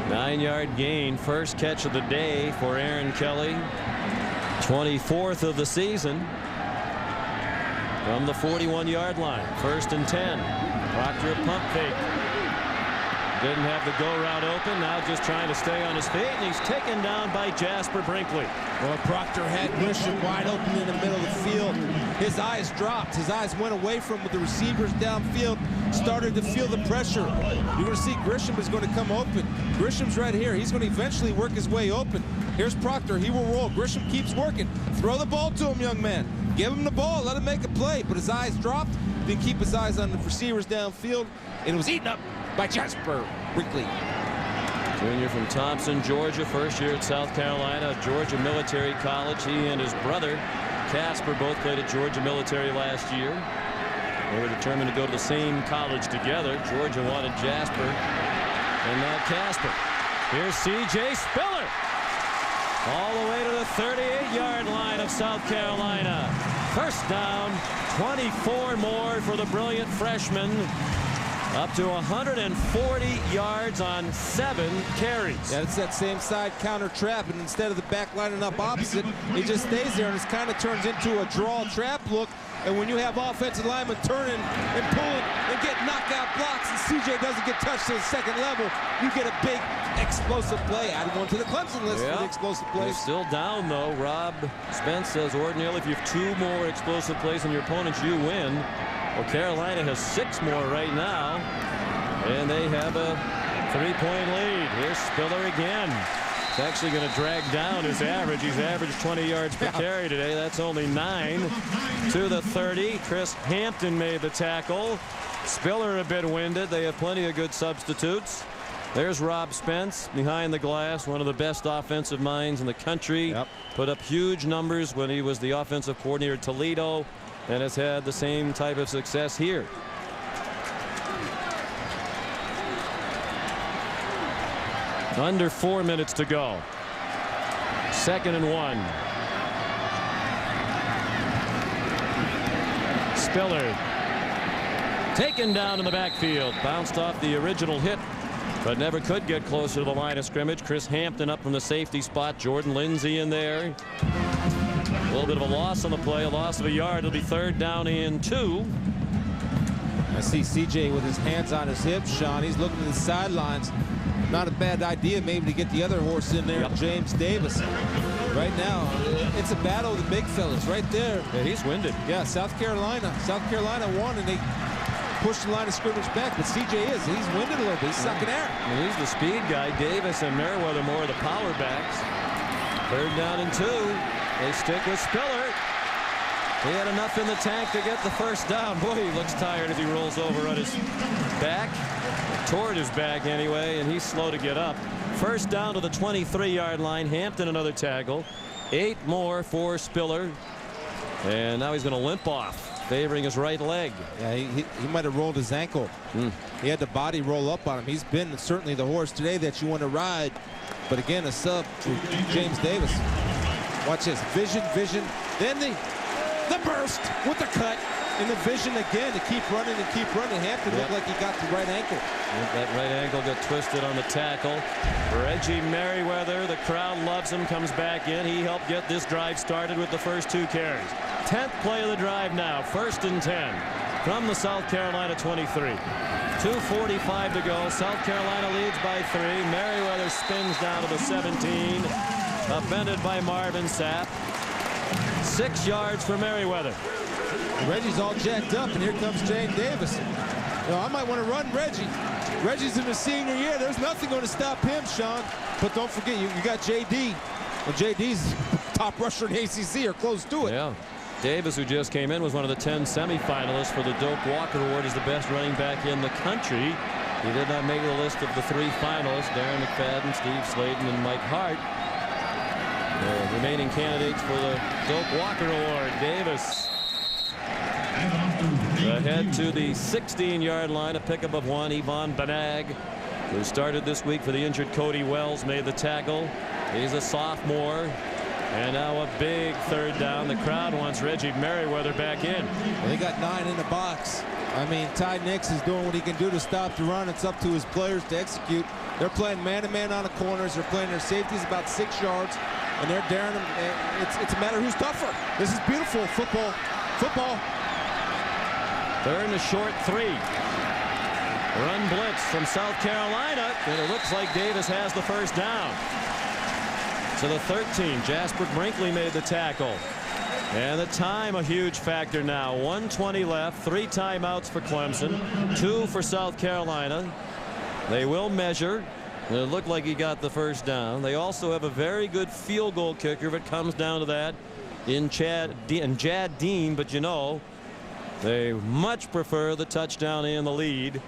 9-yard gain, first catch of the day for Aaron Kelly. 24th of the season from the 41-yard line. 1st and 10. Proctor pump fake. Didn't have the go route open. Now just trying to stay on his feet, and he's taken down by Jasper Brinkley. Well, Proctor had Grisham wide open in the middle of the field. His eyes dropped. His eyes went away from the receivers downfield. Started to feel the pressure. You're going to see Grisham is going to come open. Grisham's right here. He's going to eventually work his way open. Here's Proctor. He will roll. Grisham keeps working. Throw the ball to him, young man. Give him the ball. Let him make a play. But his eyes dropped. Didn't keep his eyes on the receivers downfield. And it was eaten up by Jasper Brinkley. Junior from Thompson, Georgia, first year at South Carolina, Georgia Military College. He and his brother, Casper, both played at Georgia Military last year. They were determined to go to the same college together. Georgia wanted Jasper and not Casper. Here's C.J. Spiller. All the way to the 38-yard line of South Carolina. First down, 24 more for the brilliant freshman. Up to 140 yards on 7 carries. Yeah, it's that same side counter trap, and instead of the back lining up opposite, he just stays there, and it kind of turns into a draw trap look. And when you have offensive linemen turning and pulling and get knockout blocks, and CJ doesn't get touched to the second level, you get a big explosive play. Added one to the Clemson list for the explosive plays. You're still down, though. Rob Spence says ordinarily if you have 2 more explosive plays than your opponents, you win. Well, Carolina has 6 more right now, and they have a 3-point lead. Here's Spiller again. It's actually going to drag down his average. He's averaged 20 yards per carry today. That's only 9 to the 30. Chris Hampton made the tackle. Spiller a bit winded. They have plenty of good substitutes. There's Rob Spence behind the glass, one of the best offensive minds in the country. Put up huge numbers when he was the offensive coordinator at Toledo, and has had the same type of success here. Under 4 minutes to go. 2nd and 1. Spiller taken down in the backfield. Bounced off the original hit, but never could get closer to the line of scrimmage. Chris Hampton up from the safety spot. Jordan Lindsay in there. A little bit of a loss on the play, a loss of a yard. It'll be 3rd down and 2. I see CJ with his hands on his hips, Sean. He's looking to the sidelines. Not a bad idea maybe to get the other horse in there, James Davis. Right now, it's a battle of the big fellas right there. Yeah, he's winded. Yeah, South Carolina won, and they pushed the line of scrimmage back, but CJ he's winded a little bit. He's sucking air. And he's the speed guy. Davis and Merriweather more of the power backs. 3rd down and 2. They stick with Spiller. He had enough in the tank to get the first down. Boy, he looks tired as he rolls over on his back. Toward his back anyway, and he's slow to get up. First down to the 23-yard line. Hampton another tackle. 8 more for Spiller. And now he's going to limp off, favoring his right leg. Yeah, he might have rolled his ankle. He had the body roll up on him. He's been certainly the horse today that you want to ride. But again, a sub to James Davis. Watch this. Vision. Then the burst with the cut. in the vision again to keep running and keep running. Hampton looked like he got the right ankle. That right ankle got twisted on the tackle. Reggie Merriweather, the crowd loves him, comes back in. He helped get this drive started with the first 2 carries. 10th play of the drive now, 1st and 10 from the South Carolina 23. 2:45 to go. South Carolina leads by 3. Merriweather spins down to the 17. Upended by Marvin Sapp. 6 yards for Merriweather. Reggie's all jacked up, and here comes James Davis. You know, I might want to run Reggie. Reggie's in his senior year. There's nothing going to stop him, Sean. But don't forget, you got J.D. Well, J.D.'s top rusher in ACC or close to it. Yeah. Davis, who just came in, was one of the 10 semifinalists for the Doak Walker Award as the best running back in the country. He did not make the list of the 3 finalists, Darren McFadden, Steve Sladen, and Mike Hart. The remaining candidates for the Doak Walker Award. Davis ahead to the 16-yard line, a pickup of 1. Yvonne Banag, who started this week for the injured Cody Wells, made the tackle. He's a sophomore. And now a big 3rd down. The crowd wants Reggie Merriweather back in. Well, they got 9 in the box. I mean, Ty Nix is doing what he can do to stop the run. It's up to his players to execute. They're playing man-to-man on the corners. They're playing their safeties about 6 yards, and they're daring them. It's a matter who's tougher. This is beautiful football. 3rd and a short 3. Run blitz from South Carolina, and it looks like Davis has the 1st down. To the 13, Jasper Brinkley made the tackle. And the time a huge factor now. 1:20 left, 3 timeouts for Clemson, 2 for South Carolina. They will measure. It looked like he got the 1st down. They also have a very good field goal kicker if it comes down to that in Jad Dean, but you know, they much prefer the touchdown and the lead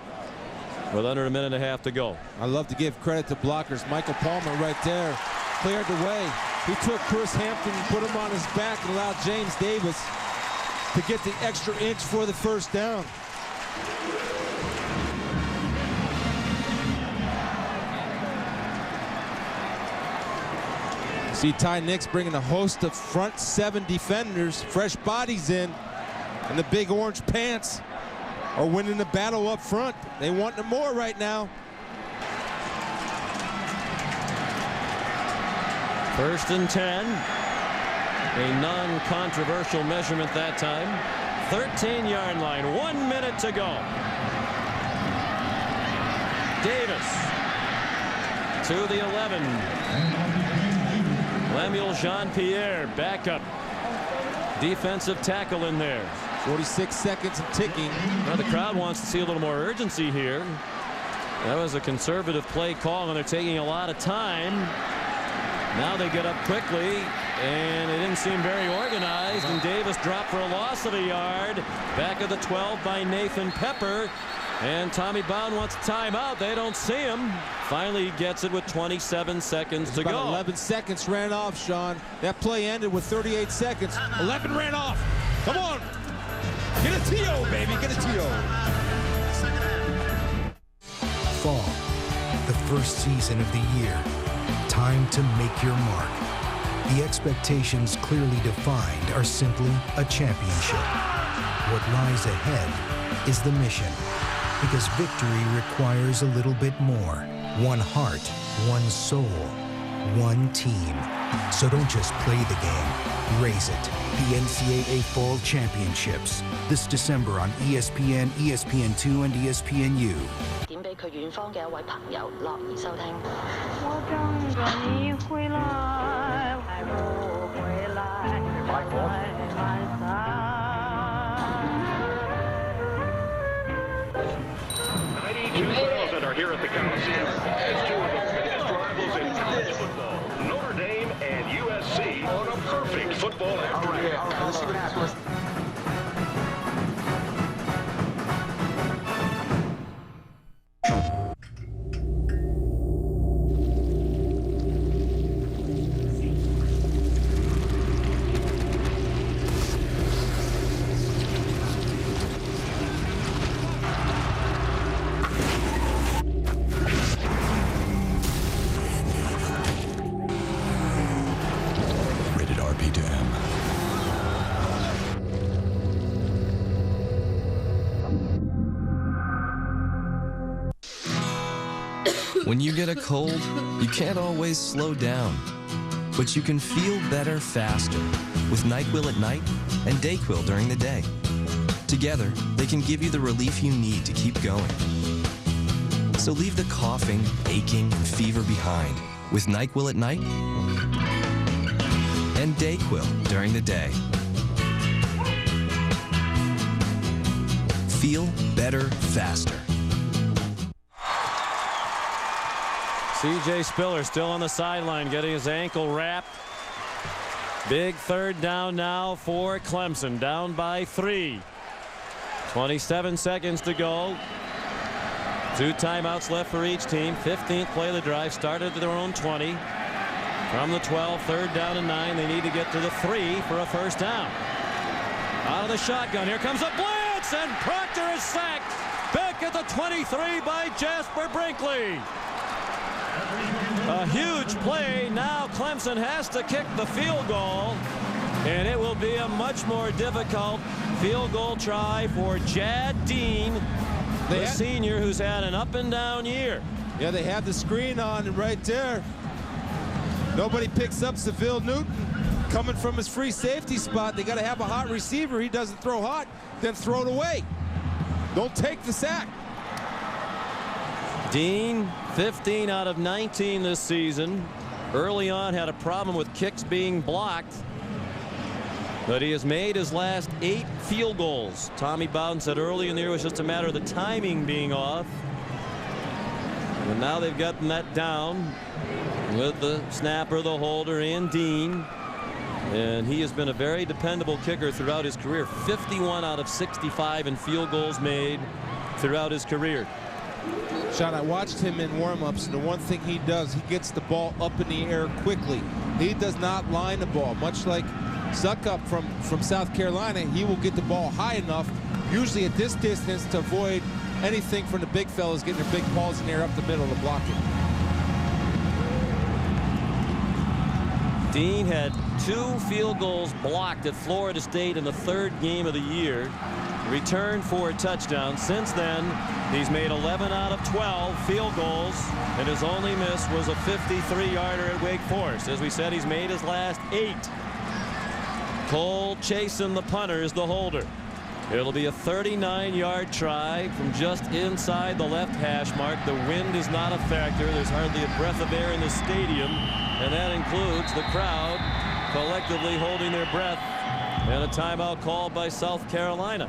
with under a minute and a half to go. I love to give credit to blockers. Michael Palmer right there cleared the way. He took Chris Hampton and put him on his back and allowed James Davis to get the extra inch for the 1st down. See Ty Nix bringing a host of front 7 defenders, fresh bodies in, and the big orange pants are winning the battle up front. They want more right now. 1st and 10. A non-controversial measurement that time. 13-yard line. 1 minute to go. Davis to the 11. Lemuel Jean-Pierre back up. Defensive tackle in there. 46 seconds and ticking. Now the crowd wants to see a little more urgency here. That was a conservative play call, and they're taking a lot of time. Now they get up quickly, and they didn't seem very organized, and Davis dropped for a loss of a yard. Back at the 12 by Nathan Pepper, and Tommy Bowden wants a timeout. They don't see him. Finally he gets it with 27 seconds to go. 11 seconds ran off, Sean. That play ended with 38 seconds. 11 ran off. Come on. Get a TO, baby. Get a TO. Fall, the first season of the year. Time to make your mark. The expectations clearly defined are simply a championship. What lies ahead is the mission, because victory requires a little bit more. One heart, one soul, one team. So don't just play the game, raise it. The NCAA Fall Championships, this December on ESPN, ESPN2, and ESPNU. 點俾佢遠方嘅一位朋友樂意收聽。我等着你回來，還不回來，在晚上。92,000 are here at the Coliseum as 2 of the biggest rivals in college football, Notre Dame and USC, on a perfect football afternoon. All right, let's see what happens. When you get a cold, you can't always slow down, but you can feel better faster with NyQuil at night and DayQuil during the day. Together, they can give you the relief you need to keep going. So leave the coughing, aching, and fever behind with NyQuil at night and DayQuil during the day. Feel better faster. C.J. Spiller still on the sideline getting his ankle wrapped. Big third down now for Clemson, down by 3. 27 seconds to go. 2 timeouts left for each team. 15th play of the drive, started at their own 20. From the 12, third down and 9. They need to get to the 3 for a first down. Out of the shotgun, here comes a blitz, and Proctor is sacked. Back at the 23 by Jasper Brinkley. A huge play. Now Clemson has to kick the field goal, and it will be a much more difficult field goal try for Jad Dean, the senior who's had an up and down year. Yeah, they have the screen on right there. Nobody picks up Seville Newton coming from his free safety spot. They got to have a hot receiver. He doesn't throw hot, then throw it away. Don't take the sack. Dean, 15 out of 19 this season. Early on had a problem with kicks being blocked, but he has made his last 8 field goals. Tommy Bowden said early in the year it was just a matter of the timing being off. And now they've gotten that down with the snapper, the holder, and Dean. And he has been a very dependable kicker throughout his career. 51 out of 65 in field goals made throughout his career. Sean, I watched him in warm-ups, and the one thing he does, he gets the ball up in the air quickly. He does not line the ball. Much like Suckup from South Carolina, he will get the ball high enough, usually at this distance, to avoid anything from the big fellas getting their big paws in the air up the middle to block it. Dean had 2 field goals blocked at Florida State in the 3rd game of the year. Returned for a touchdown. Since then, he's made 11 out of 12 field goals, and his only miss was a 53-yarder at Wake Forest. As we said, he's made his last 8. Cole Chasen, the punter, is the holder. It'll be a 39-yard try from just inside the left hash mark. The wind is not a factor. There's hardly a breath of air in the stadium, and that includes the crowd collectively holding their breath. And a timeout called by South Carolina.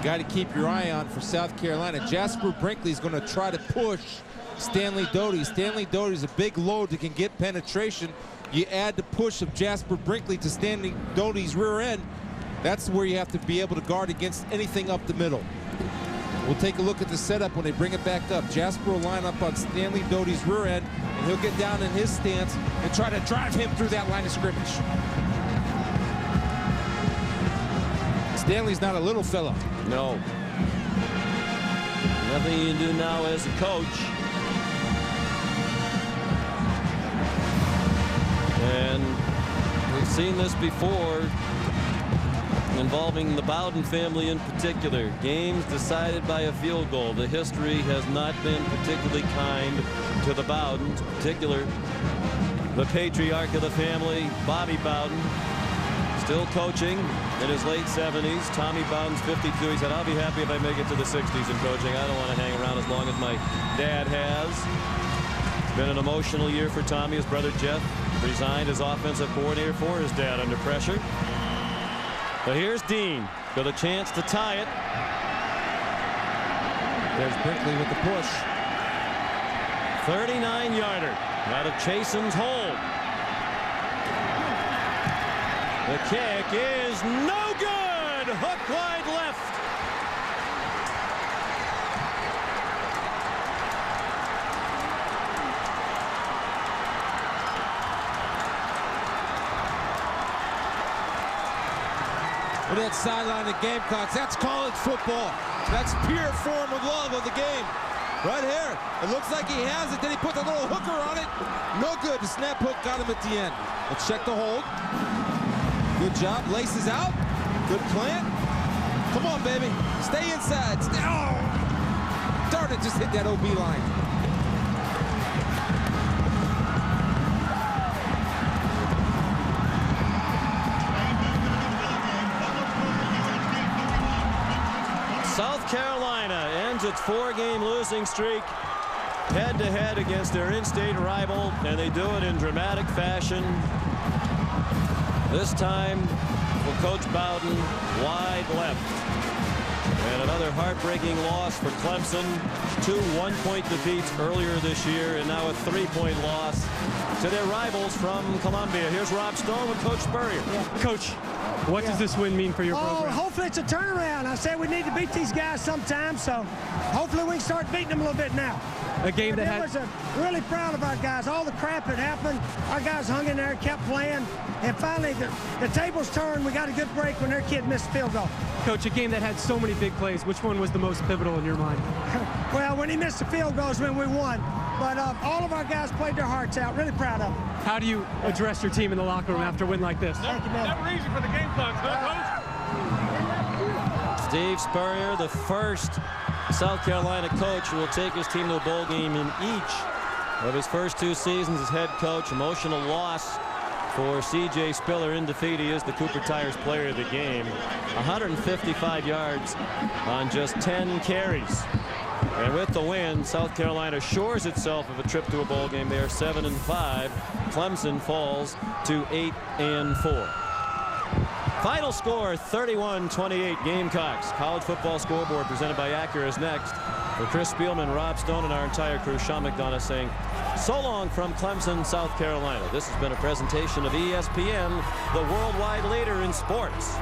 Got to keep your eye on for South Carolina. Jasper Brinkley's going to try to push Stanley Doty. Stanley Doty's a big load that can get penetration. You add the push of Jasper Brinkley to Stanley Doty's rear end. That's where you have to be able to guard against anything up the middle. We'll take a look at the setup when they bring it back up. Jasper will line up on Stanley Doty's rear end, and he'll get down in his stance and try to drive him through that line of scrimmage. Stanley's not a little fella. No. Nothing you can do now as a coach. And we've seen this before involving the Bowden family in particular. Games decided by a field goal. The history has not been particularly kind to the Bowdens, in particular the patriarch of the family, Bobby Bowden. Still coaching in his late 70s. Tommy Bowden's 52. He said, I'll be happy if I make it to the 60s in coaching. I don't want to hang around as long as my dad has. It's been an emotional year for Tommy. His brother Jeff resigned as offensive coordinator for his dad under pressure. But here's Dean with a chance to tie it. There's Brinkley with the push. 39-yarder out of Chasen's hold. The kick is no good. Hook wide left. With that sideline of Gamecocks, that's college football. That's pure form of love of the game. Right here. It looks like he has it. Then he puts a little hooker on it. No good. The snap hook got him at the end. Let's check the hold. Good job. Laces out. Good plant. Come on, baby. Stay inside. Oh! Darn it, just hit that OB line. its 4-game losing streak head-to-head against their in-state rival, and they do it in dramatic fashion. This time for Coach Bowden, wide left. And another heartbreaking loss for Clemson. 2 one-point defeats earlier this year, and now a 3-point loss to their rivals from Columbia. Here's Rob Stone with Coach Spurrier. Coach, what does this win mean for your program? Hopefully it's a turnaround. I said we need to beat these guys sometime, so hopefully we can start beating them a little bit now. A game that had... really proud of our guys. All the crap that happened, our guys hung in there, kept playing, and finally the tables turned. We got a good break when their kid missed a field goal. Coach, a game that had so many big plays, which one was the most pivotal in your mind? Well, when he missed the field goals when we won. But all of our guys played their hearts out. Really proud of them. How do you address your team in the locker room after a win like this? Thank you, man. Never easy for the Gamecocks, huh, Coach? Steve Spurrier, the first South Carolina coach who will take his team to a bowl game in each of his first 2 seasons as head coach. Emotional loss for C.J. Spiller in defeat. He is the Cooper Tires player of the game. 155 yards on just 10 carries. And with the win, South Carolina shores itself of a trip to a bowl game. They are 7-5. Clemson falls to 8-4. Final score, 31-28 Gamecocks. College football scoreboard presented by Acura is next. For Chris Spielman, Rob Stone, and our entire crew, Sean McDonough saying so long from Clemson, South Carolina. This has been a presentation of ESPN, the worldwide leader in sports.